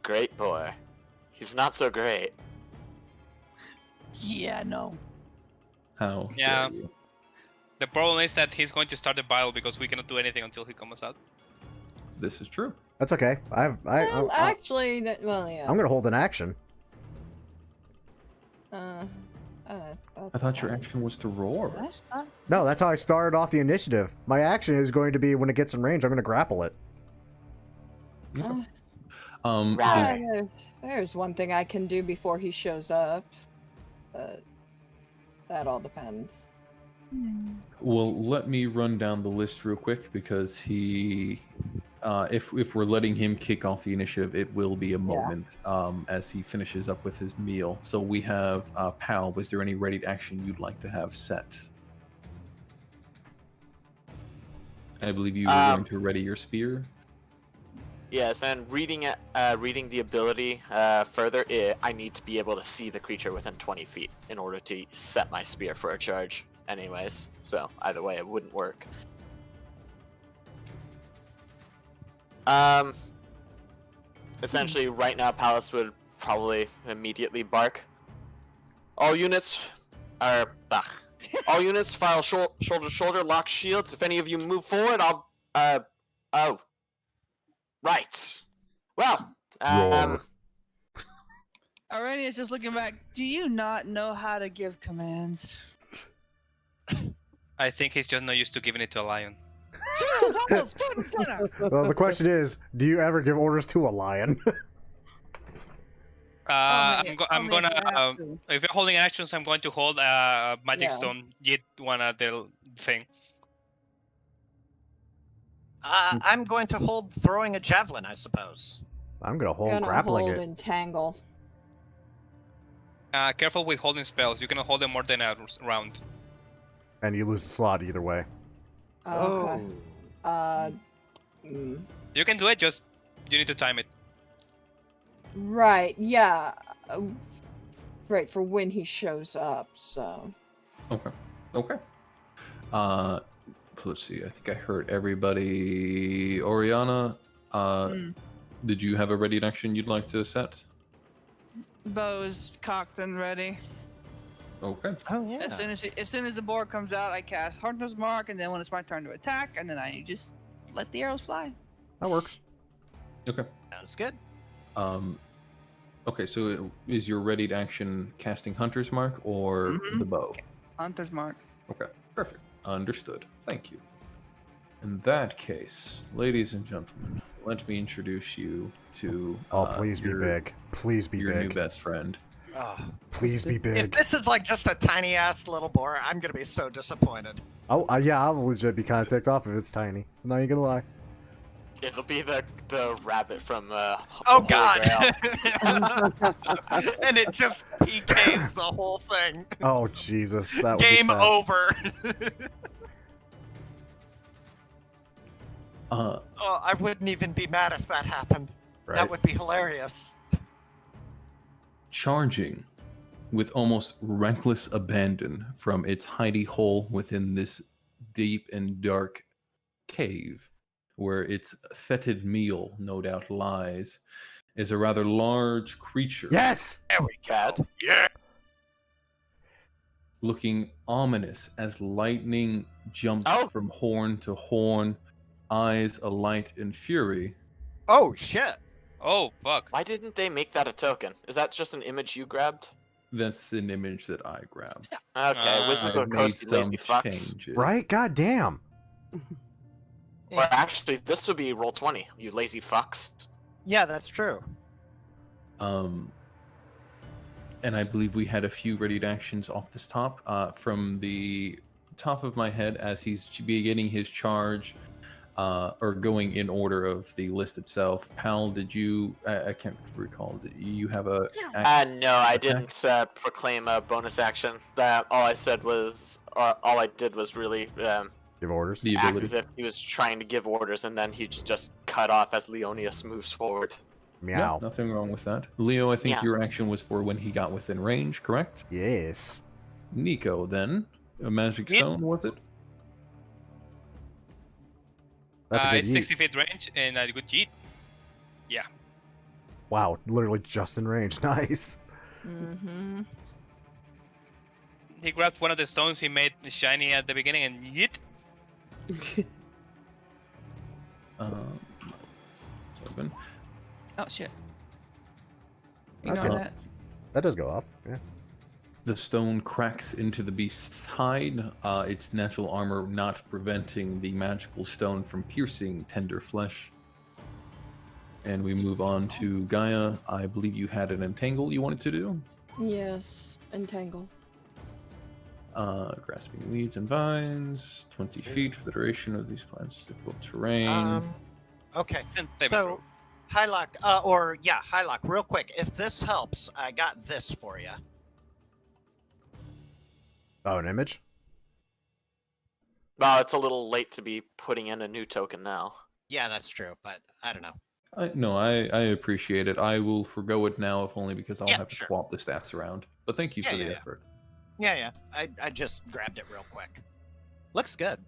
Great boy. He's not so great. Yeah, no. How Yeah. dare you. the problem is that he's going to start the battle because we cannot do anything until he comes out. This is true. That's okay. Well, actually, well, yeah. I'm gonna hold an action. I thought your action was to roar. Last time. No, that's how I started off the initiative. My action is going to be when it gets in range. I'm gonna grapple it. Yeah. Right. There's one thing I can do before he shows up, but that all depends. Well, let me run down the list real quick because he, if we're letting him kick off the initiative, it will be a moment as he finishes up with his meal. So we have Pal. Was there any ready action you'd like to have set? I believe you were going to ready your spear. Yes, and reading the ability further, I need to be able to see the creature within 20 feet in order to set my spear for a charge. Anyways, so either way, it wouldn't work. Essentially, right now, Palace would probably immediately bark. All units are all units file shoulder to shoulder, lock shields. If any of you move forward, I'll oh. Right. Well, Roar. Arrhenius just looking back. Do you not know how to give commands? I think he's just not used to giving it to a lion. Well, the question is, do you ever give orders to a lion? I'm Only if gonna. you have to. If you're holding actions, I'm going to hold magic Yeah. stone. Get one of the thing. I'm going to hold throwing a javelin, I suppose. I'm gonna hold Gonna grappling hold it. entangle. Careful with holding spells. You cannot hold them more than a round. And you lose the slot either way. Okay. You can do it, just you need to time it. Right, yeah. Right, for when he shows up, so. Okay. Let's see. I think I heard everybody. Oriana, did you have a ready action you'd like to set? Bow's cocked and ready. Okay. Oh yeah. As soon as the board comes out, I cast Hunter's Mark, and then when it's my turn to attack, and then I just let the arrows fly. That works. Okay. Sounds good. Okay, so is your ready action casting Hunter's Mark or the bow? Hunter's Mark. Okay, perfect. Understood. Thank you. In that case, ladies and gentlemen, let me introduce you to Please be big. Please be your new big. best friend. Please be If big. this is like just a tiny ass little boar, I'm gonna be so disappointed. Yeah, I'll legit be kind of ticked off if it's tiny. I'm not even gonna lie. It'll be the rabbit from Oh Holy god! Grail. And it just PKs the whole thing. Oh Jesus, that would be Game sad. over. I wouldn't even be mad if that happened. Right. That would be hilarious. Charging with almost reckless abandon from its hidey hole within this deep and dark cave where its fetid meal no doubt lies is a rather large creature. Yes! There we Bad. go. Yeah. Looking ominous as lightning jumps Oh. from horn to horn, eyes alight in fury. Oh shit. Oh, fuck. Why didn't they make that a token? Is that just an image you grabbed? That's an image that I grabbed. Okay, Wizard I've of made Coast, you lazy some fucks. changes. Right? God damn. Or actually, this would be roll 20, you lazy fucks. Yeah, that's true. And I believe we had a few ready actions off this top. From the top of my head, as he's beginning his charge, or going in order of the list itself. Pal, did you? I can't recall. Did you have a? No, I didn't proclaim a bonus action. All I said was, all I did was really Give orders. The act ability. as if he was trying to give orders, and then he just cut off as Leonius moves forward. Meow. Yeah, nothing wrong with that. Leo, I think Yeah. your action was for when he got within range, correct? Yes. Nico, then a magic Yep. stone, was it? That's a good It's yeet. 60 feet range and a good yeet. Yeah. Wow, literally just in range. Nice. Mm-hmm. He grabbed one of the stones he made shiny at the beginning and yeet. Open. Oh shit. That's Ignore good. that. That does go off. Yeah. The stone cracks into the beast's hide, its natural armor not preventing the magical stone from piercing tender flesh. And we move on to Gaia. I believe you had an entangle you wanted to do. Yes, entangle. Grasping weeds and vines, 20 feet for the duration of these plants, difficult terrain. Okay. And save it, So, bro. Hyloch, Hyloch, real quick. If this helps, I got this for you. Oh, an image? Well, it's a little late to be putting in a new token now. Yeah, that's true, but I don't know. I appreciate it. I will forgo it now, if only because I'll Yeah, have to sure. swap the stats around. But thank you Yeah, for yeah, the yeah. effort. Yeah. I just grabbed it real quick. Looks good.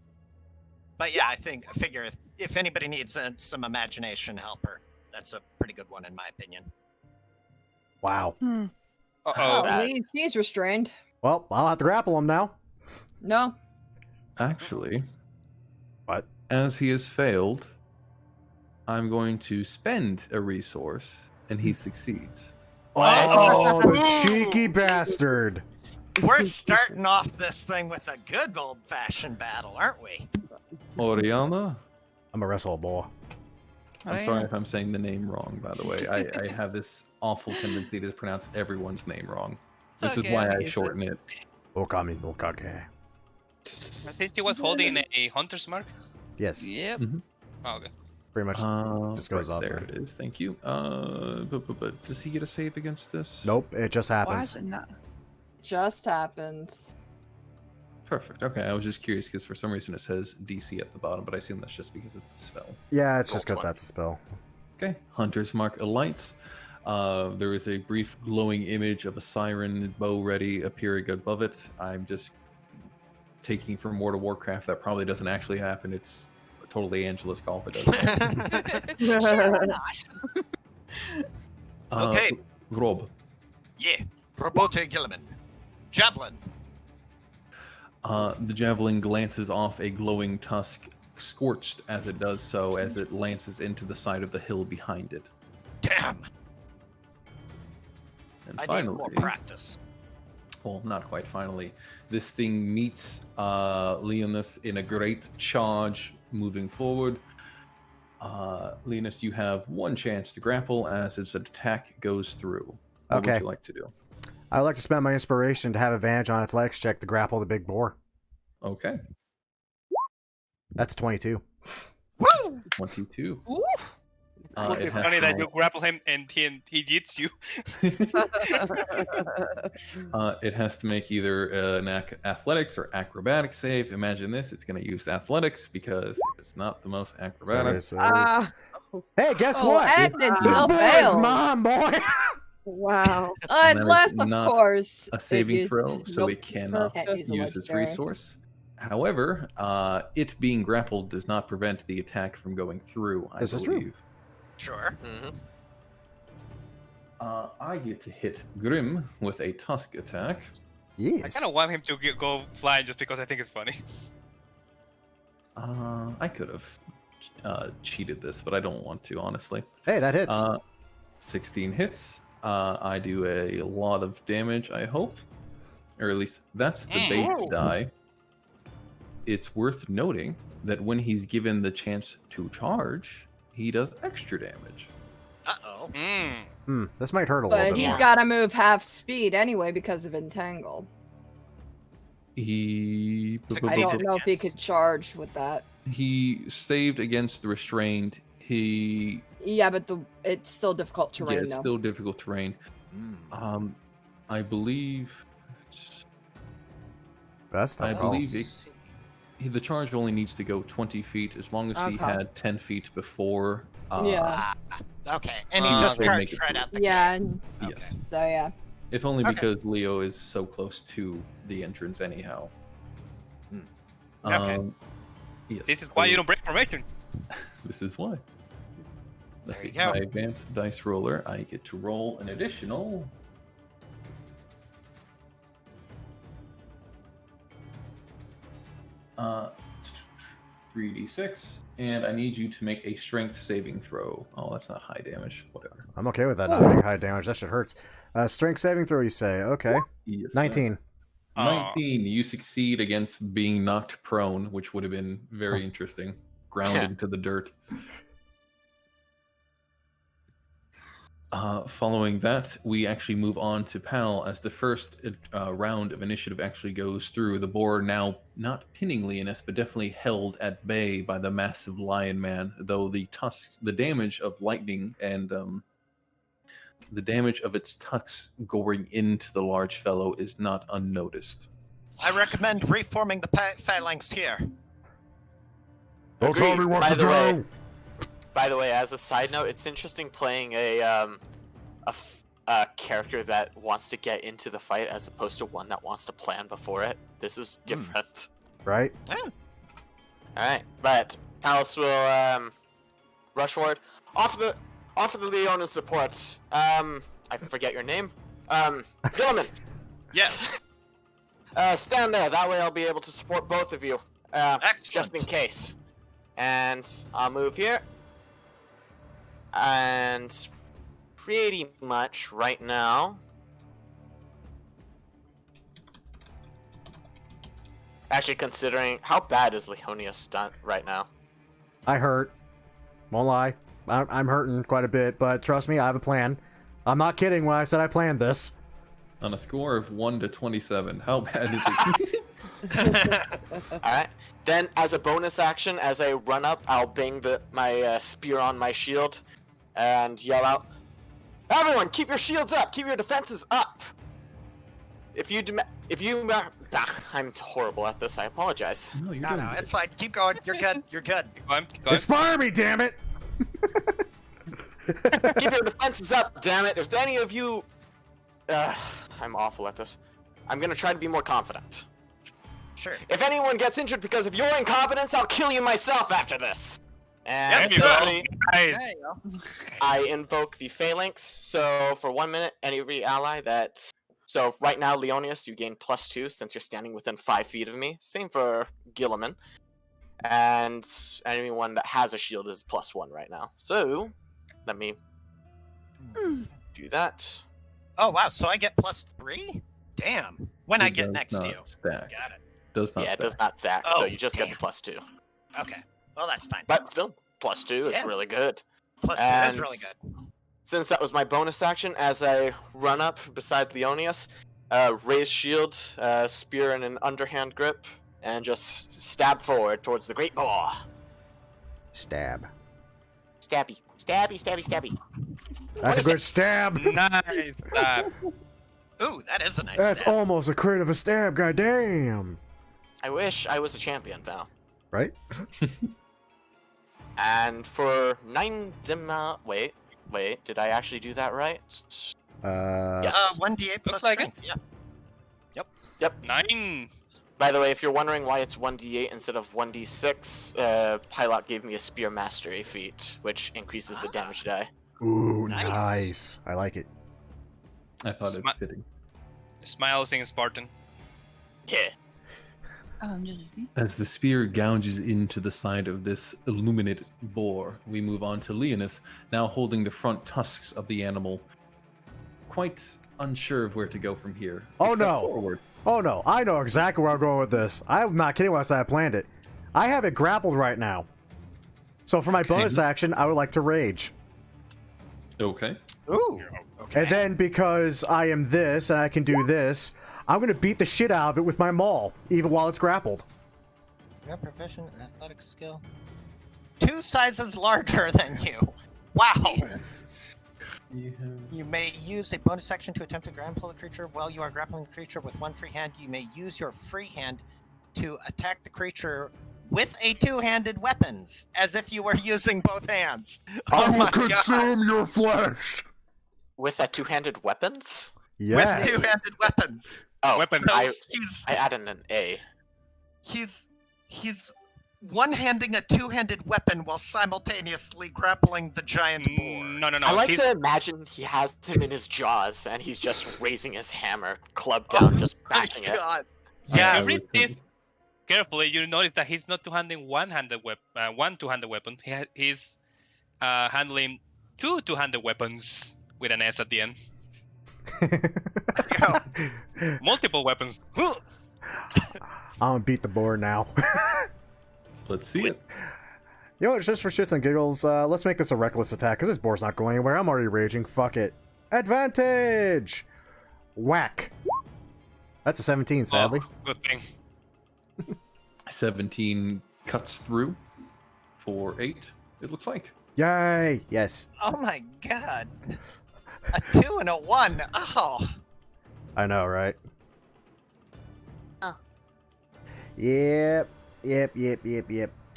But yeah, I figure if anybody needs some imagination helper, that's a pretty good one in my opinion. Wow. Uh-oh. Oh, Sad. he's restrained. Well, I'll have to grapple him now. No. Actually, What? as he has failed, I'm going to spend a resource, and he succeeds. Oh, the Ooh. cheeky bastard. We're starting off this thing with a good old-fashioned battle, aren't we? Oriana? I'm a wrestle boy. I'm sorry if I'm saying the name wrong, by the way. I have this awful tendency to pronounce everyone's name wrong. It's Which okay, is why I'm I used to shorten it. Okami Okage. Since he was holding a hunter's mark. Yes. Yep. Oh, okay. Pretty much just goes off. There it is. Thank you. But does he get a save against this? Nope, it just Why happens. is it not? Just happens. Perfect. Okay, I was just curious because for some reason it says DC at the bottom, but I assume that's just because it's a spell. Yeah, it's just Roll because 20. that's a spell. Okay, Hunter's Mark alights. There is a brief glowing image of a siren bow ready appearing above it. I'm just taking from World of Warcraft that probably doesn't actually happen. It's totally Angela's call if it does. Sure, why not? Okay. Rob. Yeah. Robote Gilliman. Javelin. The javelin glances off a glowing tusk, scorched as it does so, as it lances into the side of the hill behind it. Damn. And I finally, need more practice. well, not quite finally, this thing meets Leonis in a great charge, moving forward. Leonis, you have one chance to grapple as its attack goes through. What Okay. would you like to do? I would like to spend my inspiration to have advantage on athletics check to grapple the big boar. Okay. That's 22. Woo! 22. Ooh. It It's has funny to that you roll- grapple him and he hits you. It has to make either an athletics or acrobatics save. Imagine this: it's going to use athletics because it's not the most acrobatic. Hey, guess Oh, what? Edmonds, This I'll boy is fail. mine, boy. Wow. And that is Unless, of not course, A saving it throw, so nope, it cannot can't use a use its legendary. resource. However, it being grappled does not prevent the attack from going through. I This is true. believe. Sure. Mhm. I get to hit Grim with a tusk attack. Yes. I kind of want him to go flying just because I think it's funny. I could have cheated this, but I don't want to, honestly. Hey, that hits. 16 hits. I do a lot of damage, I hope. Or at least that's the base Ooh. die. It's worth noting that when he's given the chance to charge, he does extra damage. Uh-oh. This might hurt a little But bit he's more. got to move half speed anyway because of Entangle. He I Succeeded. don't know if he Yes. could charge with that. he saved against the restrained. He Yeah, but it's still difficult yeah, terrain it's though. still difficult terrain. I believe That's tough. I call. believe the charge only needs to go 20 feet as long as he Okay. had 10 feet before. Yeah. Okay. And he Uh, just they make charged it right through. out the Yeah, gate. and Yes. so yeah. If only Okay. because Leo is so close to the entrance anyhow. Okay. Yes. This is why so you don't break formation. This is why. Let's There see. you go. My advanced dice roller, I get to roll an additional. Uh, 3d6, and I need you to make a strength saving throw. Oh, that's not high damage. Whatever. I'm okay with that. Not being high damage. That shit hurts. Strength saving throw, you say? Okay. Yes, sir. 19. 19. You succeed against being knocked prone, which would have been very interesting. Grounding to the dirt. Following that, we actually move on to Pal as the first round of initiative actually goes through. The boar now not pinning Leonis, but definitely held at bay by the massive lion man, though the tusks, the damage of lightning and the damage of its tusks going into the large fellow is not unnoticed. I recommend reforming the phalanx here. Don't tell me Agreed. what By to the way- do. By the way, as a side note, it's interesting playing a character that wants to get into the fight as opposed to one that wants to plan before it. This is different. Right? All right, but Alice will rush forward. Offer the Leona support. I forget your name. Gilliman. Yes. Stand there. That way I'll be able to support both of you. Just in Excellent. case. And I'll move here. And pretty much right now. Actually, considering how bad is Leonia's stunt right now? I hurt. Won't lie. I'm hurting quite a bit, but trust me, I have a plan. I'm not kidding when I said I planned this. On a score of 1 to 27, how bad is it? Alright. Then, as a bonus action, as I run up, I'll bang my spear on my shield and yell out, "Everyone, keep your shields up! Keep your defenses up! I'm horrible at this, I apologize. No, you're No, doing no, good. it's fine. Keep going. You're good. You're good. Keep going, keep going. Inspire me, damn it! Keep your defenses up, damn it! If any of you... I'm awful at this. I'm gonna try to be more confident. Sure. If anyone gets injured because of your incompetence, I'll kill you myself after this! And There you go. finally, Nice. There you go. I invoke the Phalanx, so for 1 minute, every ally that's... So right now, Leonius, you gain +2 since you're standing within 5 feet of me. Same for Gilliman. And anyone that has a shield is +1 right now. So, let me do that. Oh wow, so I get +3? Damn. When I It get does next to not you. Stack. Got it. Does not Yeah, it stack. does not stack, Oh, so you just get damn. the +2. Okay. Well, that's fine. But still, +2 is Yeah. really good. +2 is and really good. Since that was my bonus action, as I run up beside Leonius, raise shield, spear in an underhand grip, and just stab forward towards the great boar. Stab. Stabby. Stabby, stabby, stabby. That's a 26. good stab. Nice stab. Ooh, that is a nice That's stab. almost a crit of a stab, goddamn. I wish I was a champion, Val. Right? And for 9 wait, did I actually do that right? Yes. 1d8 plus like it. strength, yeah. 9. By the way, if you're wondering why it's 1d8 instead of 1d6, Hyloch gave me a spear mastery feat, which increases the damage die. Ooh, Nice. nice. I like it. I thought it Smi- fitting. Smile, sing Spartan. Yeah. As the spear gouges into the side of this illuminated boar, we move on to Leonis, now holding the front tusks of the animal, quite unsure of where to go from here. Oh, except no. Forward. Oh no, I know exactly where I'm going with this. I'm not kidding when I say I planned it. I have it grappled right now. So for my bonus action, I would like to rage. Okay. Ooh. Okay. And then because I am this and I can do this, I'm going to beat the shit out of it with my maul, even while it's grappled. You're proficient in athletic skill. 2 sizes larger than you. Wow. You may use a bonus action to attempt to grapple a creature. While you are grappling the creature with one free hand, you may use your free hand to attack the creature with a 2-handed weapons, as if you were using both hands. I Oh will my god. consume your flesh. With that two-handed weapons? Yes. With 2-handed weapons. Oh, Weapons. So I added an A. he's one-handing a 2-handed weapon while simultaneously grappling the giant boar. No. I like he's- to imagine he has him in his jaws and he's just raising his hammer, club down, just bashing it. God. If Yes. you read this carefully, you notice that he's not handling one two-handed weapon. He's handling 2 two-handed weapons with an S at the end. Multiple weapons. I'm gonna beat the board now. Let's see it. You know what, just for shits and giggles, let's make this a reckless attack, because this board's not going anywhere. I'm already raging. Fuck it. Advantage! Whack. That's a 17, sadly. Oh, good thing. 17 cuts through for 8, it looks like. Yay! Yes. Oh my god. A 2 and a 1. Oh. I know, right? Oh. Yep.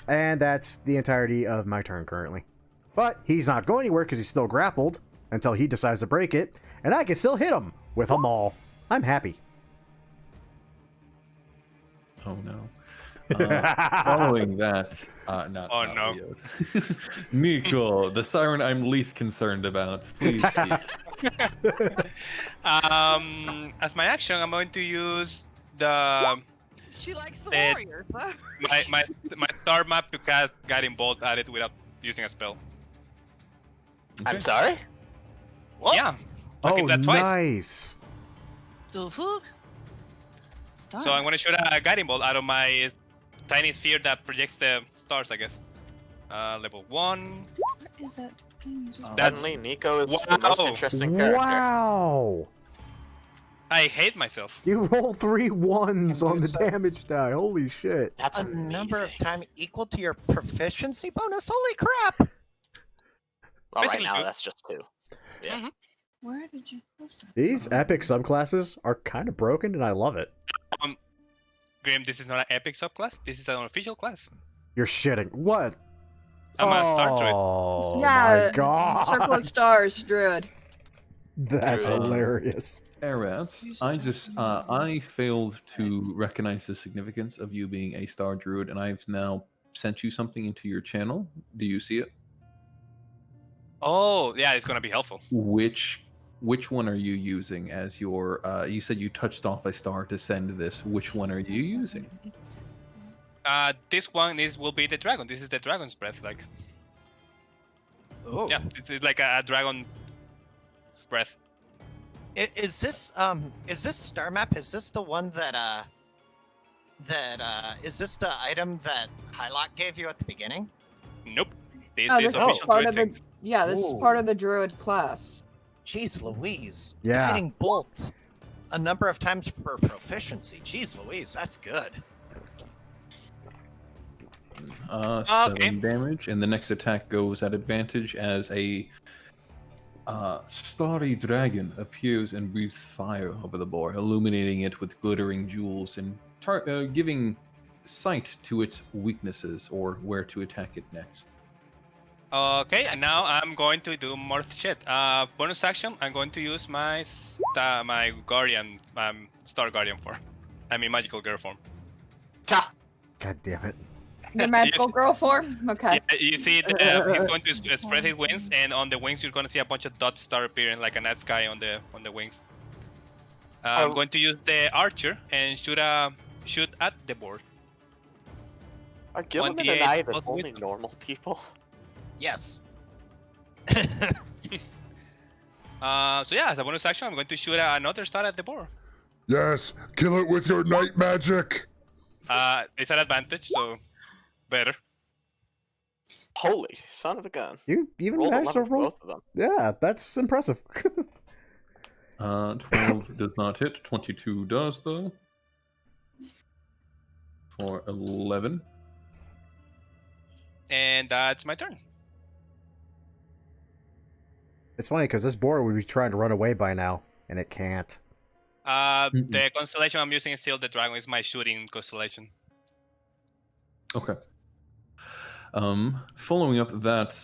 And that's the entirety of my turn currently. But he's not going anywhere because he's still grappled until he decides to break it, and I can still hit him with a maul. I'm happy. Oh no. Following that, not Oh, no. Leo's. Nico, the siren I'm least concerned about. Please speak. As my action, I'm going to use the She likes the It- warriors, huh? my star map to cast Guiding Bolt at it without using a spell. I'm Okay. sorry? What? Yeah. I Oh, did that twice. nice. The fuck? So I'm going to shoot a Guiding Bolt out of my tiny sphere that projects the stars, I guess. Level 1. What is that? That's- Suddenly, Nico is the most Wow. interesting character. Wow. I hate myself. You roll 3 ones And on you the said- damage die. Holy shit. That's A number of amazing. time equal to your proficiency bonus. Holy crap! Well, right Basically now two. that's just 2. Yeah. Mhm. Where did you post that? These epic subclasses are kind of broken, and I love it. Grim, this is not an epic subclass. This is an official class. You're shitting. What? I'm a Star Druid. Oh Yeah, my god. Circle of Stars, Druid. That's Druid. hilarious. Arats, I failed to recognize the significance of you being a Star Druid, and I've now sent you something into your channel. Do you see it? Oh, yeah, it's gonna be helpful. Which one are you using as your? You said you touched off a star to send this. Which one are you using? This one will be the dragon. This is the dragon's breath. Like, Oh. yeah, it's like a dragon breath. Is this star map? Is this the one that is this the item that Hyloch gave you at the beginning? Nope. This Oh, is this is official part Druid of the. thing. Yeah, this is Ooh. part of the Druid class. Jeez Louise. Yeah. Hitting bolt a number of times for proficiency. Jeez Louise, that's good. 7 damage, and the next attack goes at advantage as a starry dragon appears and breathes fire over the board, illuminating it with glittering jewels and giving sight to its weaknesses or where to attack it next. Okay, and now I'm going to do more shit. Bonus action, I'm going to use my my guardian, star guardian form. I mean magical girl form. Ha! God damn it. The magical girl form? Okay. Yeah, you see, he's going to spread his wings, and on the wings you're going to see a bunch of dots start appearing like a night sky on the wings. I'm Oh. going to use the archer and shoot at the board. Are Gilliman and 28 I the plus only wisdom. normal people? Yes. So yeah, as a bonus action, I'm going to shoot another star at the board. Yes, kill it with your night magic. It's an advantage, so better. Holy son of a gun. You even Rolled managed to 11 for roll. both of them. Yeah, that's impressive. 12 does not hit. 22 does though. For 11. And it's my turn. It's funny because this board would be trying to run away by now, and it can't. The constellation I'm using is still the dragon. Is my shooting constellation. Okay. Following up that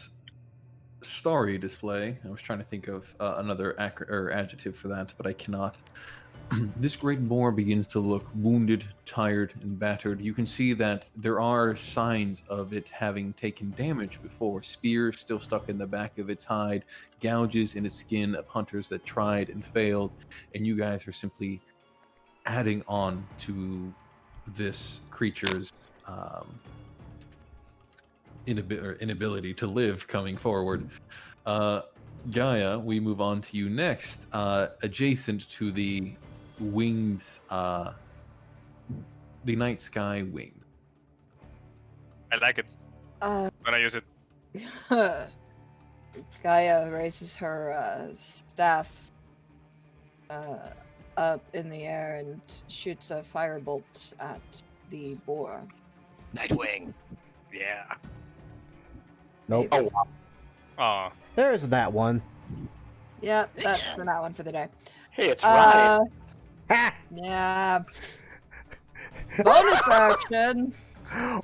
starry display, I was trying to think of another adjective for that, but I cannot. This great boar begins to look wounded, tired, and battered. You can see that there are signs of it having taken damage before. Spears still stuck in the back of its hide, gouges in its skin of hunters that tried and failed, and you guys are simply adding on to this creature's inability to live coming forward. Gaia, we move on to you next. Adjacent to the winged, the night sky wing. I like it when I use it. Gaia raises her staff up in the air and shoots a firebolt at the boar. Nightwing. Yeah. Nope. Oh, wow. Oh, There's that one. Yep, that's that one for the day. Hey, it's Ryan. Ha! Yeah. Bonus action.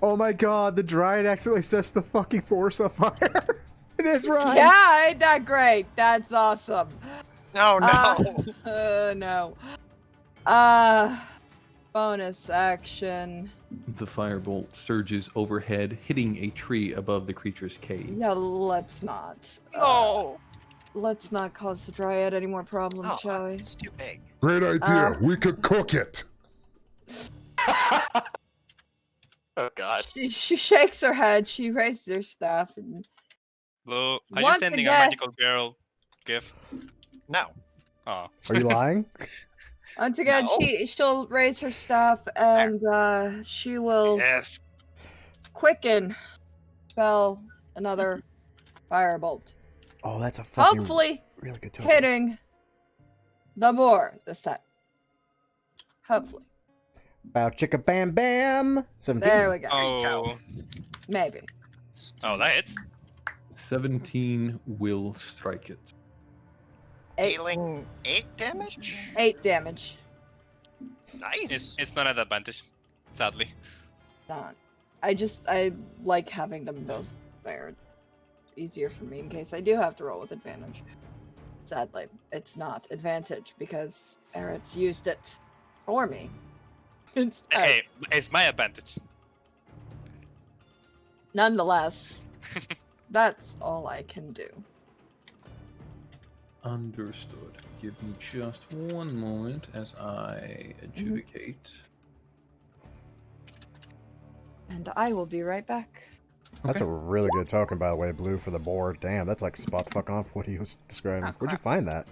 Oh my god, the Dryad accidentally sets the fucking forest on fire. It is right. Yeah, ain't that great? That's awesome. Oh no. No. Bonus action. The firebolt surges overhead, hitting a tree above the creature's cave. Yeah, let's not. no. Let's not cause the Dryad any more problems, Oh, shall we? it's too big. Great idea. We could cook it. Oh god. She shakes her head. She raises her staff, and Lou, are you Once sending a again- magical girl gift? No. Oh. Are you lying? once again, No. she'll raise her staff, and she will Yes. quicken spell another firebolt. Oh, that's a fucking Hopefully really good token. hitting the boar this time. Hopefully. Bow chicka bam bam. 17. There we go. Oh, Maybe. oh, that hits. 17 will strike it. 8, Dealing 8 damage? 8 damage. Nice. It's not at advantage, sadly. Not. I like having them both there. Easier for me in case I do have to roll with advantage. Sadly, it's not advantage because Eretz used it for me. Instead. Hey, it's my advantage. Nonetheless, that's all I can do. Understood. Give me just one moment as I adjudicate. And I will be right back. That's a really good token, by the way, Blue, for the board. Damn, that's like spot the fuck on for what he was describing. Where'd you find that?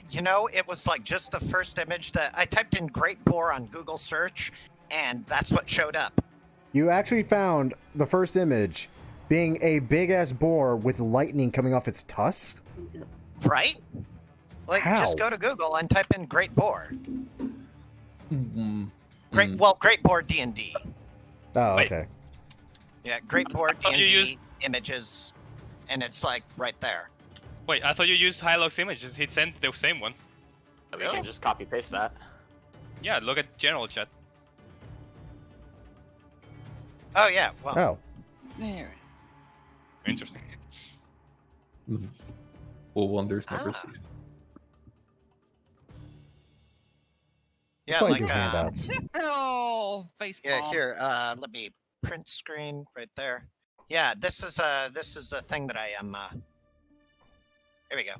You know, it was like just the first image that I typed in Great Boar on Google search, and that's what showed up. You actually found the first image being a big-ass boar with lightning coming off its tusks? Right? Like, How? just go to Google and type in Great Boar. Great Boar D&D. Oh, Wait. okay. Yeah, Great Boar thought you D&D used- images, and it's like right there. Wait, I thought you used Hyloch's images. He sent the same one. We can just copy paste that. Yeah, look at general chat. Oh yeah, well, Oh. There. Interesting. Well, wonders never Ah. cease. yeah, That's why like you do handouts. Oh, baseball. yeah. Here, let me print screen right there. Yeah, this is the thing that I am. Here we go.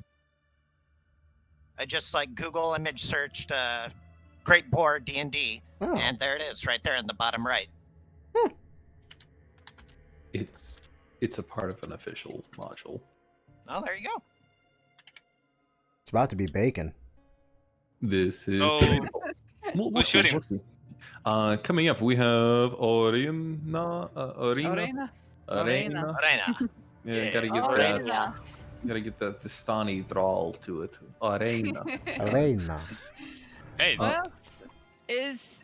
I just like Google image searched Great Boar D&D, Oh. and there it is, right there in the bottom right. It's a part of an official module. Oh, there you go. It's about to be bacon. This is Oh. debatable. We'll Who's shooting? see. Coming up, we have Arena. Arena. Arena. Yeah, gotta get Arena. gotta get that Vistani drawl to it. Arena. Arena. Hey, Well, is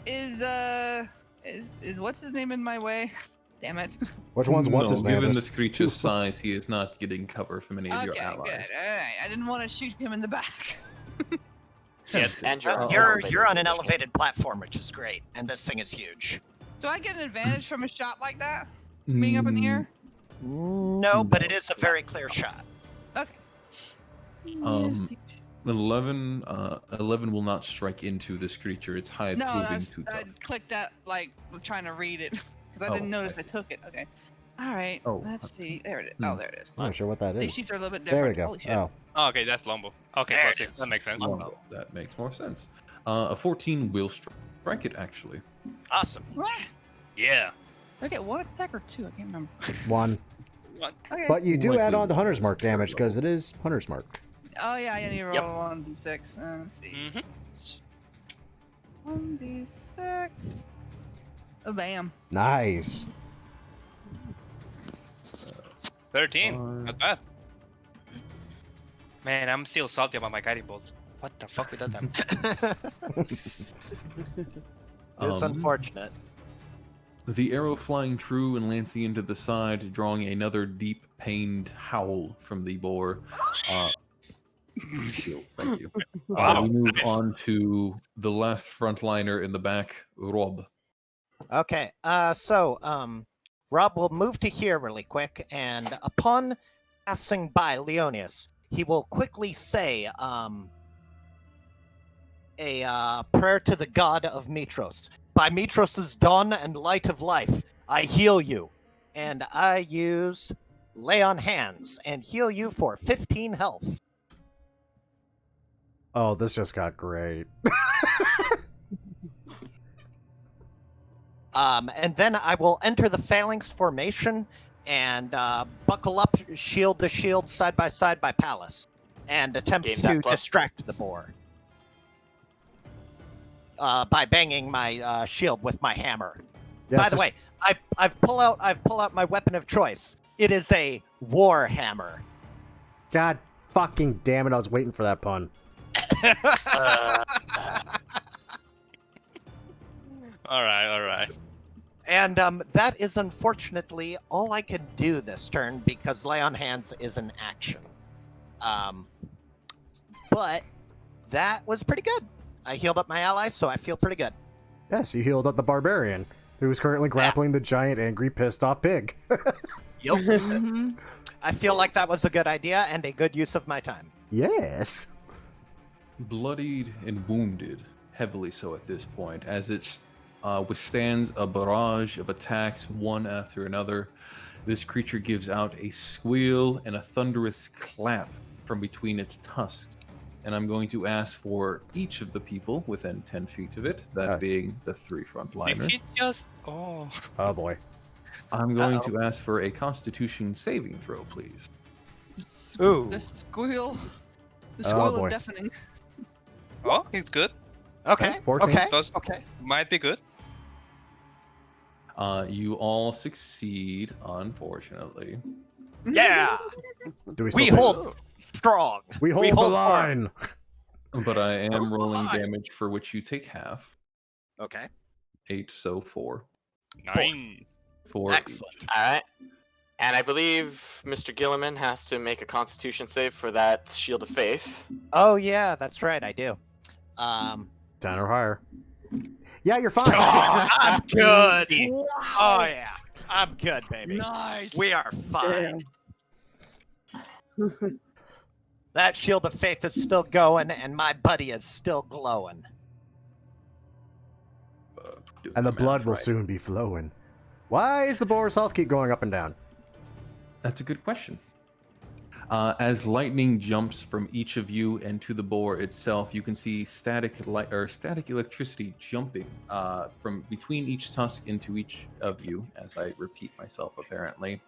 what's his name in my way? Damn it. Which one's what's his name? Given There's this creature's two. size, he is not getting cover from any of Okay, your good. All allies. right. I didn't want to shoot him in the back. yeah, And you're, on an You're elevated on an position. elevated platform, which is great, and this thing is huge. Do I get an advantage from a shot like that? Being up in the air? No, but it is a very clear shot. Okay. 11 will not strike into this creature. Its hide No, proving that's, too I tough. clicked that like I'm trying to read it because I Oh, didn't notice okay. I took it. Okay. All right. Oh, Let's see. There it is. hmm. Oh, there it is. I'm not sure what that These is. sheets are a little bit There different. we go. Holy shit. Oh. Oh, okay, that's Lombo. Okay, There plus it 6. is. That makes sense. Lombo. That makes more sense. A 14 will strike it, actually. Awesome. Yeah. Do I get one attack or two? I can't remember. One. Okay. But you do add Likely on the Hunter's Mark very damage low. because it is Hunter's Mark. Oh yeah, I need to roll Yep. 1d6. Let's see. 1d6. Oh, bam. Nice. 13. Not bad. Man, I'm still salty about my guiding bolt. What the fuck without that? It's Um, unfortunate. The arrow flying true and lancing into the side, drawing another deep, pained howl from the boar. Shield, thank you. Wow, We move nice. on to the last frontliner in the back, Rob. Okay, so Rob will move to here really quick, and upon passing by Leonius, he will quickly say a prayer to the god of Mitros. By Mitros' dawn and light of life, I heal you. And I use lay on hands and heal you for 15 health. Oh, this just got great. And then I will enter the phalanx formation and buckle up shield to shield side by Palace and attempt Gain to that plus. distract the boar by banging my shield with my hammer. Yes, By the way, I've pull out my weapon of choice. It is a war hammer. God fucking damn it, I was waiting for that pun. All right. And that is unfortunately all I could do this turn because Lay on Hands is an action. But that was pretty good. I healed up my allies, so I feel pretty good. Yes, you healed up the barbarian, who is currently grappling the giant, angry, pissed off pig. Yep. Mm-hmm. I feel like that was a good idea and a good use of my time. Yes. Bloodied and wounded, heavily so at this point, as it withstands a barrage of attacks one after another. This creature gives out a squeal and a thunderous clap from between its tusks. And I'm going to ask for each of the people within 10 feet of it, that being the 3 Did frontliners. he just? Oh. Oh boy. I'm going to ask for a Constitution saving throw, please. Ooh. The squeal. The Oh, squeal boy. of deafening. Oh, he's good. Okay. 14. Okay. Those Okay. might be good. You all succeed, unfortunately. Yeah. Do we We still hold strong. We hold the hold line. But I am rolling Fine. damage for which you take half. Okay. 8, so 4. 9. 4 Excellent. each. All right. And I believe Mr. Gilliman has to make a Constitution save for that Shield of Faith. Oh yeah, that's right. I do. 10 or higher. Yeah, you're fine. I'm good. Oh yeah, I'm good, baby. Nice. We are fine. That Shield of Faith is still going, and my buddy is still glowing. Doing And the math blood will right. soon be flowing. Why is the boar's health keep going up and down? That's a good question. As lightning jumps from each of you and to the boar itself, you can see static electricity jumping from between each tusk into each of you. As I repeat myself, apparently,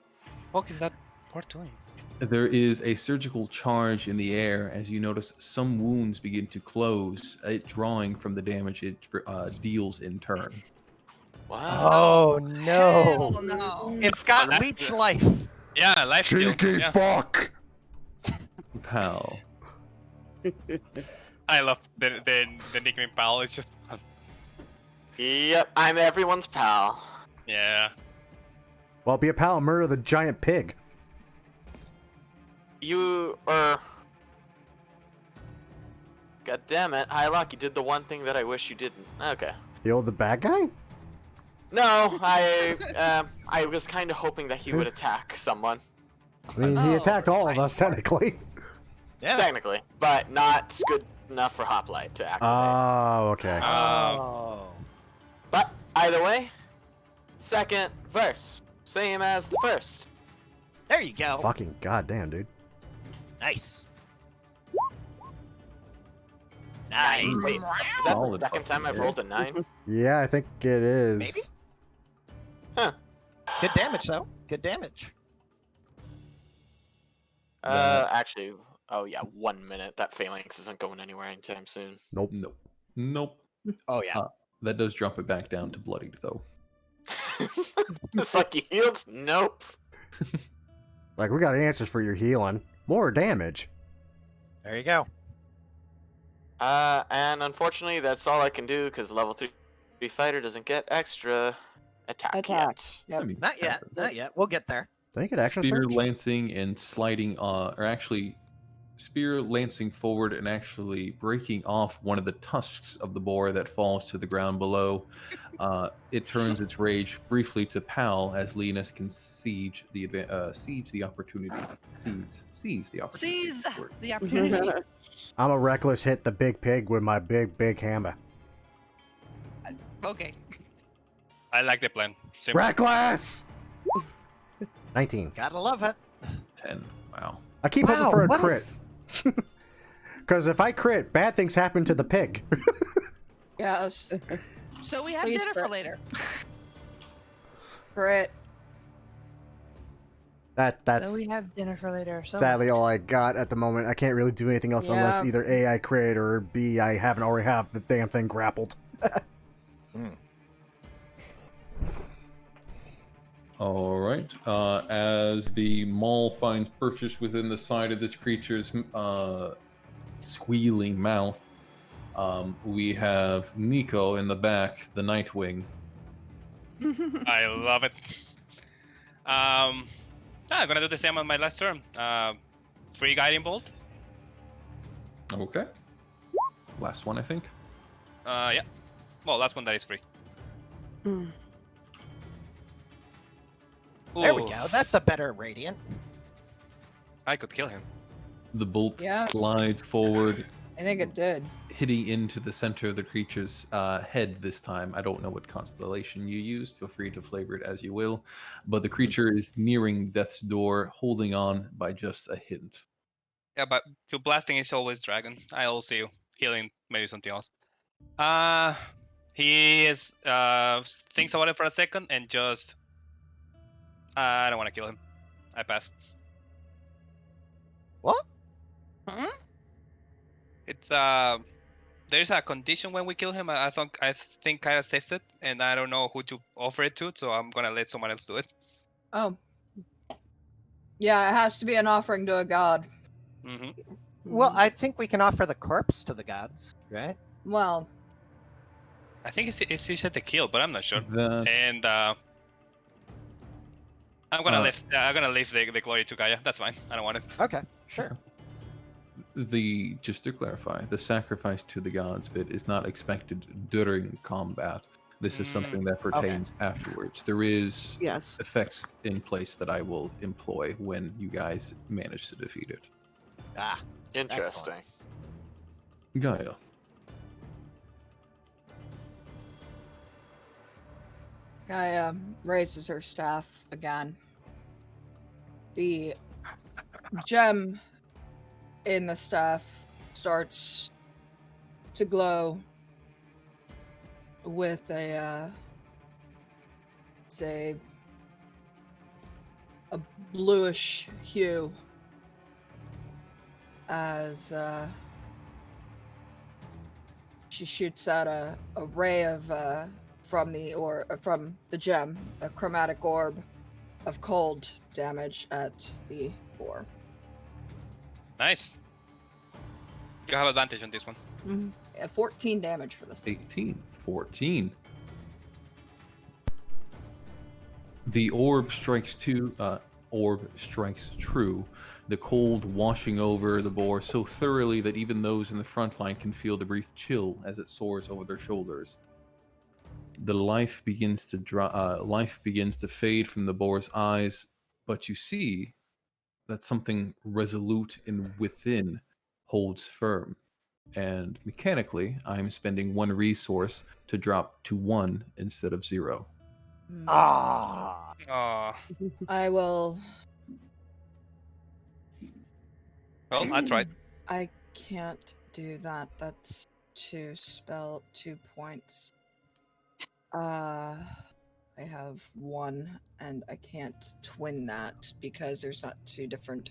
What is that part doing? there is a surgical charge in the air as you notice some wounds begin to close, it drawing from the damage it deals in turn. Wow. Oh Hell no! no. It's got that's leech good. life. Yeah, life steal. Cheeky Yeah. fuck! Pal. I love the nickname pal. It's just Yep, I'm everyone's pal. yeah. Well, be a pal and murder the giant pig. You God damn it, Hyloch, you did the one thing that I wish you didn't. Okay. The bad guy? No, I was kind of hoping that he would attack someone, I mean, he Oh, attacked all of us, technically. Yeah. technically, but not good enough for Hoplite to activate. Oh, okay. Oh. But either way, second verse, same as the first. There you go. Fucking goddamn, dude. Nice. Wait, Nice. is that the Solid second time fucking I've rolled a 9? Yeah, I think it is. Maybe? Huh. Good damage though. Good damage. Actually, oh yeah, 1 minute. That phalanx isn't going anywhere anytime soon. Nope. Nope. Oh yeah. That does drop it back down to bloodied, though. It's like you healed? Nope. Like, we got answers for your healing. More damage. There you go. And unfortunately, that's all I can do because level 3 fighter doesn't get extra attack yet. Yep. I mean, Not yet. Not yet. We'll get there. Did I get action Spear search? lancing and sliding, or actually, spear lancing forward and actually breaking off one of the tusks of the boar that falls to the ground below. It turns its rage briefly to Pal as Linus can siege the opportunity. Seize the opportunity. Seize Word. the opportunity. I'm a reckless hit the big pig with my big hammer. Okay. I like the plan. Simple. Reckless! 19. Gotta love it. 10. Wow. I keep hoping for a what crit. is- Because if I crit, bad things happen to the pig. Yes. So we have Please dinner for crit. later. Crit. That's So we have dinner for later. So sadly all I got at the moment. I can't really do anything else unless Yeah. either A, I crit, or B, I haven't already have the damn thing grappled. All right. As the maul finds purchase within the side of this creature's squealing mouth. We have Nico in the back, the Nightwing. I love it. I'm gonna do the same on my last turn. Free guiding bolt. Okay. Last one, I think. Yeah. Well, last one that is free. Mm. There we Ooh, go. That's a better radiant. I could kill him. The bolt Yeah. slides forward, I think it did. hitting into the center of the creature's head this time. I don't know what constellation you used. Feel free to flavor it as you will. But the creature is nearing death's door, holding on by just a hint. Yeah, but to blasting is always dragon. I'll see you. Healing, maybe something else. He is thinks about it for a second and just I don't want to kill him. I pass. What? It's there's a condition when we kill him. I think Kyra says it, and I don't know who to offer it to, so I'm gonna let someone else do it. Oh. Yeah, it has to be an offering to a god. Mm-hmm. Well, I think we can offer the corpse to the gods, right? Well, I think he said the kill, but I'm not sure. That's- And I'm gonna leave the glory to Gaia. That's fine. I don't want it. Okay, sure. Just to clarify, the sacrifice to the gods bit is not expected during combat. This is something that pertains afterwards. There is Yes. effects in place that I will employ when you guys manage to defeat it. Ah, Interesting. Gaia. Gaia raises her staff again. The gem in the staff starts to glow with a bluish hue as she shoots out a ray of from the gem, a chromatic orb of cold damage at the boar. Nice. You have advantage on this one. Mm-hmm. 14 damage for this. 18, 14. The orb strikes true, the cold washing over the boar so thoroughly that even those in the front line can feel the brief chill as it soars over their shoulders. The life begins to fade from the boar's eyes, but you see that something resolute and within holds firm. And mechanically, I'm spending one resource to drop to 1 instead of 0. Ah. I will. Well, I tried. I can't do that. That's 2 points. I have 1, and I can't twin that because there's not 2 different.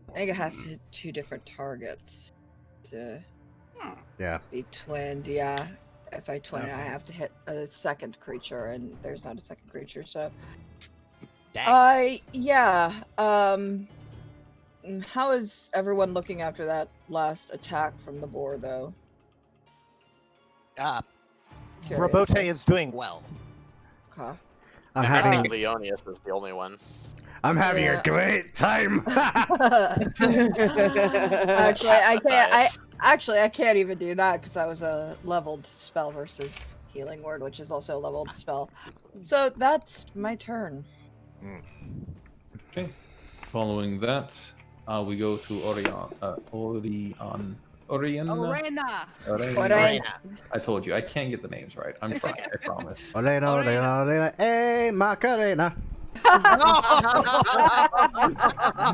I think it has to 2 different targets to be twinned. Yeah, if I twin it, I have to hit a second creature, and there's not a second creature. So, Dang. yeah. How is everyone looking after that last attack from the boar, though? Curious. Robote is doing well. Okay. I'm I having think Leonius is the only one. a great time. I can't even do that because that was a leveled spell versus healing word, which is also a leveled spell. So that's my turn. Okay. Following that, we go to Orion. Orena. I told you, I can't get the names right. I'm trying, I promise. Olena, hey, Macarena.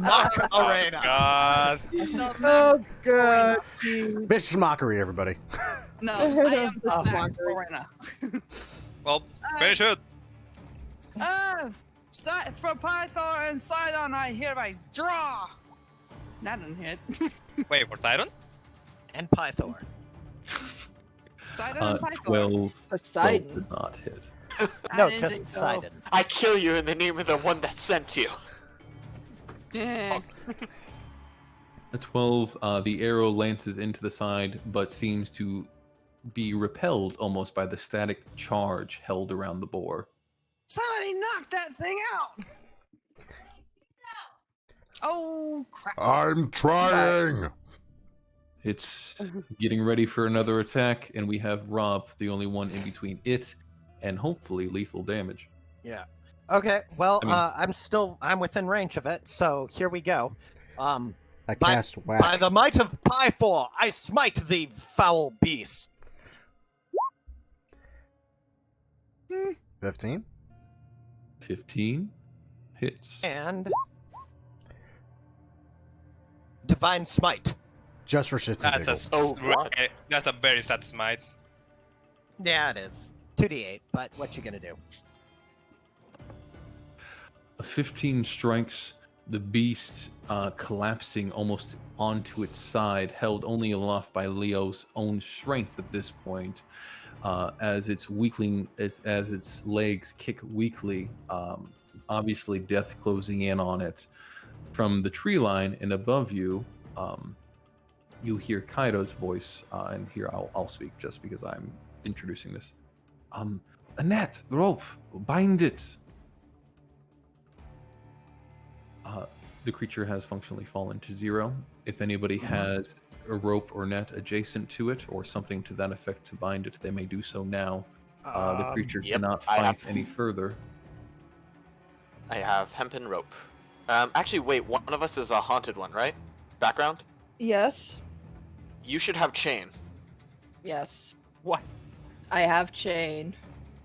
Macarena. God. Oh, God. This is mockery, everybody. No, I am the back Orena. Well, finish it. For Python and Sidon, I hereby draw. That didn't hit. Wait, for Sidon? And Pythor. Sidon and Python. 12 Poseidon. did not hit. No, didn't just think so. Sidon. I kill you in the name of the one that sent you. Yeah. A 12. The arrow lances into the side, but seems to be repelled almost by the static charge held around the boar. Somebody knock that thing out! Oh, crap. I'm trying! It's getting ready for another attack, and we have Rob, the only one in between it and hopefully lethal damage. Yeah. Okay. Well, I mean- I'm within range of it. So here we go. I By- cast By whack. the might of Pythor, I smite thee, foul beast. 15. 15 hits. And divine smite. Just for shits and That's giggles. that's a very stat smite. Yeah, it is 2d8. But what you gonna do? A 15 strikes the beast, collapsing almost onto its side, held only aloft by Leo's own strength at this point, as its weakling, as its legs kick weakly. Obviously, death closing in on it. From the tree line and above you, you hear Kaido's voice, and here I'll speak just because I'm introducing this. A net, rope, bind it. The creature has functionally fallen to 0. If anybody has a rope or net adjacent to it, or something to that effect to bind it, they may do so now. The creature Yep, cannot I fight have- any further. I have hempen rope. Actually, wait. One of us is a haunted one, right? Background. Yes. You should have chain. Yes. What? I have chain.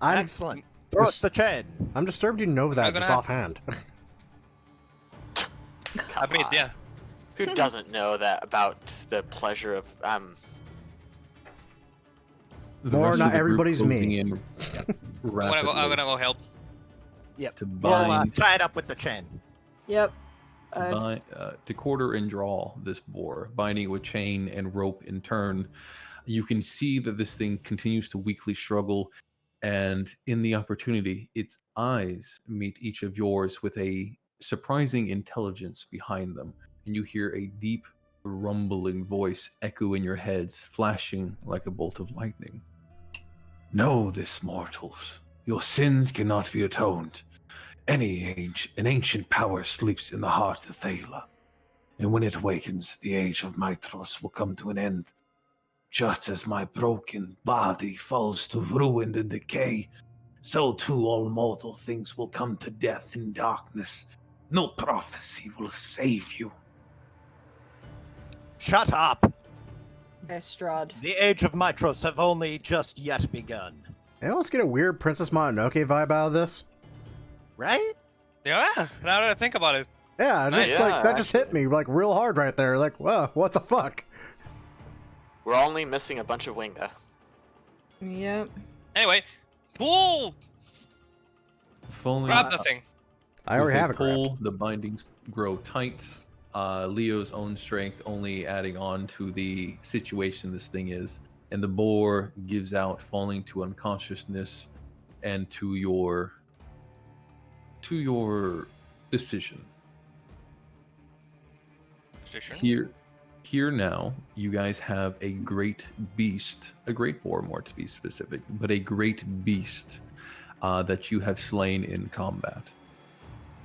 I'm, Excellent. Throw us the chain. I'm disturbed you know that I'm just gonna- offhand. I mean, yeah. Who doesn't know that about the pleasure of The More, rest not of the group everybody's closing me. in I'm rapidly gonna go help. Yep. to We'll bind, tie it up with the chain. Yep. to quarter and draw this boar, binding it with chain and rope in turn. You can see that this thing continues to weakly struggle, and in the opportunity, its eyes meet each of yours with a surprising intelligence behind them, and you hear a deep, rumbling voice echo in your heads, flashing like a bolt of lightning. Know this, mortals. Your sins cannot be atoned. An ancient power sleeps in the heart of Thala, and when it awakens, the age of Mythros will come to an end. Just as my broken body falls to ruin and decay, so too all mortal things will come to death and darkness. No prophecy will save you. Shut up. Estrad. The age of Mythros have only just yet begun. I almost get a weird Princess Mononoke vibe out of this. Right? Yeah, now that I think about it. Yeah, just Yeah, like that just hit me like real hard right there. Like, whoa, what the fuck? We're only missing a bunch of wing there. Yep. Anyway, pull! Falling Grab the thing. I already with a have it grabbed. pull, the bindings grow tight. Leo's own strength only adding on to the situation this thing is, and the boar gives out, falling to unconsciousness and to your decision. Here now, you guys have a great beast, a great boar more to be specific, but a great beast that you have slain in combat.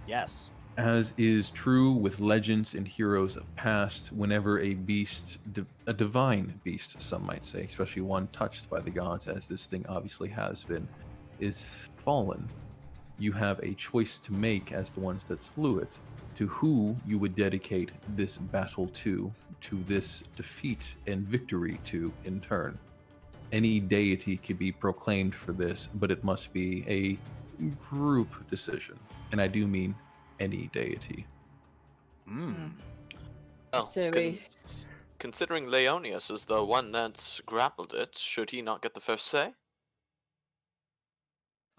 Yes. As is true with legends and heroes of past, whenever a beast, a divine beast, some might say, especially one touched by the gods, as this thing obviously has been, is fallen, you have a choice to make as the ones that slew it, to who you would dedicate this battle to this defeat and victory to in turn. Any deity could be proclaimed for this, but it must be a group decision. And I do mean any deity. Oh, So we- considering Leonius is the one that's grappled it, should he not get the first say?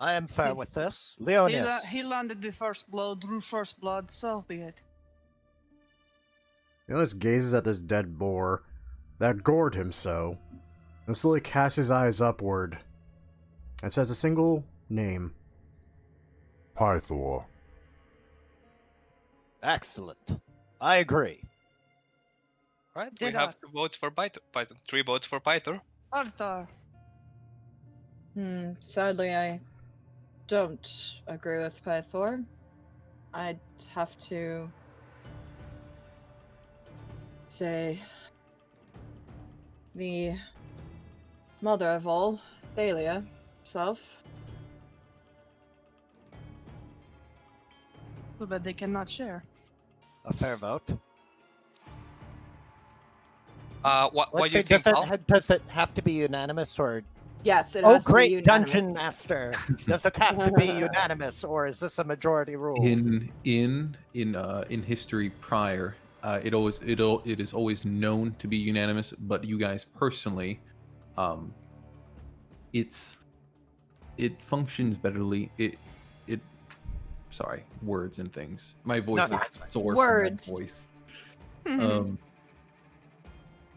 I am fair with this. He, Leonius. he landed the first blow, drew first blood, so be it. Leonis gazes at this dead boar that gored him so, and slowly casts his eyes upward and says a single name. Pythor. Excellent. I agree. Right, we Did have 2 votes for Pythor. 3 votes for Pythor. Arthur. Sadly, I don't agree with Pythor. I'd have to say the mother of all, Thalia, herself. Too bad they cannot share. A fair vote. What Let's do you see, think, Paul? does it have to be unanimous or? Yes, it Oh, has to be great unanimous. dungeon master! Does it have to be unanimous, or is this a majority rule? In history prior, it is always known to be unanimous, but you guys personally, it functions betterly. Sorry, words and things. My voice No, is sore Words. from that voice.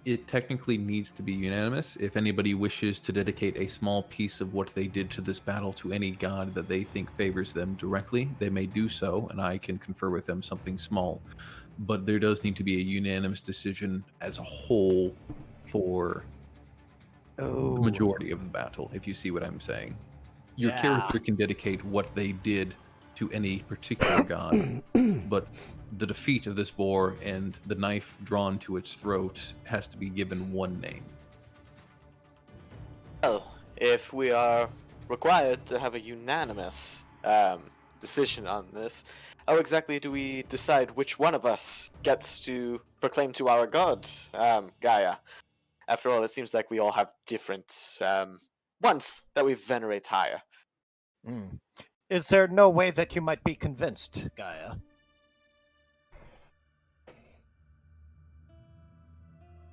It technically needs to be unanimous. If anybody wishes to dedicate a small piece of what they did to this battle to any god that they think favors them directly, they may do so, and I can confer with them something small. But there does need to be a unanimous decision as a whole for the majority of the battle, if you see what I'm saying. Your character can dedicate what they did to any particular god, but the defeat of this boar and the knife drawn to its throat has to be given one name. Well, if we are required to have a unanimous decision on this, how exactly do we decide which one of us gets to proclaim to our god, Gaia? After all, it seems like we all have different ones that we venerate higher. Is there no way that you might be convinced, Gaia?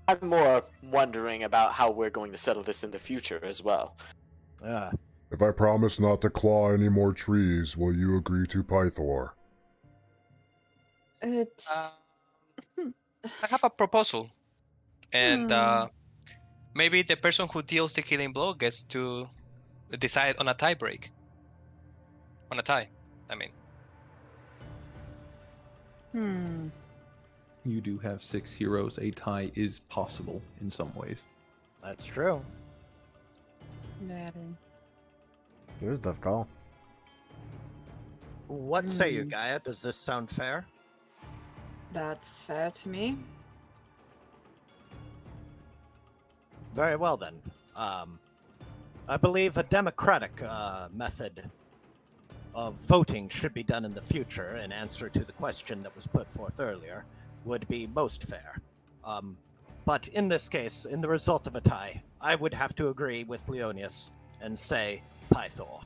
I'm more wondering about how we're going to settle this in the future as well. If I promise not to claw any more trees, will you agree to Pythor? It's I have a proposal, and maybe the person who deals the killing blow gets to decide on a tie break. On a tie, I mean. You do have 6 heroes. A tie is possible in some ways. That's true. It was a tough call. What say you, Gaia? Does this sound fair? That's fair to me. Very well then. I believe a democratic method of voting should be done in the future in answer to the question that was put forth earlier would be most fair. But in this case, in the result of a tie, I would have to agree with Leonius and say Pythor.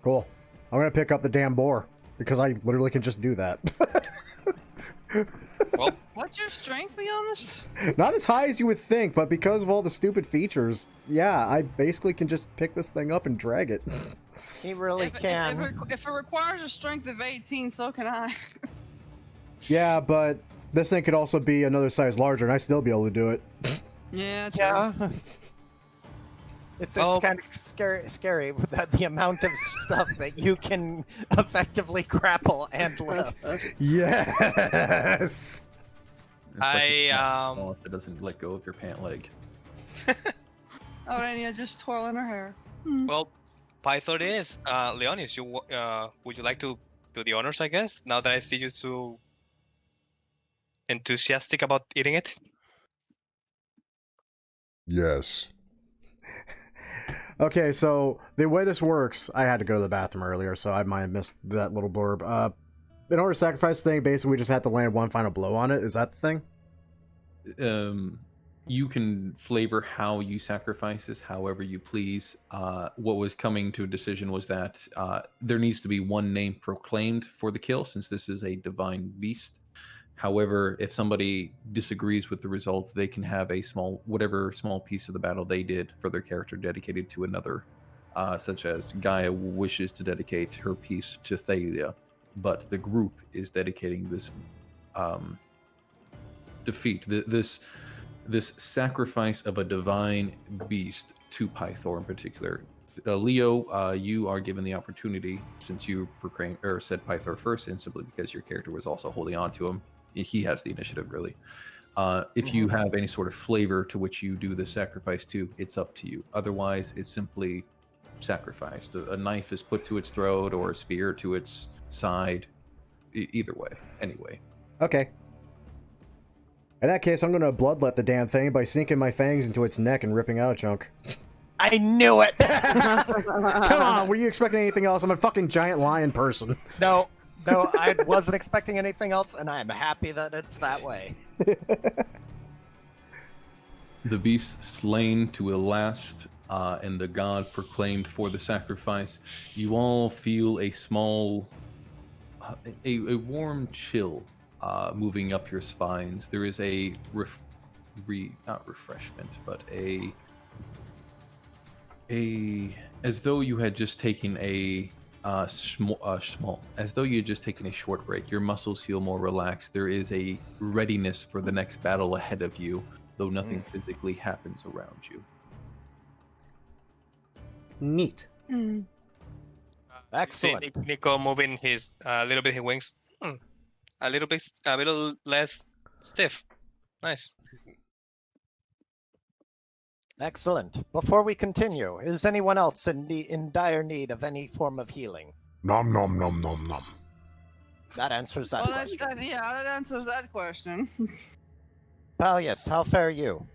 Cool. I'm gonna pick up the damn boar because I literally can just do that. Well, What's your strength, Leonis? Not as high as you would think, but because of all the stupid features, yeah, I basically can just pick this thing up and drag it. He really can. If it requires a strength of 18, so can I. Yeah, but this thing could also be another size larger, and I'd still be able to do it. Yeah, true. Yeah. It's kind of scary that the amount of stuff that you can effectively grapple and lift. Yes! It's like a cat moth that doesn't let go of your pant leg. Aurania just twirling her hair. well, Python is. Leonis, would you like to do the honors, I guess, now that I see you so enthusiastic about eating it? Yes. Okay, so the way this works, I had to go to the bathroom earlier, so I might have missed that little blurb. In order to sacrifice the thing, basically we just have to land one final blow on it. Is that the thing? You can flavor how you sacrifice this however you please. What was coming to a decision was that there needs to be one name proclaimed for the kill, since this is a divine beast. However, if somebody disagrees with the result, they can have whatever small piece of the battle they did for their character dedicated to another, such as Gaia wishes to dedicate her piece to Thalia, but the group is dedicating this defeat, this sacrifice of a divine beast to Pythor in particular. Leo, you are given the opportunity, since you said Pythor first, and simply because your character was also holding on to him, he has the initiative, really. If you have any sort of flavor to which you do the sacrifice to, it's up to you. Otherwise, it's simply sacrificed. A knife is put to its throat or a spear to its side. Either way, anyway. Okay. In that case, I'm going to bloodlet the damn thing by sinking my fangs into its neck and ripping out a chunk. I knew it! Come on, were you expecting anything else? I'm a fucking giant lion person. No, I wasn't expecting anything else, and I'm happy that it's that way. The beast slain to a last, and the god proclaimed for the sacrifice. You all feel a small, a warm chill moving up your spines. There is a not refreshment, but as though you had just taken a as though you had just taken a short break. Your muscles feel more relaxed. There is a readiness for the next battle ahead of you, though nothing physically happens around you. Neat. Excellent. See Nico moving his little bit his wings, a little less stiff. Nice. Excellent. Before we continue, is anyone else in dire need of any form of healing? Nom nom nom nom nom. That answers that Well, question. that answers that question. Pallius, how fare you?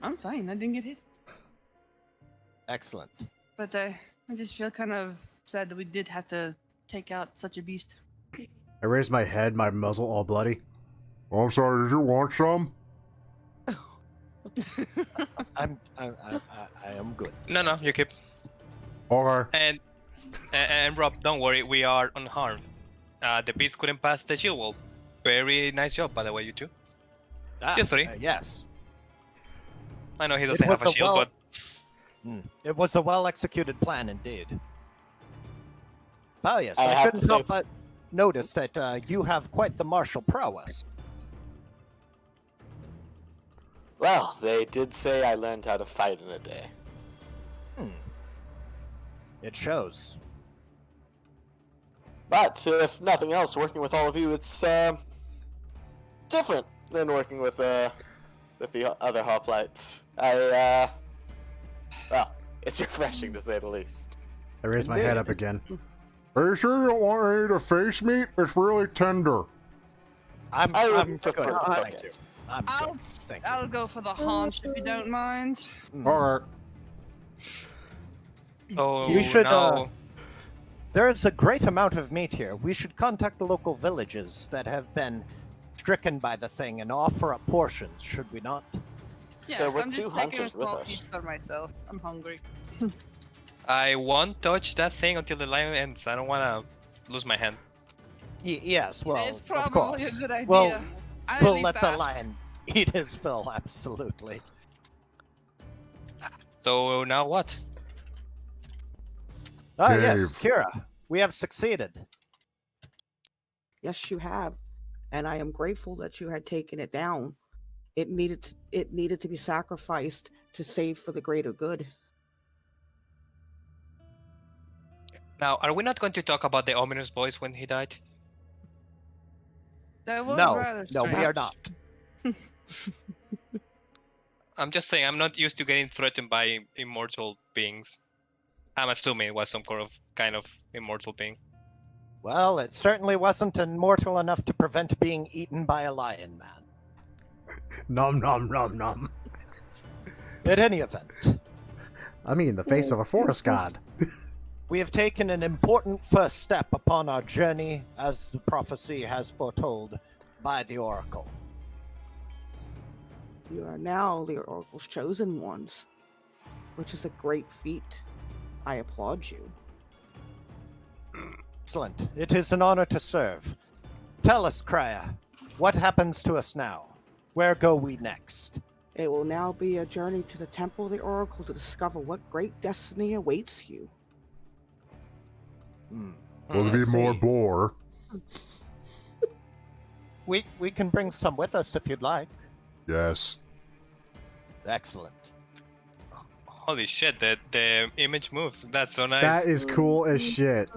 I'm fine. I didn't get hit, Excellent. but I just feel kind of sad that we did have to take out such a beast. I raised my head, my muzzle all bloody. Oh, I'm sorry, did you want some? I am good. No, you keep. Okay. And Rob, don't worry, we are unharmed. The beast couldn't pass the shield wall. Very nice job, by the way, you two. You three. Yes. I know he doesn't have a shield, but It was a well-executed plan indeed. Pallius, I I have couldn't to say- help but notice that you have quite the martial prowess. Well, they did say I learned how to fight in a day. It shows. But if nothing else, working with all of you, it's different than working with the other hoplites. Well, it's refreshing to say the least. I raised my head up again. Are you sure you don't want any of the face meat? It's really tender. I I'm would prefer good. to cook Thank you. it. I'm good. Thank you. I'll go for the haunch if you don't mind. Alright. so We should, now There is a great amount of meat here. We should contact the local villages that have been stricken by the thing and offer up portions, should we not? There Yes, were I'm two just taking a hunters with small us. piece for myself. I'm hungry. I won't touch that thing until the lion ends. I don't want to lose my hand. Yes, well, it's of probably course. a good idea. Well, I we'll at least let the asked. lion eat his fill, absolutely. So now what? Ah, yes, Dave. Kira, we have succeeded. Yes, you have. And I am grateful that you had taken it down. It needed to be sacrificed to save for the greater good. Now, are we not going to talk about the ominous voice when he died? That was No, rather no, we strange. are not. I'm just saying, I'm not used to getting threatened by immortal beings. I'm assuming it was some kind of immortal being. Well, it certainly wasn't immortal enough to prevent being eaten by a lion man. Nom nom nom nom. In any event, I mean, the face of a forest god. we have taken an important first step upon our journey, as the prophecy has foretold by the Oracle. You are now the Oracle's chosen ones, which is a great feat. I applaud you. Excellent. It is an honor to serve. Tell us, Kraya, what happens to us now? Where go we next? It will now be a journey to the Temple of the Oracle to discover what great destiny awaits you. Will there be more boar? We can bring some with us if you'd like. Yes. Excellent. Holy shit, the image moves. That's so nice. That is cool as shit.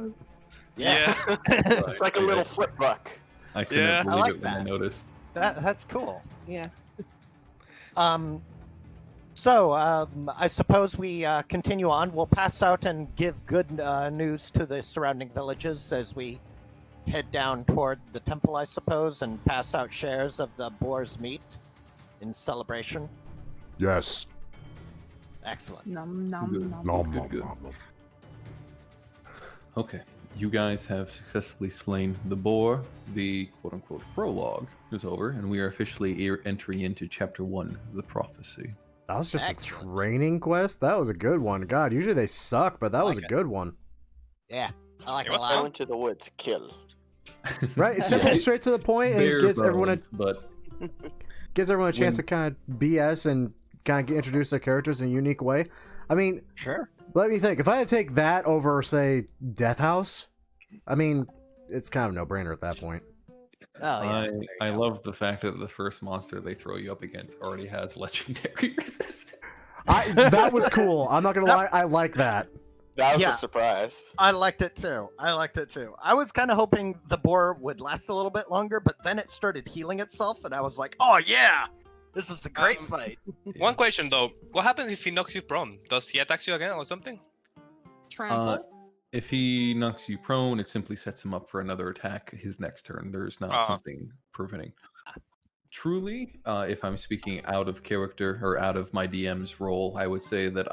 Yeah. It's like a little flip buck. I couldn't Yeah. believe like it when I that. noticed. That's cool. Yeah. So I suppose we continue on. We'll pass out and give good news to the surrounding villages as we head down toward the temple, I suppose, and pass out shares of the boar's meat in celebration. Yes. Excellent. Nom nom Good. nom. Nom, Good, nom, good. nom, nom. Okay, you guys have successfully slain the boar. The quote-unquote prologue is over, and we are officially entering into Chapter 1, The Prophecy. That was just Excellent. a training quest. That was a good one. God, usually they suck, but that was a like it. good one. Yeah, I like It it a was Go lot. into the woods, kill. Right? It's simple, Yeah. straight to the point, and Bare gives everyone bones, but a chance to When- kind of BS and kind of get introduced to their characters in a unique way. I mean, Sure. let me think. If I had to take that over, say, Death House, I mean, it's kind of a no-brainer at that point. Oh yeah. there you I go. love the fact that the first monster they throw you up against already has legendary resistance. That was cool. I'm not gonna lie. I like that. That was Yeah. a surprise. I liked it too. I was kind of hoping the boar would last a little bit longer, but then it started healing itself, and I was like, "Oh yeah, this is a great fight." One question though: what happens if he knocks you prone? Does he attack you again or something? Trample. If he knocks you prone, it simply sets him up for another attack his next turn. There's not something preventing. Truly, if I'm speaking out of character or out of my DM's role, I would say that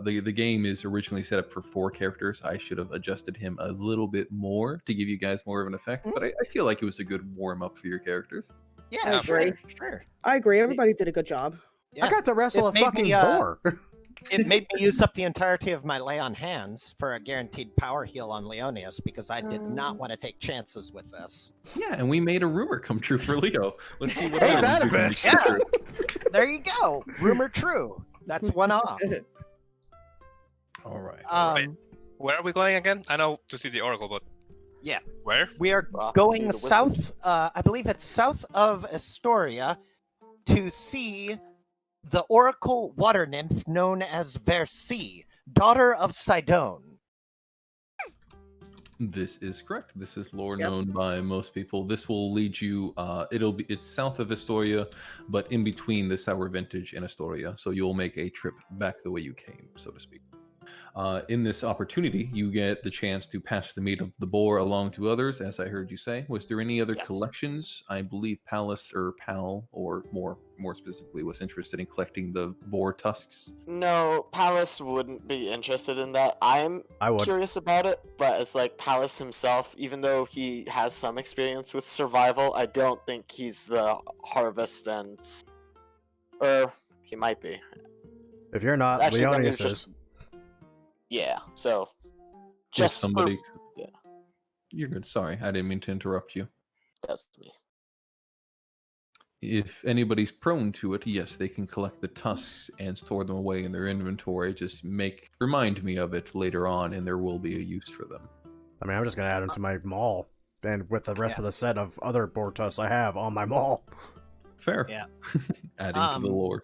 the game is originally set up for 4 characters. I should have adjusted him a little bit more to give you guys more of an effect, but I feel like it was a good warm up for your characters. Yeah, I sure, agree. sure. I agree. Everybody did a good job. Yeah. I got to wrestle It a made fucking me, boar. It made me use up the entirety of my lay on hands for a guaranteed power heal on Leonius because I did not want to take chances with this. Yeah, and we made a rumor come true for Leo. Let's see what Ain't other that a rumors bitch? come true. There you go. Rumor true. That's one off. All right. Where are we going again? I know to see the oracle, but Yeah. where? We are Well, going see the wizard. south. I believe it's south of Astoria to see the oracle water nymph known as Versi, daughter of Sidon. This is correct. This is lore Yep. known by most people. This will lead you. It's south of Astoria, but in between the Sour Vintage and Astoria. So you'll make a trip back the way you came, so to speak. In this opportunity, you get the chance to pass the meat of the boar along to others, as I heard you say. Was there any other Yes. collections? I believe Palace or Pal, or more specifically, was interested in collecting the boar tusks. No, Palace wouldn't be interested in that. I'm I would. curious about it, but it's like Palace himself, even though he has some experience with survival, I don't think he's the harvest and... Or, he might be. If you're not, Actually, let me Leonius just- is. Yeah, so... If Just somebody. yeah. You're good. Sorry, I didn't mean to interrupt you. That's me. If anybody's prone to it, yes, they can collect the tusks and store them away in their inventory. Just remind me of it later on, and there will be a use for them. I mean, I'm just gonna add them to my mall, and with the rest of the set of other boar tusks I have on my mall. Fair. Yeah. Adding to the lore.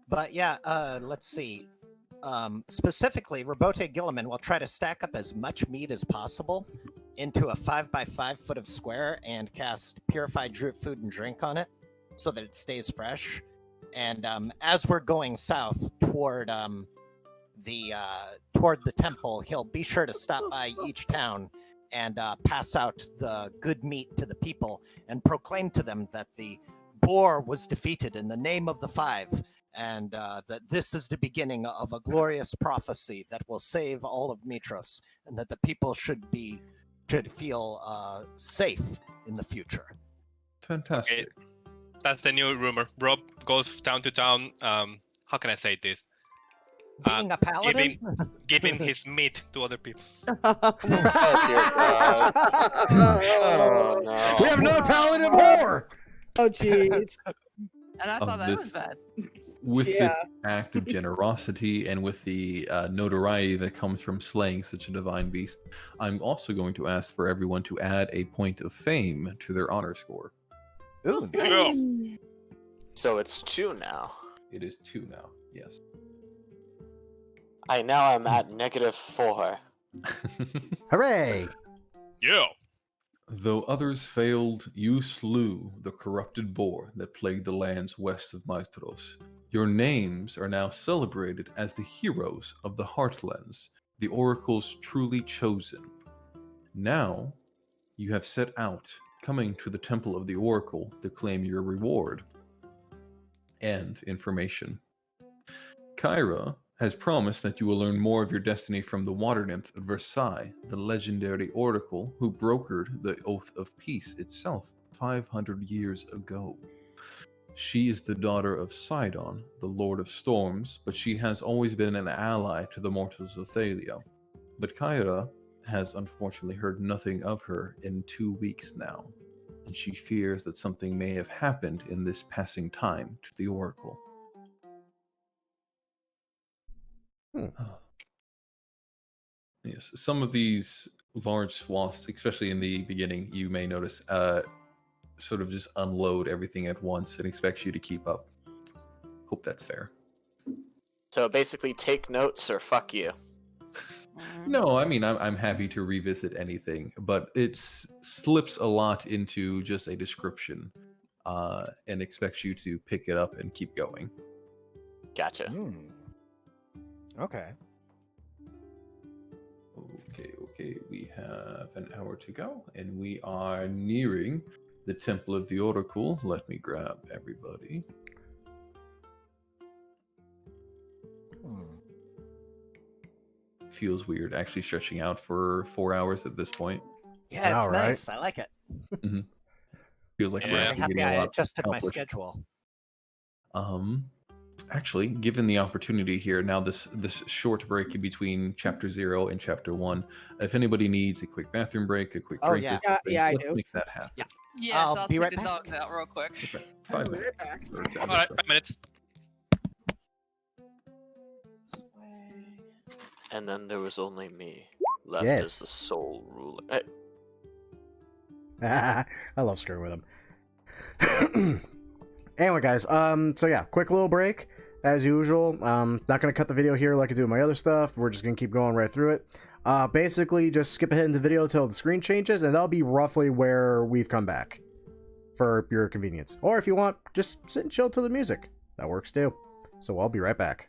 But yeah, let's see. Specifically, Robote Gilliman will try to stack up as much meat as possible into a 5x5 foot of square and cast Purified Food and Drink on it so that it stays fresh. And as we're going south toward the temple, he'll be sure to stop by each town and pass out the good meat to the people and proclaim to them that the boar was defeated in the name of the Five, and that this is the beginning of a glorious prophecy that will save all of Mitros, and that the people should feel safe in the future. Fantastic. That's the new rumor. Rob goes town to town. How can I say this? Being a paladin? Giving his meat to other people. Oh, dear God. Oh, no. We have another paladin of horror. Oh, jeez. And I Of thought that was this- bad. With Yeah. this act of generosity and with the notoriety that comes from slaying such a divine beast, I'm also going to ask for everyone to add a point of fame to their honor score. Ooh, Nice. So it's 2 now. It is 2 now, yes. Now I'm at -4. Hooray! Yeah. Though others failed, you slew the corrupted boar that plagued the lands west of Maestros. Your names are now celebrated as the heroes of the Heartlands, the oracles truly chosen. Now, you have set out, coming to the Temple of the Oracle to claim your reward and information. Kyra has promised that you will learn more of your destiny from the water nymph Versailles, the legendary oracle who brokered the Oath of Peace itself 500 years ago. She is the daughter of Sidon, the Lord of Storms, but she has always been an ally to the mortals of Thalia. But Kyra has unfortunately heard nothing of her in 2 weeks now, and she fears that something may have happened in this passing time to the oracle. Yes, some of these large swaths, especially in the beginning, you may notice sort of just unload everything at once and expect you to keep up. Hope that's fair. So basically, take notes or fuck you. No, I mean, I'm happy to revisit anything, but it slips a lot into just a description and expects you to pick it up and keep going. Gotcha. Okay. Okay, we have an hour to go, and we are nearing the Temple of the Oracle. Let me grab everybody. Feels weird actually stretching out for 4 hours at this point. Yeah, it's All right. nice. I like it. Feels like we're Yeah. I'm actually happy getting a I lot adjusted my accomplished. schedule. Actually, given the opportunity here, now this short break in between Chapter 0 and Chapter 1, if anybody needs a quick bathroom break, a quick Oh, drink, yeah. or something, Yeah, I let's do. make that happen. Yeah. Yes, I'll I'll be take right the back. dogs out real quick. Okay, I'll 5 be right minutes. back. or 10 All right, minutes. 5 minutes. And then there was only me left Yes. as the sole ruler. I love screwing with them. Anyway, guys, so yeah, quick little break as usual. Not gonna cut the video here like I do my other stuff. We're just gonna keep going right through it. Basically, just skip ahead in the video until the screen changes, and that'll be roughly where we've come back for your convenience. Or if you want, just sit and chill to the music. That works too. So I'll be right back.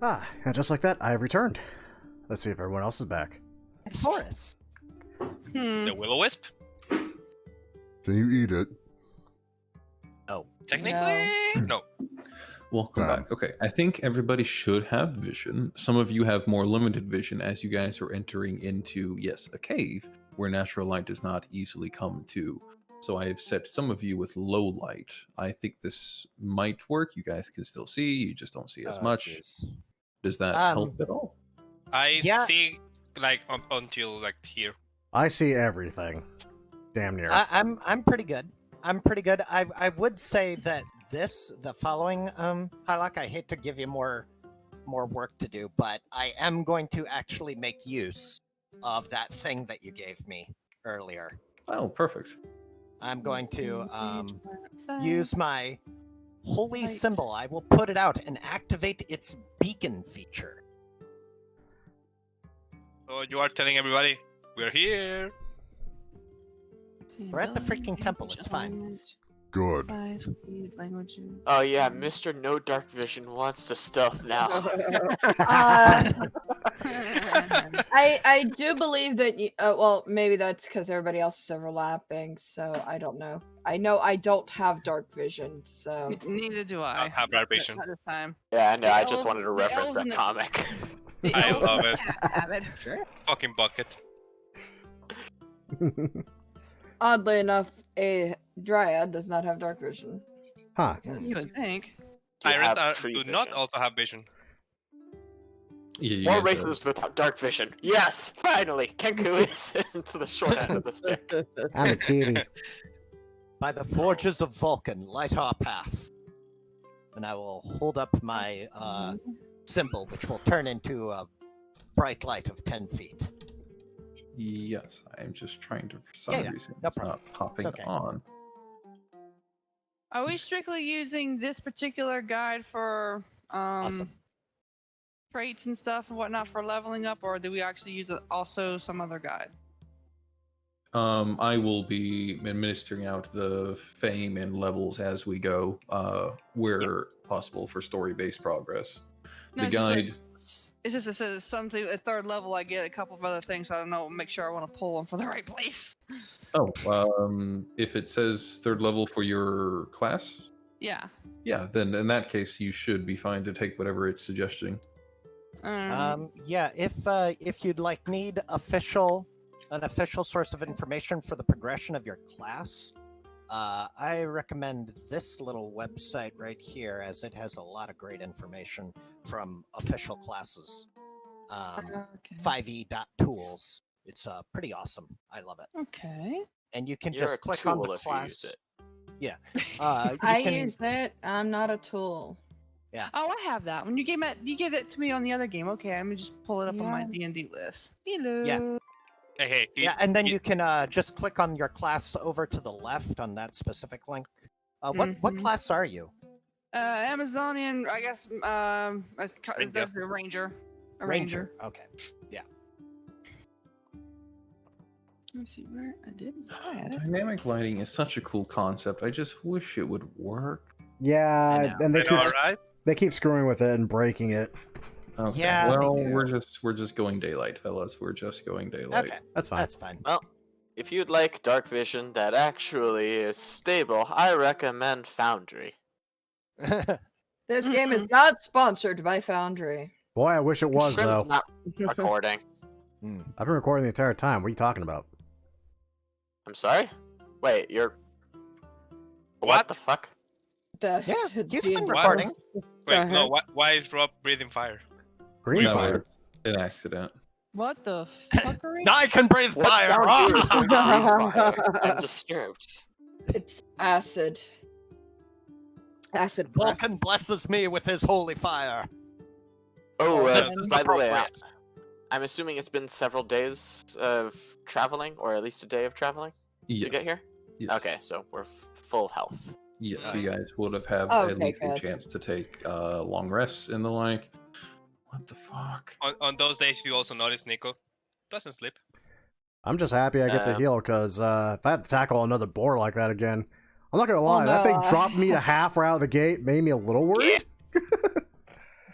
And just like that, I have returned. Let's see if everyone else is back. Taurus. The will-o-wisp? Can you eat it? Technically, no. Welcome back. Okay, I think everybody should have vision. Some of you have more limited vision as you guys are entering into, yes, a cave where natural light does not easily come to. So I have set some of you with low light. I think this might work. You guys can still see. You just don't see as much. Geez. Does that help at all? I Yeah. see, like, until, like, here. I see everything. Damn near. I'm pretty good. I'm pretty good. I would say that the following Hyloch, I hate to give you more work to do, but I am going to actually make use of that thing that you gave me earlier. Oh, perfect. I'm going to use my holy symbol. I will put it out and activate its beacon feature. So you are telling everybody, we're here. We're at the freaking temple. It's fine. Good. Oh yeah, Mr. No Dark Vision wants to stealth now. I do believe that well, maybe that's because everybody else is overlapping, so I don't know. I know I don't have dark vision, so Neither do I. I have dark vision. Not this time. Yeah, no, The I just elves- wanted to the reference elves that and the- comic. The I elves love it. have it. Sure. Fucking bucket. oddly enough, a dryad does not have dark vision. Huh. You would think. Do you Irons have tree do not vision? also have vision. Yeah, you More guys are- races without dark vision. Yes, finally, Kenku is into the short end of the stick. I'm a kitty. By the forges of Vulcan, light our path. And I will hold up my symbol, which will turn into a bright light of 10 feet. Yes, I'm just trying to, for some Yeah, reason, no it's not popping okay. on. Are we strictly using this particular guide for Awesome. traits and stuff and whatnot for leveling up, or do we actually use also some other guide? I will be administering out the fame and levels as we go, where possible for story-based progress. No, The it's just like- guide, It's just it says something at third level. I get a couple of other things. So I don't know. Make sure I want to pull them for the right place. if it says third level for your class, Yeah. yeah, then in that case you should be fine to take whatever it's suggesting. Yeah, if you'd like need an official source of information for the progression of your class, I recommend this little website right here, as it has a lot of great information from official classes. Okay. 5e.tools. It's pretty awesome. I love it. Okay. And you can You're just a click on the tool if you class. use it. Yeah. I use it. I'm not a tool. Oh, I have that one. You gave that to me on the other game. Okay, let me just pull it up on my D&D list. Hello. Yeah. Hey, Yeah, and then you can just click on your class over to the left on that specific link. What class are you? Amazonian, I guess. Ranger. The ranger. A Ranger. Okay. Yeah. Let me see where I did. I had it. Dynamic lighting is such a cool concept. I just wish it would work. Yeah, and they I keep know, right? they keep screwing with it and breaking it. Okay. Yeah, they Well, do. we're just going daylight, fellas. We're just going daylight. Okay. That's fine. That's fine. Well, if you'd like dark vision that actually is stable, I recommend Foundry. This game is not sponsored by Foundry. Boy, I wish it was Shrimp's though. not recording. I've been recording the entire time. What are you talking about? I'm sorry? Wait, you're... What? the fuck? The, Yeah, he's been D&D recording. Wait, no, why is Rob breathing fire? Green No, fire. it's an accident. What the fuckery? I can breathe What fire! sound here is going to breathe fire? I'm disturbed. It's acid. Acid breath. Vulcan blesses me with his holy fire. Oh, This is by the way, appropriate. I'm assuming it's been several days of traveling, or at least a day of traveling Yes. to get here? Yes. Okay, so we're full health. Yes, you guys would have had Okay, at least a good. chance to take long rests and the like. What the fuck? On those days, you also notice Nico doesn't sleep. I'm just happy I get to Um, heal because if I had to tackle another boar like that again, I'm not gonna lie. Oh, that no, thing dropped me to half right out of the gate, made me a little worried.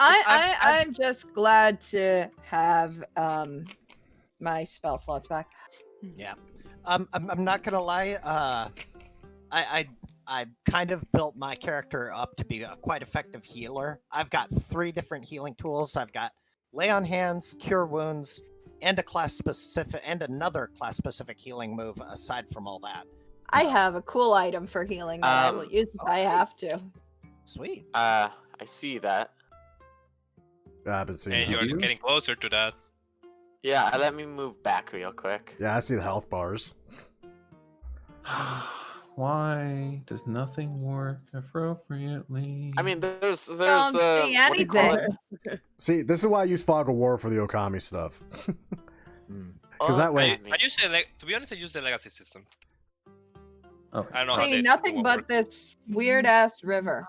I'm just glad to have my spell slots back. Yeah. I'm not gonna lie. I kind of built my character up to be a quite effective healer. I've got 3 different healing tools. I've got lay on hands, cure wounds, and another class specific healing move aside from all that. I have a cool item for healing that I will use if I have to. Sweet. I see that. I've been seeing And that. you're getting closer to that. Yeah, let me move back real quick. Yeah, I see the health bars. Why does nothing work appropriately? I mean, there's Don't see what do you call anything. it? See, this is why I use Fog of War for the Okami stuff. Because that way, I use it to be honest, I use the legacy system. Okay. I don't know how See, the nothing one but works. this weird ass river.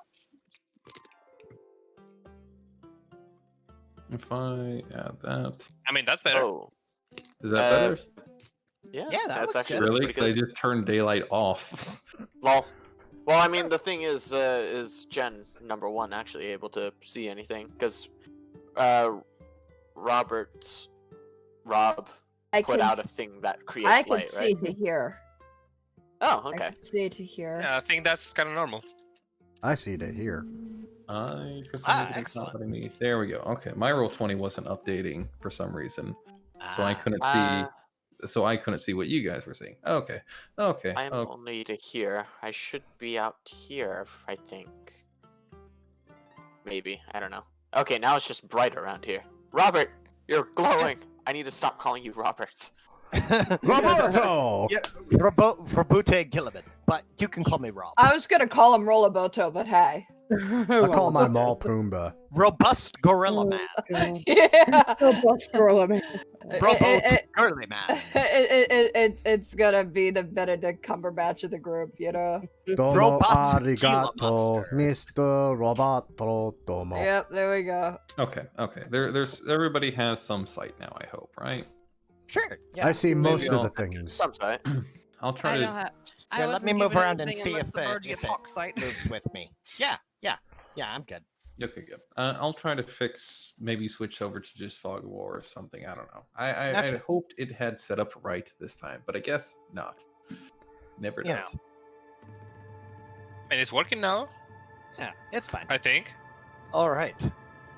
If I add that, I mean, that's better. Oh, is that better? yeah, Yeah, that that's looks actually good. Really? pretty Because I good. just turned daylight off. Lol. Well, I mean, the thing is Jen #1 actually able to see anything? Because Rob I put can out a s- thing that creates I can light, see right? to here. Oh, I okay. can see to here. Yeah, I think that's kind of normal. I see it here. For some reason, it's not excellent. letting me. There we go. Okay, my roll 20 wasn't updating for some reason, so I couldn't Uh, see. So I couldn't see what you guys were seeing. Okay. Okay. I'm okay. only to here. I should be out here, I think. Maybe. I don't know. Okay, now it's just bright around here. Robert, you're glowing. I need to stop calling you Robert. Roberto! Yeah, Robute Gilliman, but you can call me Rob. I was gonna call him Rollaboto, but hey. I call my Maul Pumbaa. Robust Gorilla Man. Yeah. Robust gorilla man. Robust Girly Man. It's gonna be the Benedict Cumberbatch of the group, you know? Domo Robot arigato, Gila Monster. Mr. Roboto Domo. Yep, there we go. Okay. There's everybody has some sight now. I hope, right? Sure. Yeah. I see most of I'll- the things. Some side. I'll try to. Yeah, let me move around and see if the it moves with me. Yeah. I'm good. Okay, good. I'll try to maybe switch over to just Fog of War or something. I don't know. I had hoped it had set up right this time, but I guess not. Never You does. And it's working now, Yeah, it's fine. I think. All right.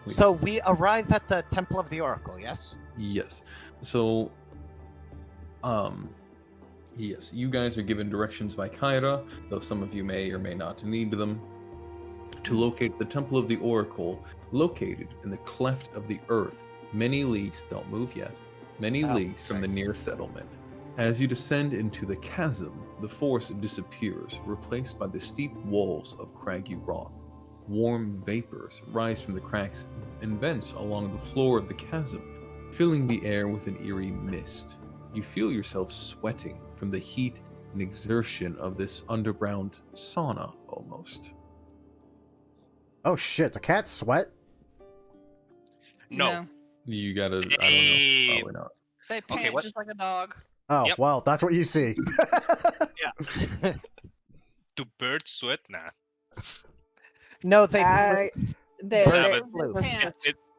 So we arrive at the Temple of the Oracle, yes? Yes. So, yes, you guys are given directions by Kyra, though some of you may or may not need them, to locate the Temple of the Oracle, located in the cleft of the earth, many leagues, don't move yet, many leagues from the near settlement. As you descend into the chasm, the forest disappears, replaced by the steep walls of craggy rock. Warm vapors rise from the cracks and vents along the floor of the chasm, filling the air with an eerie mist. You feel yourself sweating from the heat and exertion of this underground sauna, almost. Oh shit, the cats sweat? No. You gotta, I don't know, Hey. probably not. They pant what- just like a dog. Oh, Yep. well, that's what you see. Do birds sweat? Nah. No, they I- they, Bird they- flew. Pant.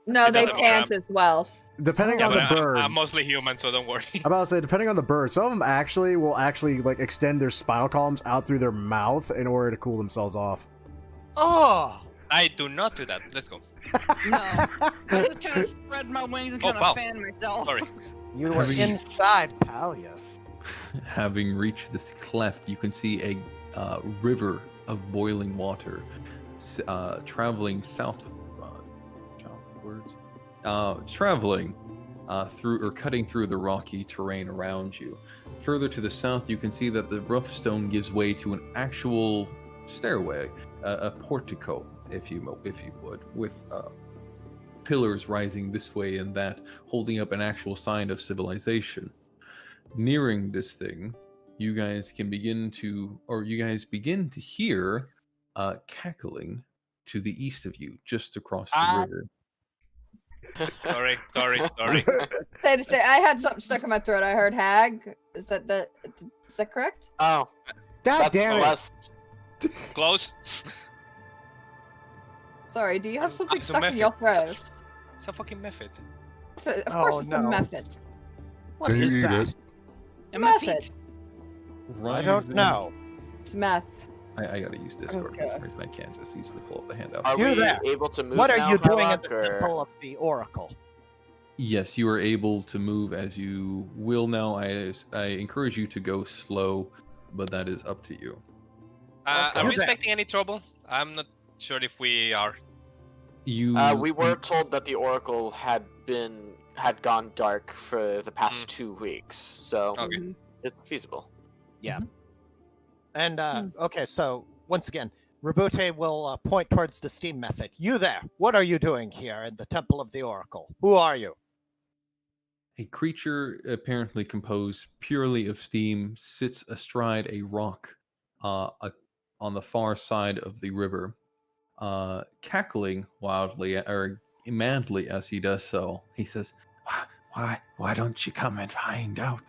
no, it they doesn't pant matter. as well. Depending Yeah, on but the bird. I'm mostly human, so don't worry. I'm about to say, depending on the bird, some of them actually will like extend their spinal columns out through their mouth in order to cool themselves off. Oh! I do not do that. Let's go. No. I just kind of spread my wings and Oh, kind of wow. fan myself. Sorry. You were Having- inside, pal, yes. Having reached this cleft, you can see a river of boiling water traveling south, traveling through or cutting through the rocky terrain around you. Further to the south, you can see that the rough stone gives way to an actual stairway, a portico, if you would, with pillars rising this way and that, holding up an actual sign of civilization. Nearing this thing, you guys begin to hear cackling to the east of you, just across the river. Sorry. Say, I had something stuck in my throat. I heard hag. Is that correct? Oh, God that's damn it! Celeste. Close. Sorry, do you have something It's a stuck in your method. throat? It's a fucking method. Of course Oh, it's no. a method. What Can you is eat that? it? And my Method. feet. I don't know. It's meth. I gotta use Discord for Okay. some reason. I can't just easily pull up the handout. Are You we there. able to move What are now, you doing at Hyloch, the or- Temple of the Oracle? Yes, you are able to move as you will now. I encourage you to go slow, but that is up to you. Are You we there. expecting any trouble? I'm not sure if we are. You We were told that the Oracle had gone dark for the past 2 weeks, so Okay. it's feasible. Yeah. And, okay, so, once again, Rabute will point towards the steam method. You there. What are you doing here in the Temple of the Oracle? Who are you? A creature apparently composed purely of steam sits astride a rock on the far side of the river, cackling wildly or madly as he does so. He says, why don't you come and find out?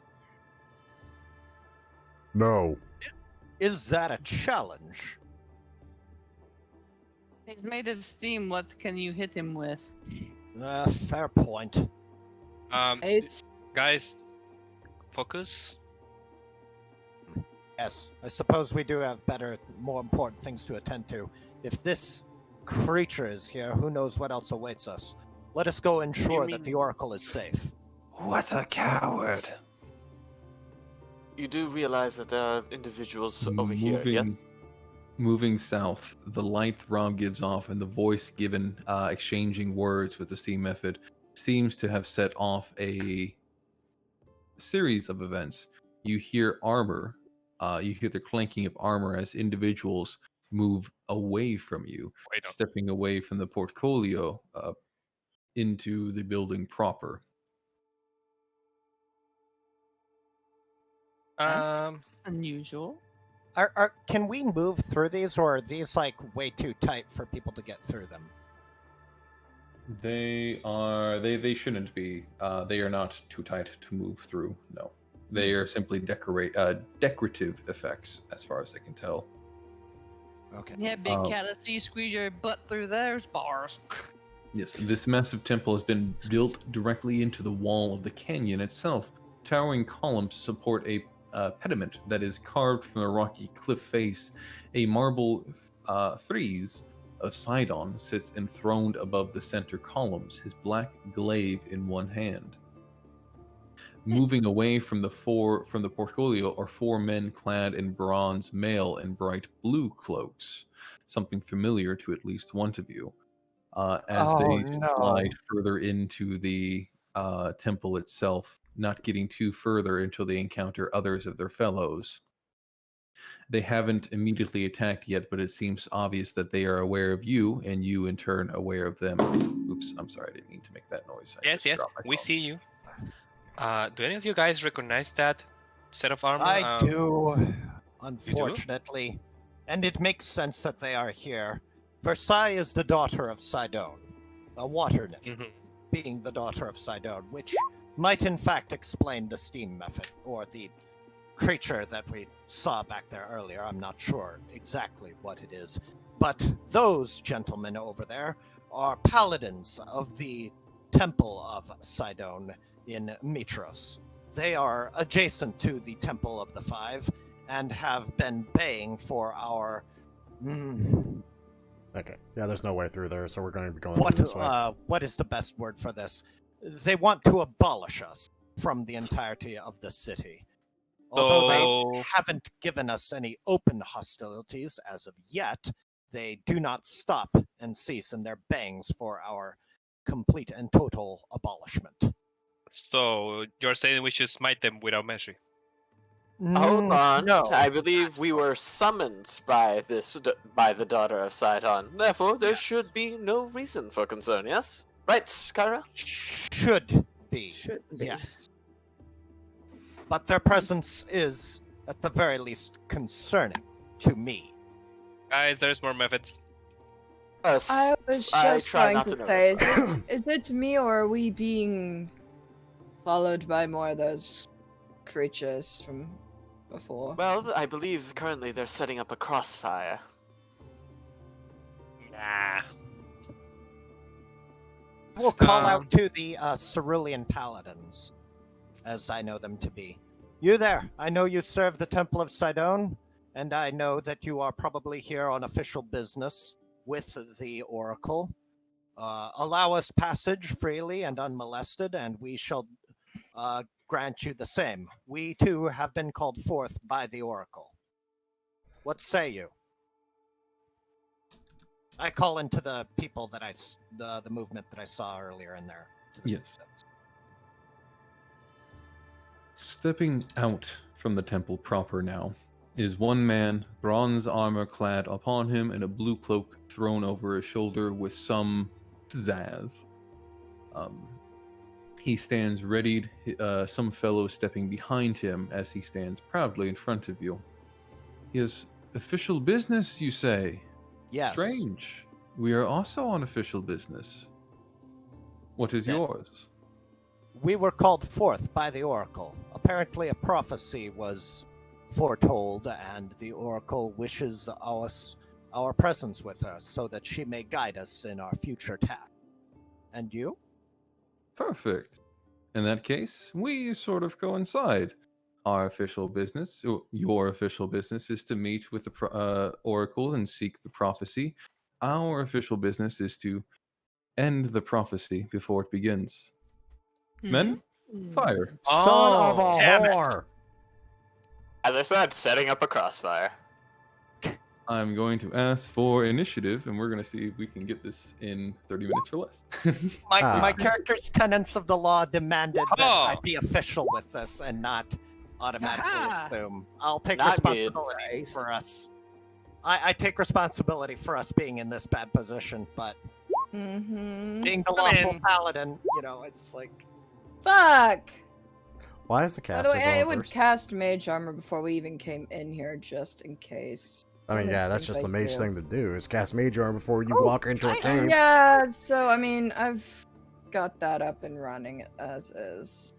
No. Is that a challenge? He's made of steam. What can you hit him with? Fair point. It's Guys, focus. Yes, I suppose we do have better, more important things to attend to. If this creature is here, who knows what else awaits us. Let us go ensure that the Oracle is safe. What a coward! You do realize that there are individuals over here, yes? Moving south, the light Throb gives off and the voice given exchanging words with the steam method seems to have set off a series of events. You hear armor, you hear the clanking of armor as individuals move away from you, Wait up. stepping away from the portfolio into the building proper. Unusual. Can we move through these, or are these like way too tight for people to get through them? They shouldn't be. They are not too tight to move through. No, they are simply decorative effects, as far as I can tell. Okay. Yeah, big callus, you squeeze your butt through there's bars. Yes, this massive temple has been built directly into the wall of the canyon itself. Towering columns support a pediment that is carved from a rocky cliff face. A marble frieze of Sidon sits enthroned above the center columns, his black glaive in one hand. Moving away from the portfolio are 4 men clad in bronze mail and bright blue cloaks, something familiar to at least one of you. As they slide further into the temple itself, not getting too further until they encounter others of their fellows. They haven't immediately attacked yet, but it seems obvious that they are aware of you, and you in turn aware of them. Oops, I'm sorry, I didn't mean to make that noise. Yes, we see you. Do any of you guys recognize that set of armor? I do, unfortunately. And it makes sense that they are here. Versailles is the daughter of Sidon, a water nymph, being the daughter of Sidon, which might in fact explain the steam method, or the creature that we saw back there earlier. I'm not sure exactly what it is. But those gentlemen over there are paladins of the Temple of Sidon in Mitros. They are adjacent to the Temple of the Five and have been baying for our... Okay. Yeah, there's no way through there, so we're going to be going through this way. What is the best word for this? They want to abolish us from the entirety of the city. Although they haven't given us any open hostilities as of yet, they do not stop and cease in their bangs for our complete and total abolishment. So you're saying we should smite them without mercy? Hold on. No. I believe we were summoned by the daughter of Sidon. Therefore, there should be no reason for concern, yes? Right, Kyra? Should be. Yes. But their presence is, at the very least, concerning to me. Guys, there's more methods. I was just try trying not to to say, notice is it me or are we being followed by more of those creatures from before? Well, I believe currently they're setting up a crossfire. Nah. We'll call out to the Cerulean Paladins, as I know them to be. You there, I know you serve the Temple of Sidon, and I know that you are probably here on official business with the Oracle. Allow us passage freely and unmolested, and we shall grant you the same. We too have been called forth by the Oracle. What say you? I call into the people that the movement that I saw earlier in there. Yes. Stepping out from the temple proper now is one man, bronze armor clad upon him, and a blue cloak thrown over his shoulder with some pizzazz. He stands readied, some fellow stepping behind him as he stands proudly in front of you. He has official business, you say? Yes. Strange. We are also on official business. What is yours? We were called forth by the Oracle. Apparently a prophecy was foretold, and the Oracle wishes us our presence with her so that she may guide us in our future task. And you? Perfect. In that case, we sort of coincide. Our official business, your official business, is to meet with the Oracle and seek the prophecy. Our official business is to end the prophecy before it begins. Men, fire. Son of a damn it. whore! As I said, setting up a crossfire. I'm going to ask for initiative, and we're going to see if we can get this in 30 minutes or less. My character's tenets of the law demanded that I Oh. be official with this and not automatically Aha. assume. I'll take Not good. responsibility for us. I take responsibility for us being in this bad position, but Mm-hmm. being the I lawful mean- paladin, it's like... Fuck! Why is the By caster the way, I going would first? cast mage armor before we even came in here, just in case. I mean, one of yeah, the that's things just the I mage do. thing to do, is cast mage armor before you Oh, walk into a cave. Yeah, so I mean, I've got that up and running as is.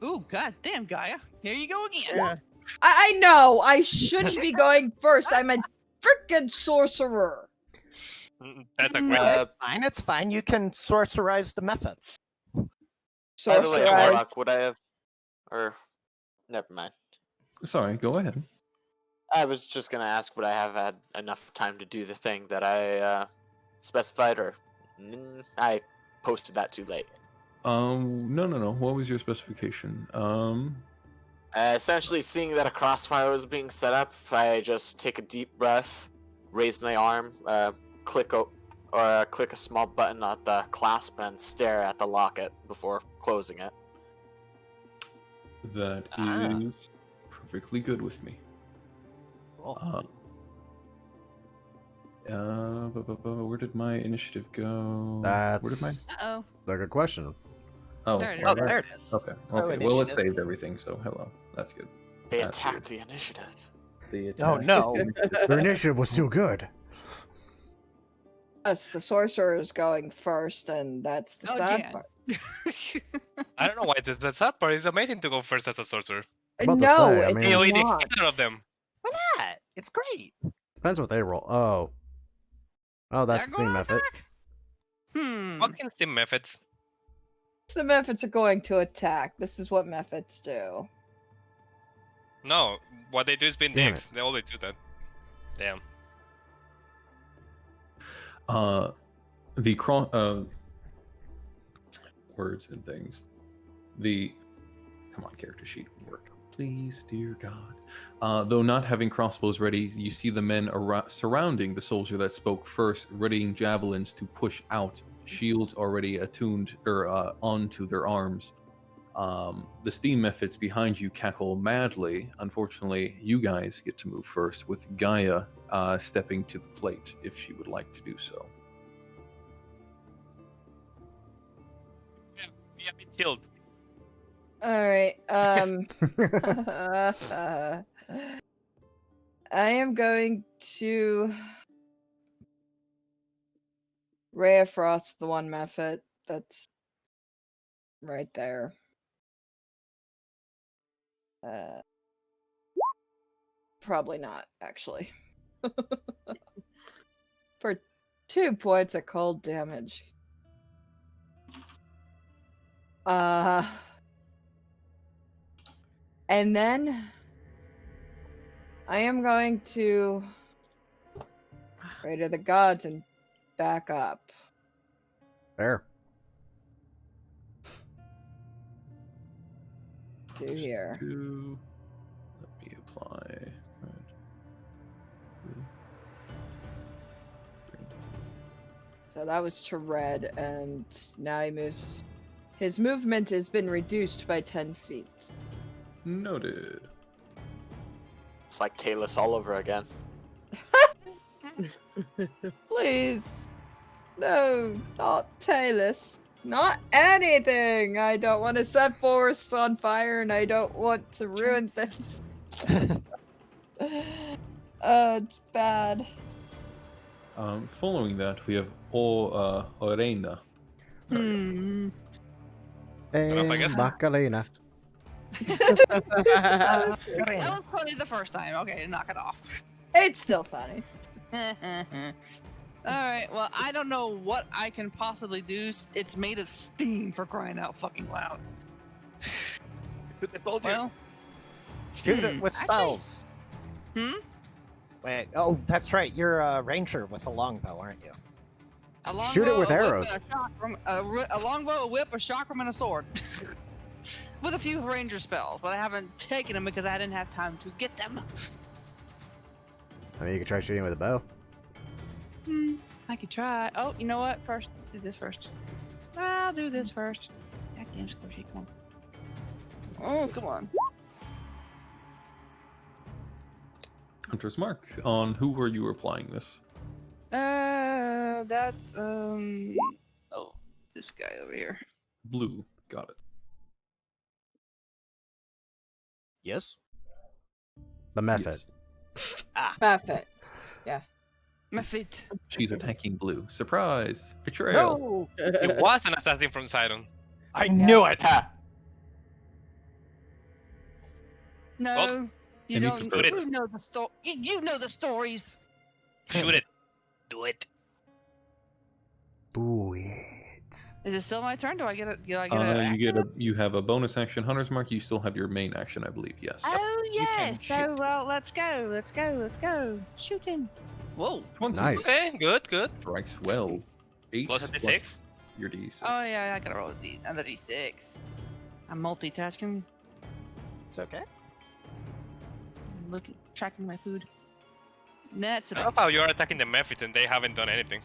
Oh, goddamn, Gaia. Here you go again. Yeah. I know, I shouldn't be going first. I'm a freaking sorcerer. That's a Mm, great. It's fine. You can sorcerize the methods. By the way, Sorcerer. Hyloch, would I have... Or... Never mind. Sorry, go ahead. I was just gonna ask, would I have had enough time to do the thing that I specified, or I posted that too late? No. What was your specification? Essentially, seeing that a crossfire was being set up, I just take a deep breath, raise my arm, click a small button at the clasp, and stare at the locket before closing it. That is perfectly good with me. Where did my initiative go? Where did my... That's Uh-oh. a good question. Oh, There it Oh, there it is. Okay. Oh, Okay. Well, it initiative. saved everything, so hello. That's good. They That's attacked the initiative. Oh, no. Your initiative was too good. Yes, the sorcerer is going first, and that's the Oh, sad yeah. part. I don't know why this is the sad part. It's amazing to go first as a sorcerer. About to No, say, I it's mean- You already not. hit all of them. Why not? It's great. Depends what they roll. Oh. Oh, that's They're the same going method. back? Fucking steam methods. The methods are going to attack. This is what methods do. No, what they do is being Damn dicks. They always do that. Damn. The words and things. Come on, character sheet, work, please, dear God. Though not having crossbows ready, you see the men surrounding the soldier that spoke first, readying javelins to push out. Shields already attuned or onto their arms. The steam methods behind you cackle madly. Unfortunately, you guys get to move first, with Gaia stepping to the plate if she would like to do so. Yeah, be chilled. Alright, I am going to Ray of Frost, the one method that's right there. Probably not, actually. For 2 points of cold damage. And then I am going to pray to the gods and back up. Fair. Do here. Let me apply. Right. So that was to red, and now he moves. His movement has been reduced by 10 feet. Noted. It's like Talus all over again. Please. No, not Talus. Not anything! I don't want to set forests on fire, and I don't want to ruin things. It's bad. Following that, we have Orena. Hmm. I guess. Macarena. That was funny the first time. Okay, knock it off. It's still funny. Alright, well, I don't know what I can possibly do. It's made of steam, for crying out fucking loud. Well, Shoot it with spells. Wait, oh, that's right. You're a ranger with a longbow, aren't you? a longbow, Shoot it with a whip, arrows. and a longbow, a whip, a chakram, and a sword. With a few ranger spells, but I haven't taken them because I didn't have time to get them. I mean, you could try shooting with a bow. I could try. Oh, you know what? First, do this first. I'll do this first. Goddamn squishy, come on. Oh, come on. Hunter's Mark. On who were you applying this? That's oh, this guy over here. Blue. Got it. Yes. The method. Perfect. My feet. She's attacking blue. Surprise! Betrayal. No! It was an assassin from Sidon. I knew it! No, Well, you and you don't. can put it- You know the You know the stories. Shoot it. Do it. Do it. Is it still my turn? Do I get it? Do I get it? You have a bonus action, Hunter's Mark. You still have your main action, I believe. Yes. Oh You can yes. shoot. So well, let's go. Let's go. Let's go. Shoot him. Whoa. 20 Nice. Okay, good, good. Strikes well. 8 Plus a d6. Your D6. Oh yeah, I gotta roll another d6. I'm multitasking. It's okay. Looking, tracking my food. That's I love how you're attacking the Mephits and they haven't done anything.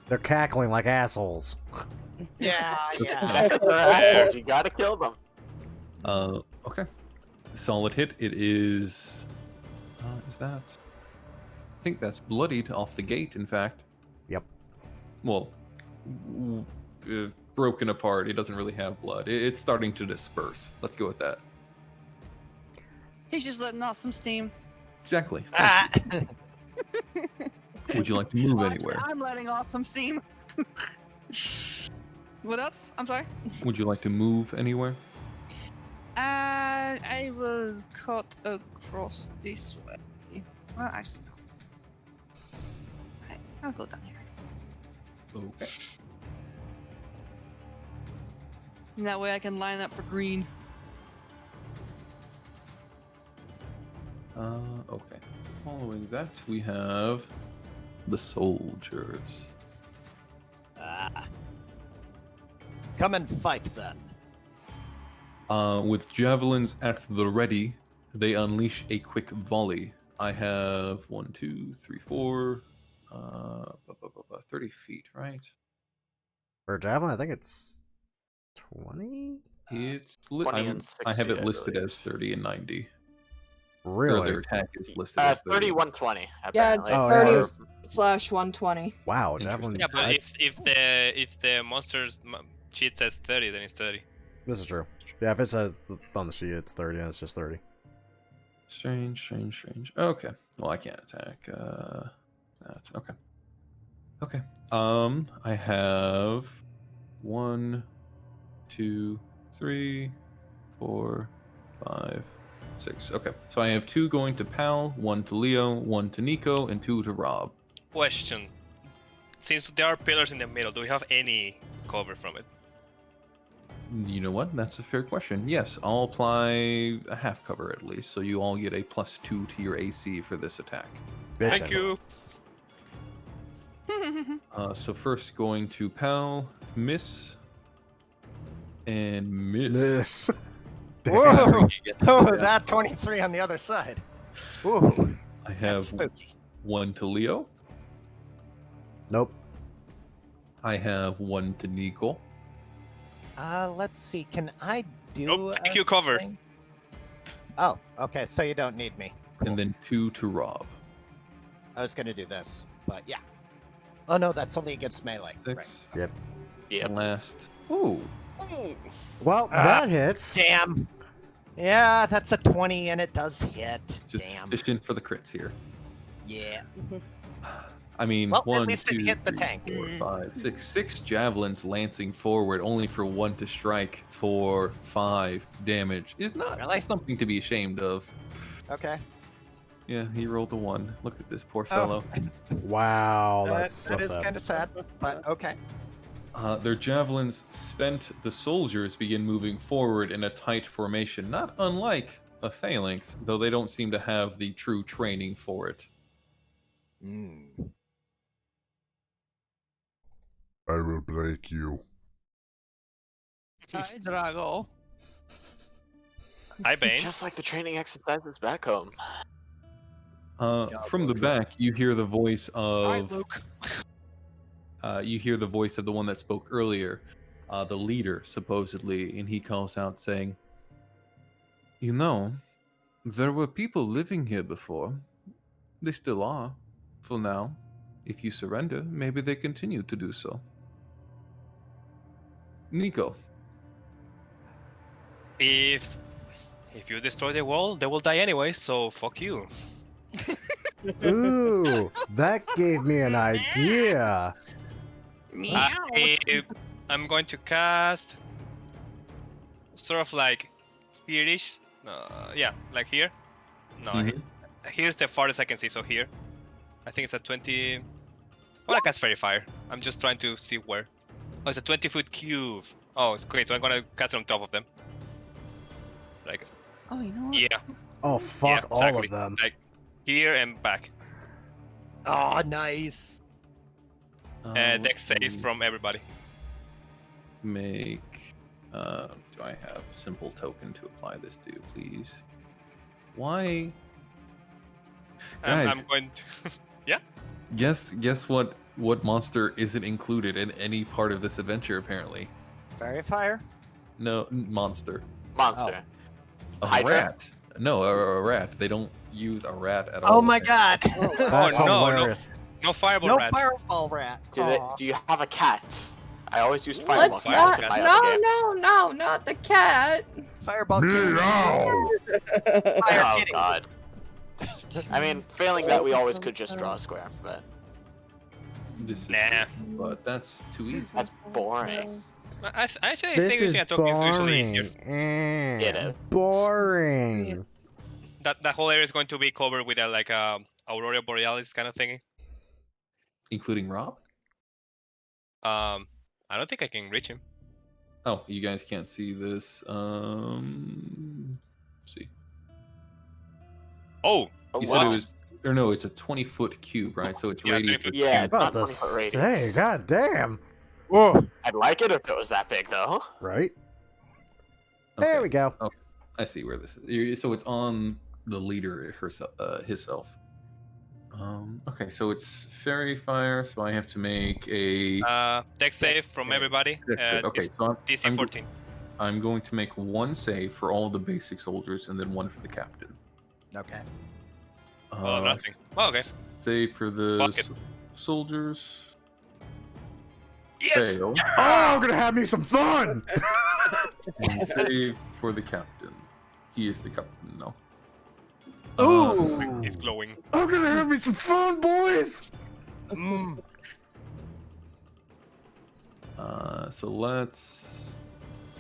They're cackling like assholes. Yeah, yeah. Methods are assholes. You gotta kill them. Okay. Solid hit. It is. Is that? I think that's bloodied off the gate. In fact. Yep. Well, broken apart. It doesn't really have blood. It's starting to disperse. Let's go with that. He's just letting off some steam. Exactly. Ah. Would you like to move Well, anywhere? actually, I'm letting off some steam. What else? I'm sorry. Would you like to move anywhere? I will cut across this way. Well, actually, no. Right, I'll go down here. Okay. And that way I can line up for green. Okay. Following that, we have the soldiers. Come and fight then. With javelins at the ready, they unleash a quick volley. I have 1, 2, 3, 4, 30 feet, right? For a javelin, I think it's 20? It's 20 and I have 60, it I listed believe. as 30 and 90. Or Really? their attack is listed as 30. 30, 120. Yeah, it's apparently. 30/120. Wow, javelin. Yeah, but if the monster's cheat says 30, then it's 30. This is true. Yeah, if it says on the sheet it's 30, then it's just 30. Strange. Okay. Well, I can't attack. That. Okay. I have 1, 2, 3, 4, 5, 6. Okay. So I have 2 going to Pal, 1 to Leo, 1 to Nico, and 2 to Rob. Question. Since there are pillars in the middle, do we have any cover from it? You know what? That's a fair question. Yes, I'll apply a half cover at least, so you all get a +2 to your AC for this attack. Thank you. So first going to Pal, miss, and miss. Miss. Whoa! Against Oh, that. that 23 on the other side. Ooh, I that's have spooky. 1 to Leo. Nope. I have 1 to Nico. Let's see. Can I do? Nope, thank a you, cover. thing? Oh, okay. So you don't need me. Cool. And then 2 to Rob. I was gonna do this, but yeah. Oh no, that's only against melee. 6. Right. Yep. Yep. Last. Ooh. Well, that hits. Damn. Yeah, that's a 20 and it does hit. Just Damn. fishing for the crits here. Yeah. I mean, Well, at 1, least it 2, hit the 3, tank. 4, 5, 6. 6 javelins lancing forward, only for 1 to strike for 5 damage. Is not Really? something to be ashamed of. Okay. Yeah, he rolled a 1. Look at this poor Oh. fellow. Wow, that's that so is sad. kind of sad, but okay. Their javelins spent, the soldiers begin moving forward in a tight formation, not unlike a phalanx, though they don't seem to have the true training for it. I will break you. Hi, Drago. Hi, Bane. Just like the training exercises back home. From the back, you hear the voice Hi, of Luke. you hear the voice of the one that spoke earlier, the leader supposedly, and he calls out saying, "You know, there were people living here before. They still are, for now. If you surrender, maybe they continue to do so." Nico. If you destroy the wall, they will die anyway. So fuck you. Ooh, that gave me an idea. Meow. I'm going to cast sort of like here-ish. Yeah, like here. No, Mhm. here's the farthest I can see. So here, I think it's a 20. Well, I cast Fairy Fire. I'm just trying to see where. Oh, it's a 20-foot cube. Oh, it's great. So I'm gonna cast it on top of them. Like, Oh, you know what? yeah, Oh, fuck yeah, all exactly. of them. Like here and back. Oh, nice. Dex saves from everybody. Make. Do I have a simple token to apply this to, please? Why? Guys. I'm going to. Yeah. Guess what monster isn't included in any part of this adventure, apparently? Fairy fire? No, monster. Monster. A Hydra? rat. No, a rat. They don't use a rat at all. Oh my god. That's no, hilarious. No fireball No rat. fireball rat. Do you have a cat? I always used fireball Let's cats not. in my other game. No, not the cat. Fireball kitty. Meow! Fire Oh kitty. god. I mean, failing that, we always could just draw a square, but This is Nah. true, but that's too easy. that's boring. I actually This think is using a token is usually easier. boring. It is. Boring. That whole area is going to be covered with a like a Aurora Borealis kind of thingy. Including Rob? I don't think I can reach him. Oh, you guys can't see this. See. Oh, You Oh, said wow. it was, or no, it's a 20-foot cube, right? So it's Yeah, radius. 20 foot. Yeah, it's About not to 20-foot say, radius. god damn. Whoa. I'd like it if it was that big, though. Right? Okay. There we go. I see where this is. So it's on the leader herself, himself. Okay, so it's fairy fire, so I have to make a. Dex save from everybody. Okay, so DC 14. I'm going to make one save for all the basic soldiers and then one for the captain. Okay. Oh, nothing. Oh, okay. Save for the Fuck it. soldiers. Yes. Fail. Oh, I'm gonna have me some fun! And save for the captain. He is the captain now. Ooh. It's glowing. I'm gonna have me some fun, boys! Mm. So let's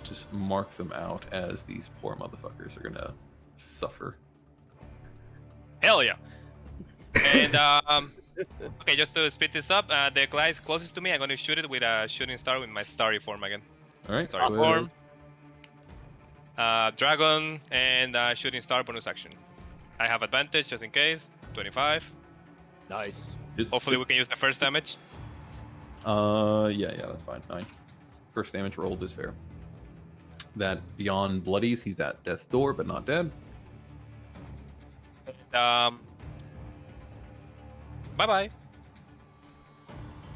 just mark them out as these poor motherfuckers are gonna suffer. Hell yeah. And okay, just to speed this up, the guy is closest to me. I'm going to shoot it with a shooting star with my starry form again. All right. Starry go form. ahead. Dragon and shooting star bonus action. I have advantage just in case. 25. Nice. Hopefully we can use the first damage. Yeah, that's fine. 9. First damage rolled is fair. That beyond bloodies, he's at death's door, but not dead. Bye bye.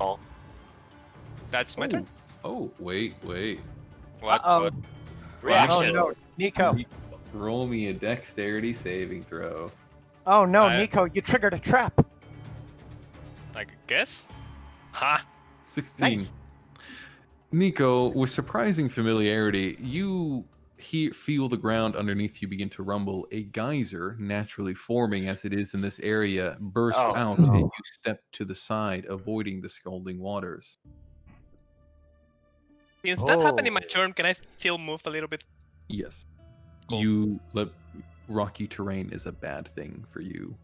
Oh. That's my turn. Oh, wait. What? Uh-oh. What? Reaction. Oh no, Nico. Roll me a dexterity saving throw. Oh no, Nico, you triggered a trap. I guess? Ha! 16. Nice. Nico, with surprising familiarity, you feel the ground underneath you begin to rumble. A geyser, naturally forming as it is in this area, bursts out, and you step to the side, avoiding the scalding waters. Since that happened in my turn, can I still move a little bit? Yes. Cool. Rocky terrain is a bad thing for you.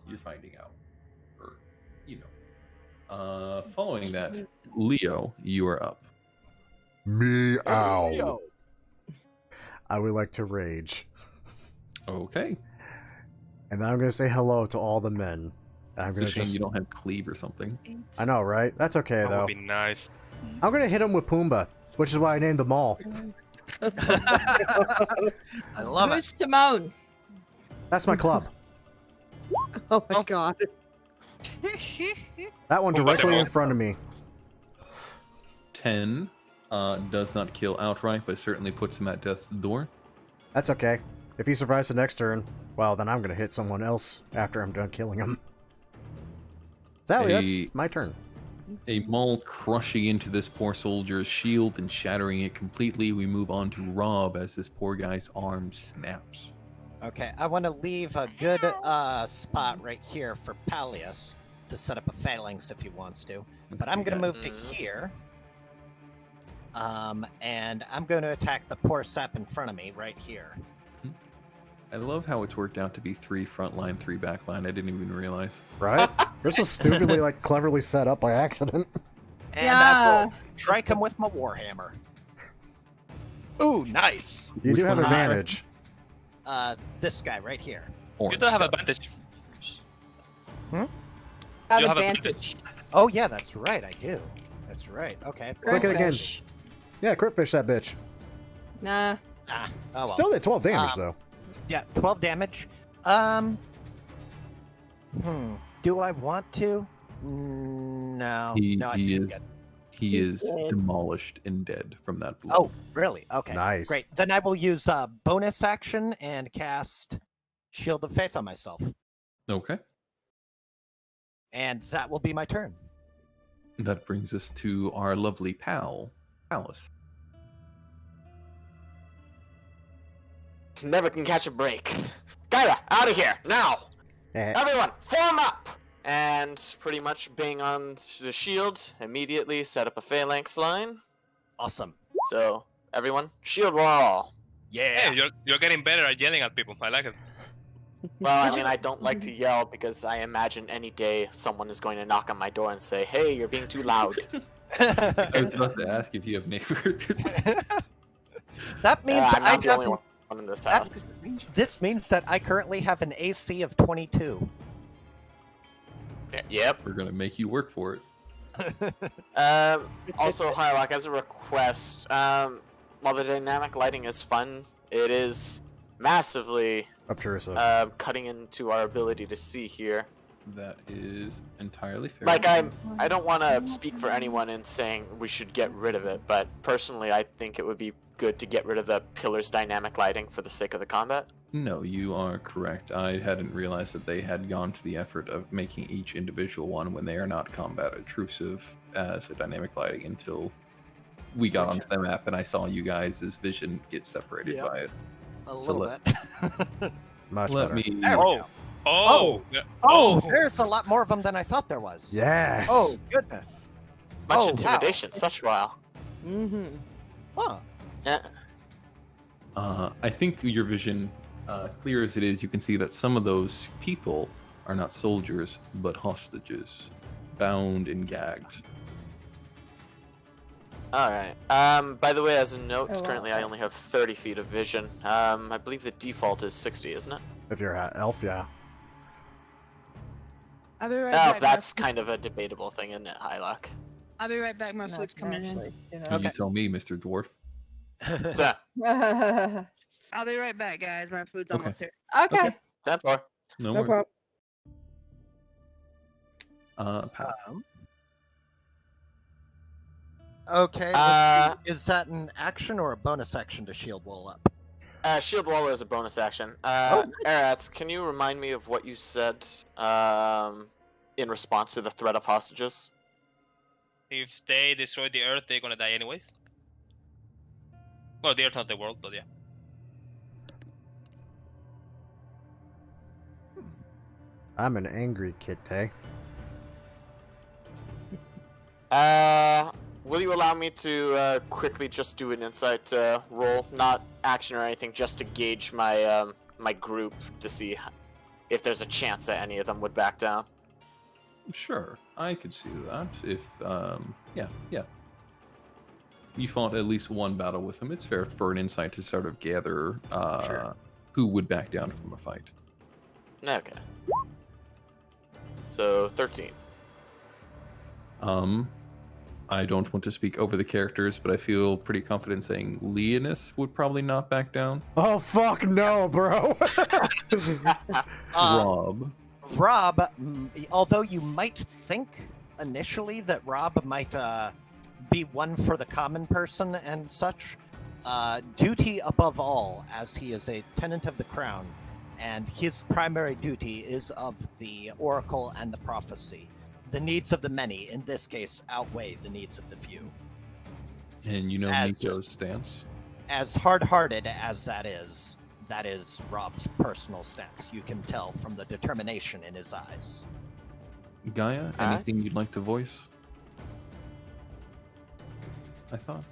You're finding out. Or, following that, Leo, you are up. Meow. Leo. I would like to rage. Okay. And then I'm going to say hello to all the men. And I'm It's going a to shame just... you don't have cleave or something. I know, right? That's okay, That though. would be nice. I'm going to hit him with Pumbaa, which is why I named them all. I love it. Who's Timon? That's my club. Oh my Oh. god. That one Pumbaa directly demo. in front of me. 10 does not kill outright, but certainly puts him at death's door. That's okay. If he survives the next turn, well, then I'm going to hit someone else after I'm done killing him. Sally, that's my turn. A maul crushing into this poor soldier's shield and shattering it completely. We move on to Rob as this poor guy's arm snaps. Okay, I want to leave a good spot right here for Pallius to set up a phalanx if he wants to. But I'm going to move to here. And I'm going to attack the poor sap in front of me right here. I love how it's worked out to be 3 front line, 3 back line. I didn't even realize. Right? This was stupidly, cleverly set up by accident. And I Yeah. will strike him with my warhammer. Ooh, nice. You Which do have one? advantage. This guy right here. You don't have advantage. Have You have advantage. Oh yeah, that's right. I do. That's right. Okay. Click it again. Fish. Yeah, crit fish that bitch. Nah. Ah, oh well. Still did 12 damage, though. Yeah, 12 damage. Do I want to? No. No, I He think is I'm good. he He's is dead. demolished and dead from that blow. Oh, really? Okay. Nice. Great. Then I will use bonus action and cast Shield of Faith on myself. Okay. And that will be my turn. That brings us to our lovely pal, Alice. Never can catch a break. Gaia, out of here, now! Eh, Everyone, form up! And pretty much bang on the shield, immediately set up a phalanx line. Awesome. So, everyone, shield wall. Yeah. Hey, you're getting better at yelling at people. I like it. Well, I mean, I don't like to yell because I imagine any day someone is going to knock on my door and say, hey, you're being too loud. I was about to ask if you have neighbors. That means I'm I not the only have. one in this house. This means that I currently have an AC of 22. Yep. We're gonna make you work for it. Also, Hyloch, as a request, while the dynamic lighting is fun, it is massively obtrusive. cutting into our ability to see here. That is entirely fair. Like, I don't want to speak for anyone in saying we should get rid of it, but personally, I think it would be good to get rid of the pillar's dynamic lighting for the sake of the combat. No, you are correct. I hadn't realized that they had gone to the effort of making each individual one when they are not combat intrusive as a dynamic lighting until we got onto the map and I saw you guys' vision get separated Yep. by it. A So little bit. Much Let better. me. There we go. Oh! Oh, there's a lot more of them than I thought there was. Yes! Oh, goodness. Much Oh, wow. intimidation, such wow. Mm-hmm. Huh. Yeah. I think your vision, clear as it is, you can see that some of those people are not soldiers, but hostages, bound and gagged. All right. By the way, as a note, Oh, wow. currently I only have 30 feet of vision. I believe the default is 60, isn't it? If you're an elf, yeah. I'll be right Oh, back. that's kind of a debatable thing, isn't it, Hyloch? I'll be right back. My No, food's I can coming in. actually see that. You tell me, Mr. Dwarf. So, I'll be right back, guys. My food's Okay. almost here. Okay. 10-4. No, No worries. problem. Pat. Okay. Uh, Is that an action or a bonus action to shield wall up? Shield Wall is a bonus action. Oh, Aratz, can you remind me of what you said in response to the threat of hostages? If they destroy the Earth, they're gonna die anyways. Well, the Earth, not the world, but yeah. I'm an angry kitty. Will you allow me to quickly just do an insight roll, not action or anything, just to gauge my my group to see if there's a chance that any of them would back down? Sure, I could see that. If, yeah. You fought at least one battle with him. It's fair for an insight to sort of gather who would back down from a fight. Okay. So 13. I don't want to speak over the characters, but I feel pretty confident saying Leonis would probably not back down. Oh, fuck no, bro. Rob. Rob, although you might think initially that Rob might be one for the common person and such, duty above all, as he is a tenant of the crown, and his primary duty is of the oracle and the prophecy. The needs of the many, in this case, outweigh the needs of the few. And you know As- Nico's stance. As hard-hearted as that is Rob's personal stance. You can tell from the determination in his eyes. Gaia, anything you'd like to voice? I thought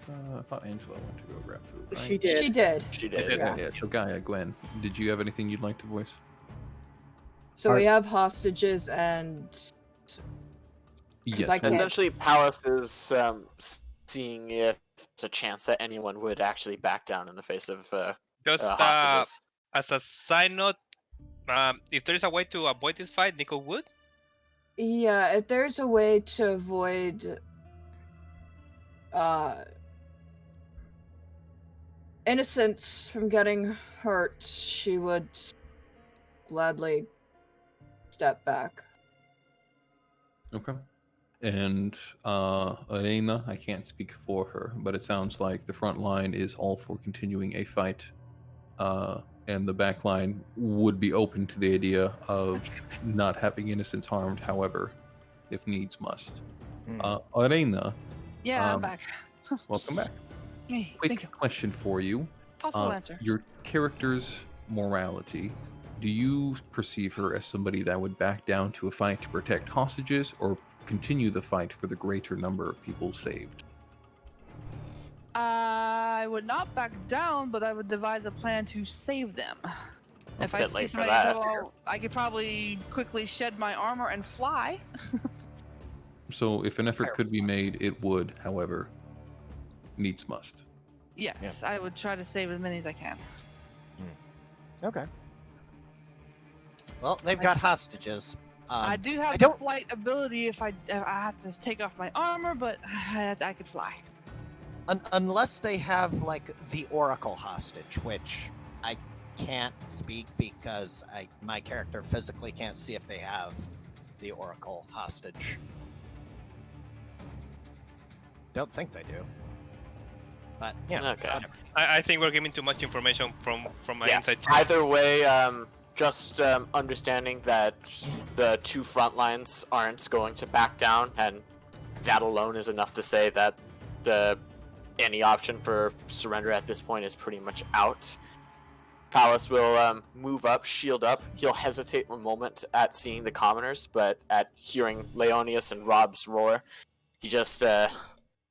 Angela went to go grab food. Right? She did. She did. She did. did. Yeah. So Gaia, Glenn, did you have anything you'd like to voice? So we have hostages and Yes. I can't- Essentially, Palace is seeing if there's a chance that anyone would actually back down in the face of Just hostages. as a side note, if there is a way to avoid this fight, Nico would. yeah, if there's a way to avoid innocents from getting hurt, she would gladly step back. Okay. And Elena, I can't speak for her, but it sounds like the front line is all for continuing a fight, and the back line would be open to the idea of not having innocents harmed, however, if needs must. Elena, Yeah, I'm Um, back. welcome back. Hey, Quick thank you. question for you. Possible answer. Your character's morality. Do you perceive her as somebody that would back down to a fight to protect hostages, or continue the fight for the greater number of people saved? I would not back down, but I would devise a plan to save them. If I bit see late for somebody that. go, I could probably quickly shed my armor and fly. So if an effort Fair could be response. made, it would, however, needs must. Yes, I would try to save as many as I can. Okay. Well, they've got hostages. I do have I the don't- flight ability if I have to take off my armor, but I could fly. Unless they have, like, the Oracle hostage, which I can't speak because my character physically can't see if they have the Oracle hostage. Don't think they do. But, yeah. Okay. whatever. I think we're giving too much information from my Yeah. inside check. Either way, just understanding that the two front lines aren't going to back down, and that alone is enough to say that any option for surrender at this point is pretty much out. Palace will move up, shield up. He'll hesitate a moment at seeing the commoners, but at hearing Leonius and Rob's roar, he just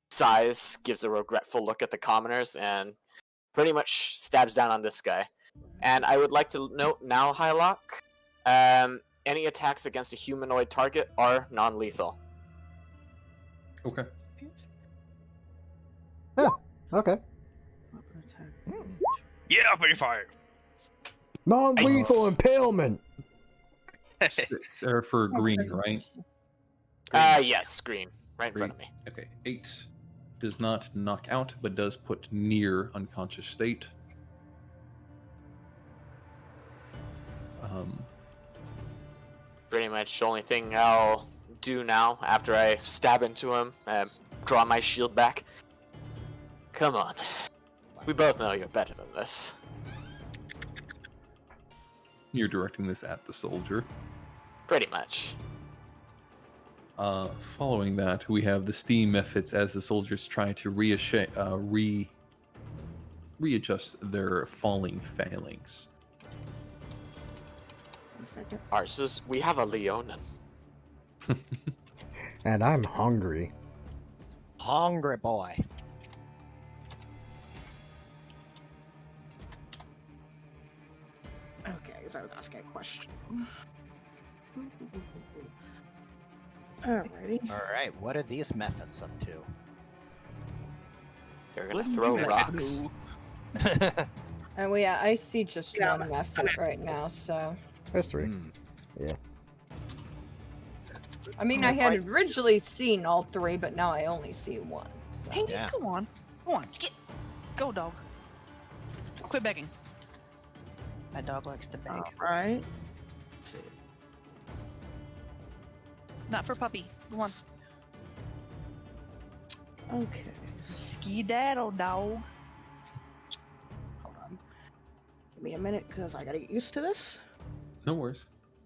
sighs, gives a regretful look at the commoners, and pretty much stabs down on this guy. And I would like to note now, Hyloch, any attacks against a humanoid target are non-lethal. Okay. Okay. Weapon attack. Yeah, very fire. Non-lethal impalement. Or for green, right? Yes, green. Right in front of me. Okay, 8 does not knock out, but does put near unconscious state. Pretty much the only thing I'll do now after I stab into him and draw my shield back. Come on. We both know you're better than this. You're directing this at the soldier. Pretty much. Following that, we have the steam methods as the soldiers try to readjust their falling phalanx. Ours is, we have a Leonin. And I'm hungry. Hungry boy. Okay, so I was asking a question. Alrighty. All right, what are these methods up to? They're gonna throw rocks. And I see just one method right now, so. There's 3. Hmm. I mean, I had originally seen all 3, but now I only see 1. So. Hey, just go on. Go on. Go, dog. Quit begging. My dog likes to beg. Alright. Let's see. Not for puppy. Go on. Okay. Skedaddle, dog. Hold on. Give me a minute because I gotta get used to this. No worries.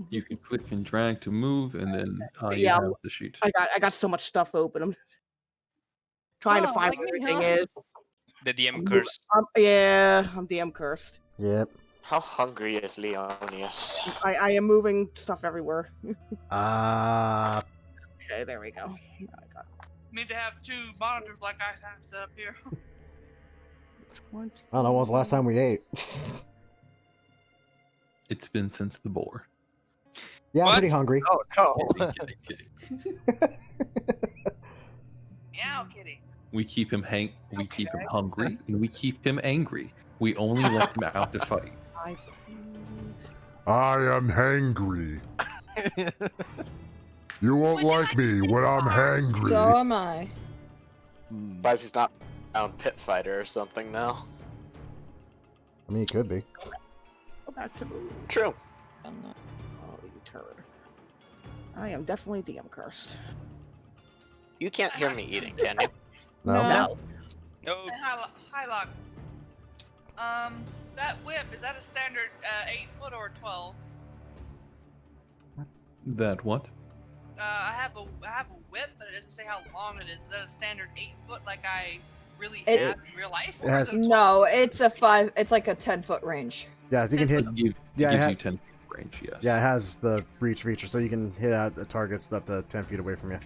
You can click and drag to move, and then you Yeah, have the sheet. I got so much stuff open. I'm trying to find like where me, everything huh? is. The DM curse. Yeah, I'm DM cursed. Yep. How hungry is Leonius? I am moving stuff everywhere. Uh, Okay, there we go. I got Need to have 2 monitors like I have set up here. 20. I don't know. When was the last time we ate? It's been since the boar. Yeah, I'm What? pretty hungry. Oh no. Kidding, kidding. Meow, kitty. We keep him we keep him hungry, and we keep him angry. We only let him out to fight. I I am hangry. You won't like me when I'm hangry. So am I. Surprised he's not down pit fighter or something now. I mean, it could be. go back to move. True. I'm not. Oh, you turd. I am definitely DM cursed. You can't hear me eating, can you? No. No. No. Hyloch. That whip, is that a standard 8 foot or 12? That what? I have a whip, but it doesn't say how long it is. Is that a standard 8 foot like I really It- have in real life? it has- Or is it No, it's a 5. It's like a 10-foot range. Yeah, so you can hit. It gives Yeah, you 10 range, yes. Yeah, it has the reach feature, so you can hit out the targets up to 10 feet away from you.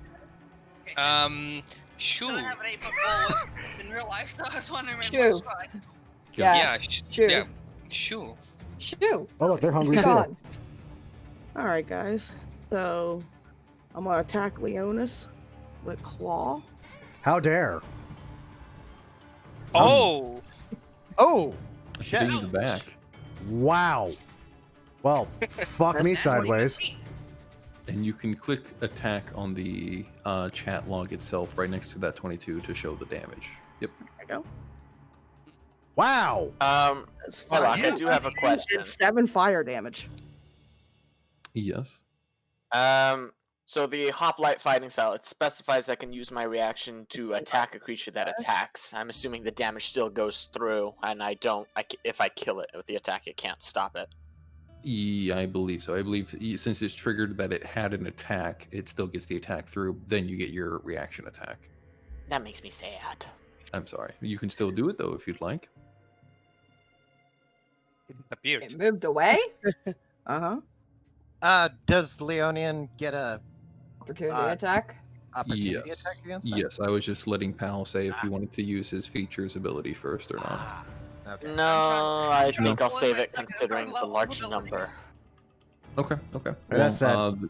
I Shoo. have an 8 foot bull whip in real life, so I was wondering Shoo. which side. Yeah. Yeah. Shoo. Yeah. Shoo. Shoo. Oh, look, they're hungry too. Gone. Alright, guys. So, I'm gonna attack Leonis with Claw. How dare? Oh. Oh, Shit. shit. In the back. Wow. Well, fuck me sideways. And you can click attack on the chat log itself right next to that 22 to show the damage. Yep. There we go. Wow. That's Hyloch, fine. I do have a question. It's 7 fire damage. Yes. So the hoplite fighting style, it specifies I can use my reaction to attack a creature that attacks. I'm assuming the damage still goes through, and if I kill it with the attack, it can't stop it. Yeah, I believe so. I believe since it's triggered that it had an attack, it still gets the attack through. Then you get your reaction attack. That makes me sad. I'm sorry. You can still do it though if you'd like. It appeared. It moved away. Uh-huh. Does Leonian get a Opportunity Uh, attack. opportunity Yes. attack against that? Yes, I was just letting Pal say if he wanted to use his features ability first or not. Ah, okay. No, I No. think I'll save it Like a considering the level large abilities. number. Okay. Okay. That said-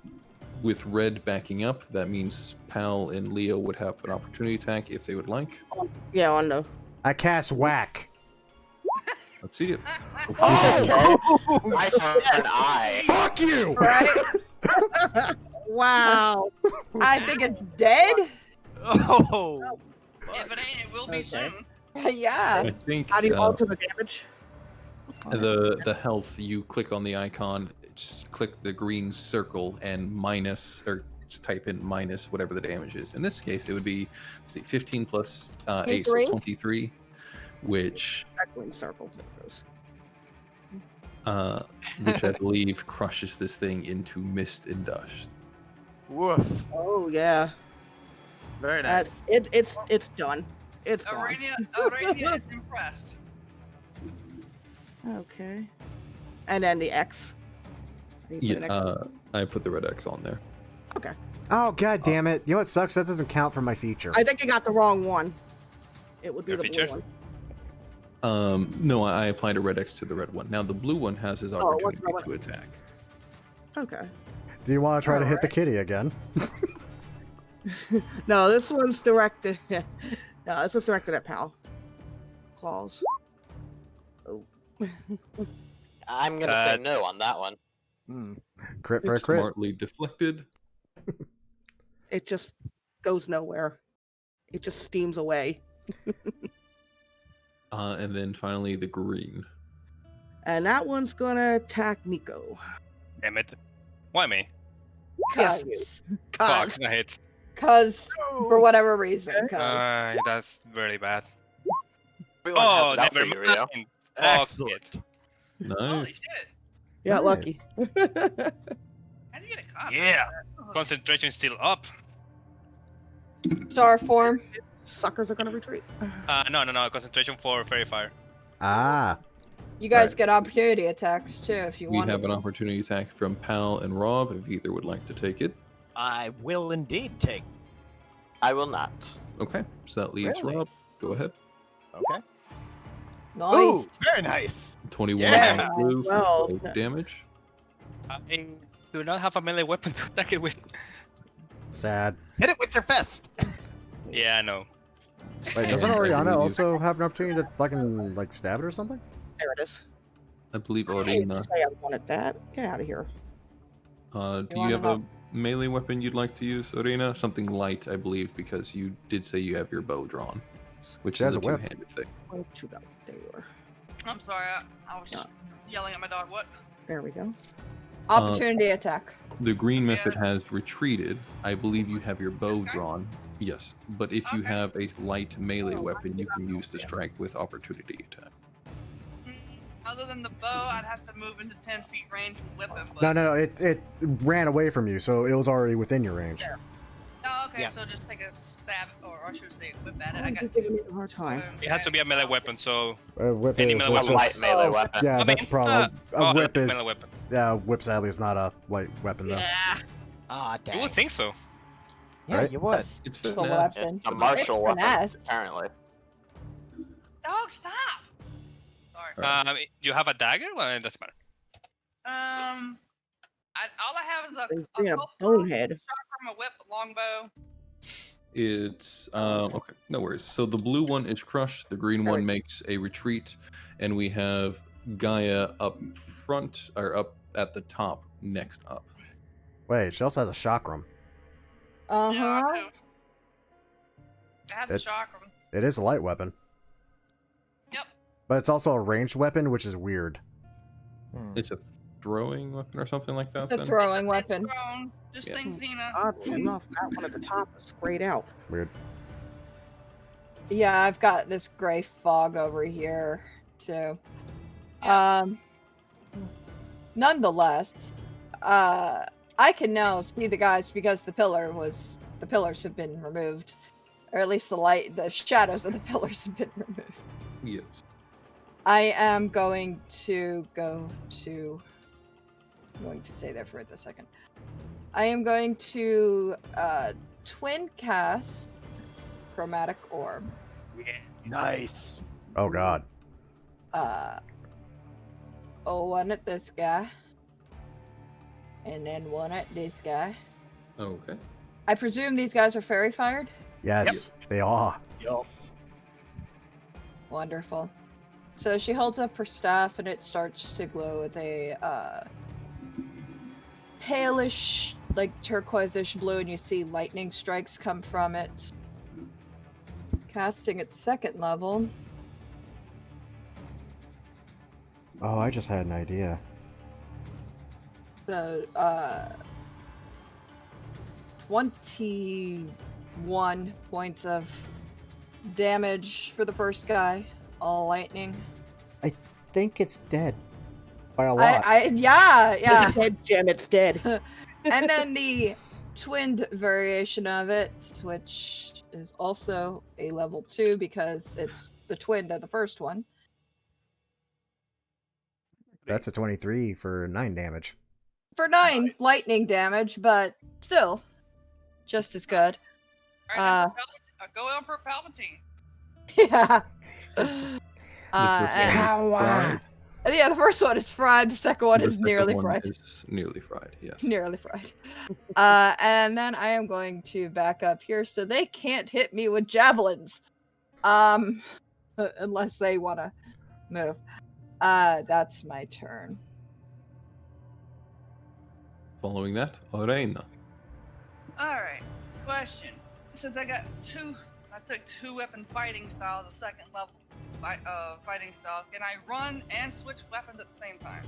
with red backing up, that means Pal and Leo would have an opportunity attack if they would like. Yeah, on the. I cast whack. Let's see it. Eye for an eye. Fuck you! Right? Wow. I think it's dead. Oh. If it ain't, it will be Okay. soon. Yeah. I think How do you alter the damage? the health, you click on the icon, just click the green circle and minus, or just type in minus whatever the damage is. In this case, it would be, let's see, 15 plus 8, so 23? 23, which That green circle. There it goes. which I believe crushes this thing into mist and dust. Woof. Oh yeah. Very nice. It's done. It's gone. Arania is impressed. Okay. And then the X. How do you put an X? I put the red X on there. Okay. Oh god damn it! You know what sucks? That doesn't count for my feature. I think you got the wrong one. It would be Your the feature? blue one. No, I applied a red X to the red one. Now the blue one has his Oh, what's opportunity the to attack. Okay. Do you want to try to hit the kitty again? No, this one's directed. No, this is directed at Pal. Claws. Oh. I'm gonna say no on that one. Crit for a crit. Smartly deflected. It just goes nowhere. It just steams away. And then finally the green. And that one's gonna attack Nico. Damn it. Why me? Yes. Fuck, I hit. Cause for whatever reason. Cause That's really bad. Everyone has Oh, it out for never you, Rio. mind. Fuck Excellent. it. Holy Nice. shit. Yeah, Nice. lucky. How do you get a copy? Yeah. Oh, Concentration is still up. star form. Suckers are gonna retreat. No. Concentration for Fairy Fire. Ah. You guys Right. get opportunity attacks too if you We want. have an opportunity attack from Pal and Rob, if either would like to take it. I will indeed take. I will not. Okay, so that leaves Really? Rob. Go ahead. Okay. Nice. Ooh, very nice. 21 Yeah. on blue for Well, 12 damage. I do not have a melee weapon to attack it with. Sad. Hit it with your fist. Yeah, I know. Wait, doesn't I Oriana believe- also have an opportunity to fucking like stab it or something? There it is. I believe I didn't Oriana. say I wanted that. Get out of here. Do you wanna have a melee weapon you'd like to use, Oriana? Something light, I believe, because you did say you have your bow drawn, which She is has a a whip. two-handed thing. Where'd you go? There you are. I'm sorry, I was yelling at my dog. What? There we go. Opportunity attack. The green method has retreated. I believe you have your bow drawn. Yes, but if you Okay. have a light melee weapon, you can use the strike with opportunity attack. Other than the bow, I'd have to move into 10 feet range and whip him. But... No. It ran away from you, so it was already within your range. Oh, okay, Yeah. so just take a stab, or I should say whip at it. Oh, I you're got giving two. me a hard time. It has to be a melee weapon, so Whip Any is melee it's A weapon. just, light melee weapon. yeah, I that's the mean, problem. A whip is melee weapon. whip sadly is not a light weapon though. Yeah. Ah, You dang. would think so. Yeah, Right? you would. It's The finesse. weapon. It's a martial weapon, Finesse. apparently. Dog, stop! Sorry. You have a dagger? Well, it doesn't matter. All I have is He's a being a bow, bonehead. shot from a whip, longbow. It's okay, no worries. So the blue one is crushed, the green one makes a retreat, and we have Gaia up front or up at the top next up. Wait, she also has a chakram. Uh Yeah, I huh. do. I have the It- chakram. It is a light weapon. Yep. But it's also a ranged weapon, which is weird. It's a throwing weapon or something like that. It's a then? throwing weapon. Thrown. Just Yeah. think Xena. Oddly enough, that one at the top is sprayed out. Weird. Yeah, I've got this gray fog over here too. Yeah. Nonetheless, I can now see the guys because the pillars have been removed, or at least the shadows of the pillars have been removed. Yes. I am going to I'm going to stay there for a second. I am going to twin cast chromatic orb. Nice. Oh god. One at this guy, and then one at this guy, Okay. I presume these guys are fairy fired? Yes, they are. Yup. Wonderful. So she holds up her staff and it starts to glow with a palish, like turquoise-ish blue, and you see lightning strikes come from it. Casting at 2nd level. Oh, I just had an idea. So, 21 points of damage for the first guy. All lightning. I think it's dead. By a lot. Yeah. It's dead, Jim. It's dead. And then the twinned variation of it, which is also a level 2 because it's the twin of the first one. That's a 23 for 9 damage. For 9 lightning damage, but still just as good. Alright, go Emperor Palpatine. Yeah. Power. Yeah, the first one is fried. The second one The is second nearly one fried. is nearly fried, yes. Nearly fried. And then I am going to back up here so they can't hit me with javelins. Unless they want to move. That's my turn. Following that, Orena. Alright, question. Since I took 2-weapon fighting style, the 2nd level fighting style, can I run and switch weapons at the same time?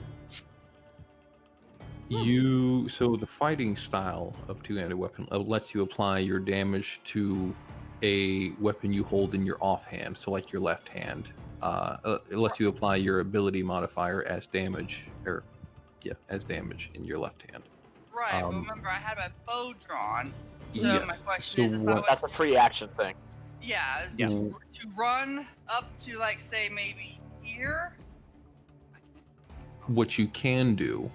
So the fighting style of two-handed weapon lets you apply your damage to a weapon you hold in your offhand, so like your left hand. It lets you apply your ability modifier as damage, as damage in your left hand. Right, but remember I had my bow drawn. So Yes. my question is, if I was, That's a free action thing. to run up to, like, say maybe here. What you can do,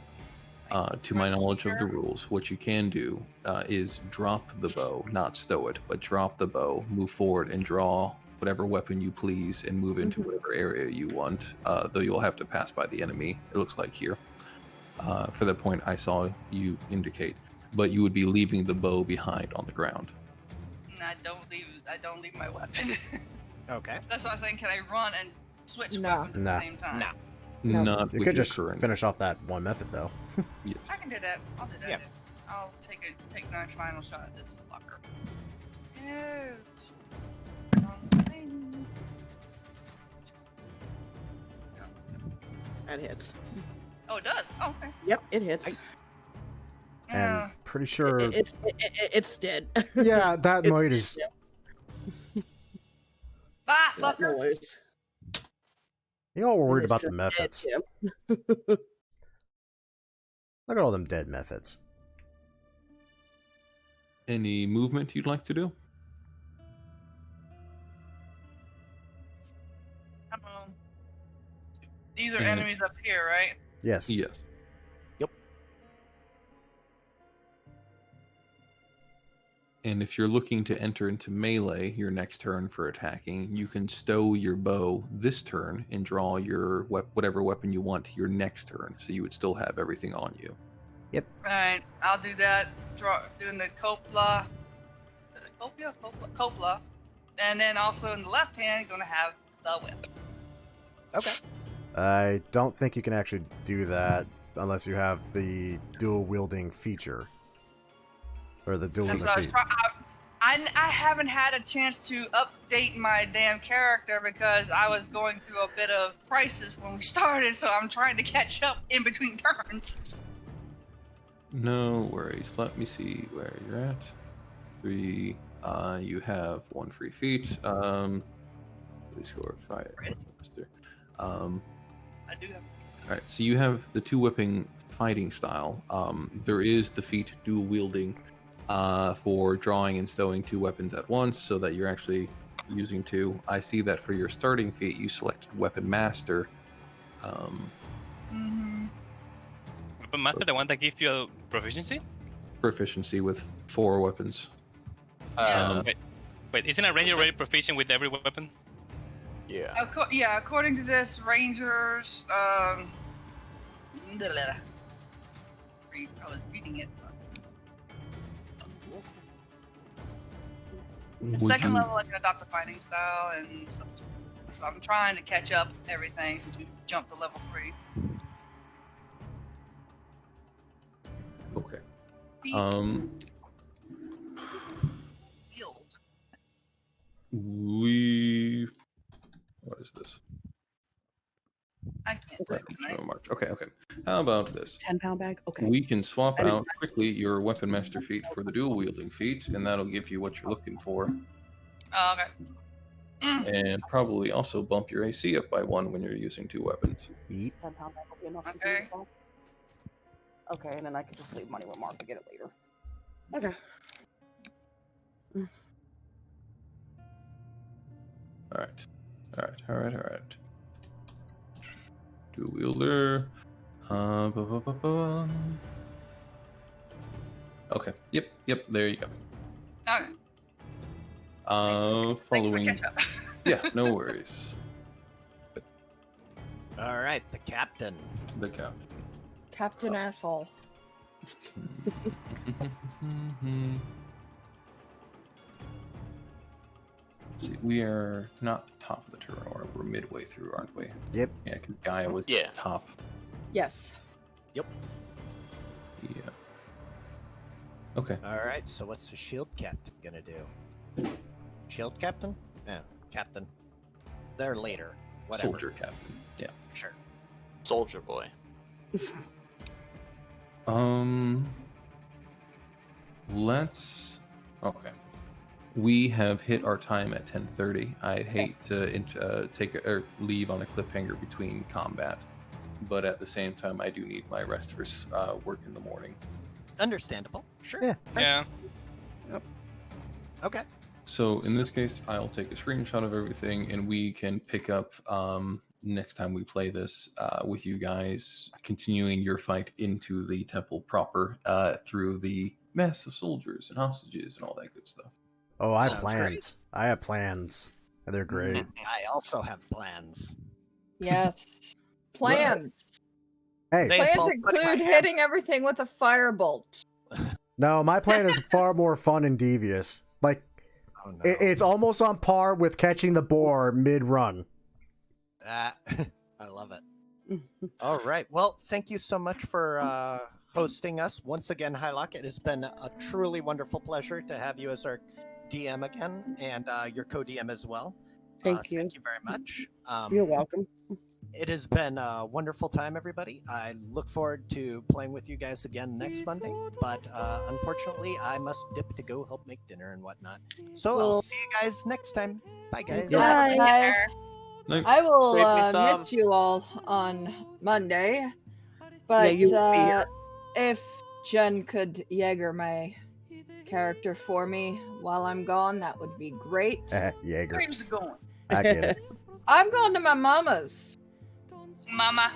to my knowledge of the rules, what you can do is drop the bow, not stow it, but drop the bow, move forward, and draw whatever weapon you please, and move into whatever area you want. Though you'll have to pass by the enemy. It looks like here. For the point I saw you indicate, but you would be leaving the bow behind on the ground. I don't leave my weapon. Okay. That's what I was saying. Can I run and switch No. weapons at Nah. the same time? No. No. Not You with could your just current. finish off that one method, though. Yes. I can do that. I'll do that. Yep. I'll take my final shot at this fucker. Yes. Wrong thing. That hits. Oh, it does. Oh, okay. Yep, it hits. Yeah. And pretty sure. It's dead. Yeah, that It- might is. Bye, That fucker. noise. You all were worried It's about the just methods. dead, Look at all them dead methods. Any movement you'd like to do? These are And- enemies up here, right? Yes. Yes. And if you're looking to enter into melee your next turn for attacking, you can stow your bow this turn and draw your whatever weapon you want your next turn. So you would still have everything on you. Alright, I'll do that. Doing the copla. Copla. And then also in the left hand, gonna have the whip. Okay. I don't think you can actually do that unless you have the dual wielding feature. Or the dual That's wielding what I was feat. I haven't had a chance to update my damn character because I was going through a bit of crisis when we started, so I'm trying to catch up in between turns. No worries. Let me see where you're at. 3. You have 1 free feat. Please score 5. I do have. Alright, so you have the 2-whipping fighting style. There is the feat dual wielding for drawing and stowing 2 weapons at once, so that you're actually using 2. I see that for your starting feat, you selected Weapon Master. But Master, the one that gives you proficiency? Proficiency with 4 weapons. Wait, isn't a ranger already proficient with every weapon? Yeah. Yeah, according to this, Rangers. I was reading it. At second level, I can adopt the fighting style, and so I'm trying to catch up everything since we jumped to level 3. Okay. Field. What is this? I can't say tonight. March. Okay. How about this? 10-pound bag? Okay. We can swap out quickly your weapon master feat for the dual wielding feat, and that'll give you what you're looking for. Oh, okay. And probably also bump your AC up by 1 when you're using 2 weapons. 10-pound bag will be enough. Okay. Okay, and then I can just leave money with Mark to get it later. Okay. All right. Dual wielder. Okay. Yep. There you go. Okay. Following. Thanks for catch up. Yeah, no worries. All right, the captain. Captain Asshole. See, we are not top of the turn order. We're midway through, aren't we? Yep. Yeah, because Gaia was top. Yes. Yep. Yeah. Okay. All right, so what's the shield captain gonna do? Shield captain? Yeah, captain. They're later. Whatever. Soldier captain. Yeah. Sure. Soldier boy. Let's. Okay. We have hit our time at 10:30. I'd hate to leave on a cliffhanger between combat, but at the same time, I do need my rest for work in the morning. Understandable. Sure. Yeah. Yep. Okay. So in this case, I'll take a screenshot of everything, and we can pick up next time we play this with you guys, continuing your fight into the temple proper through the mess of soldiers and hostages and all that good stuff. Oh, I have Sounds plans. I have plans. And they're great. I also have plans. Yes. Plans. Hey, They- Plans involve include putting my hitting everything with a firebolt. no, my plan is far more fun and devious. Like, Oh no. it's almost on par with catching the boar mid-run. I love it. All right. Well, thank you so much for hosting us once again, Hyloch. It has been a truly wonderful pleasure to have you as our DM again, and your co-DM as well. Thank you. Thank you very much. You're welcome. It has been a wonderful time, everybody. I look forward to playing with you guys again next Monday, but unfortunately, I must dip to go help make dinner and whatnot. So I'll see you guys next time. Bye, guys. Bye. Bye. I will Save me some. miss you all on Monday, but you will be here. if Jen could Jaeger my character for me while I'm gone, that would be great. Jaeger. Where's it going? I get it. I'm going to my mama's. Mama.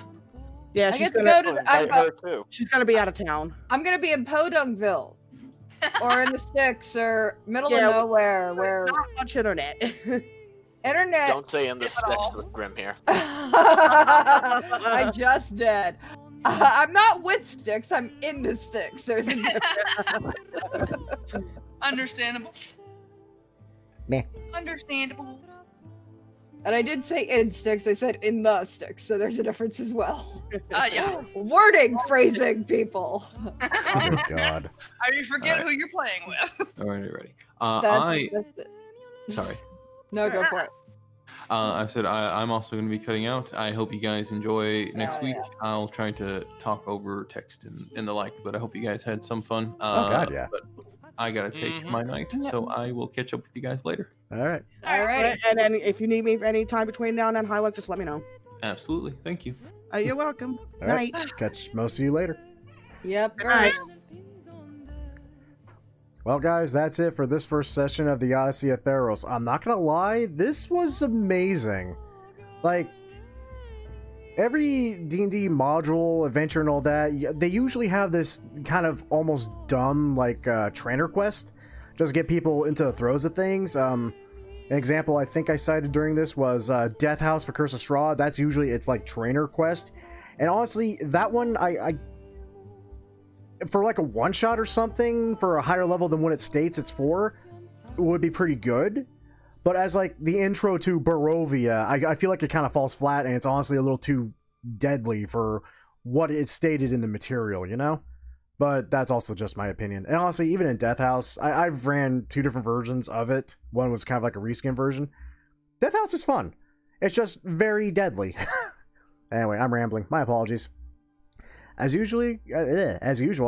Yeah, I she's get to gonna, go to. Invite her too. she's gonna be out of town. I'm gonna be in Podungville or in the sticks or middle Yeah, of nowhere where Not much internet. internet. Don't say in the If at all. sticks with Grim here. I just did. I'm not with sticks. I'm in the sticks. There's a Understandable. Meh. Understandable. and I did say in sticks. I said in the sticks. So there's a difference as well. Yeah. Wording, phrasing, people. Oh, God. I forget Alright. who you're playing with. Alrighty. That's it. Sorry. No, go for it. I said I'm also going to be cutting out. I hope you guys enjoy next week. I'll try to talk over text and the like, but I hope you guys had some fun. Oh, God, yeah. But I got to take my night, so I will catch up with you guys later. All right. All right. And then if you need me for any time between now and then, Hyloch, just let me know. Absolutely. Thank you. You're welcome. All right. Night. Catch most of you later. Yep. Night. Well, guys, that's it for this first session of the Odyssey of Theros. I'm not gonna lie, this was amazing. Like, every D&D module, adventure, and all that, they usually have this kind of almost dumb, like, trainer quest. Just to get people into the throes of things. An example I think I cited during this was Death House for Curse of Straw. That's usually, it's like trainer quest. And honestly, that one, I for like a one-shot or something, for a higher level than what it states it's for, would be pretty good. But as like the intro to Barovia, I feel like it kind of falls flat, and it's honestly a little too deadly for what is stated in the material, you know? But that's also just my opinion. And honestly, even in Death House, I've ran 2 different versions of it. One was kind of like a reskin version. Death House is fun. It's just very deadly. Anyway, I'm rambling. My apologies. As usual,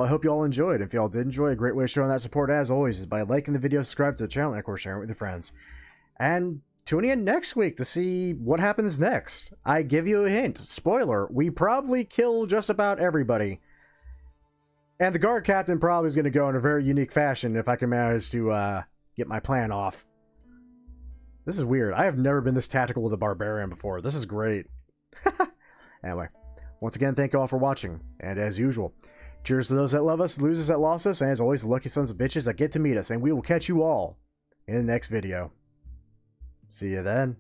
I hope you all enjoyed. If you all did enjoy, a great way of showing that support, as always, is by liking the video, subscribe to the channel, and of course, sharing it with your friends. And tuning in next week to see what happens next. I give you a hint. Spoiler, we probably kill just about everybody. And the guard captain probably is going to go in a very unique fashion if I can manage to get my plan off. This is weird. I have never been this tactical with a barbarian before. This is great. Anyway, once again, thank you all for watching. And as usual, cheers to those that love us, losers that lost us, and as always, the lucky sons of bitches that get to meet us. And we will catch you all in the next video. See you then.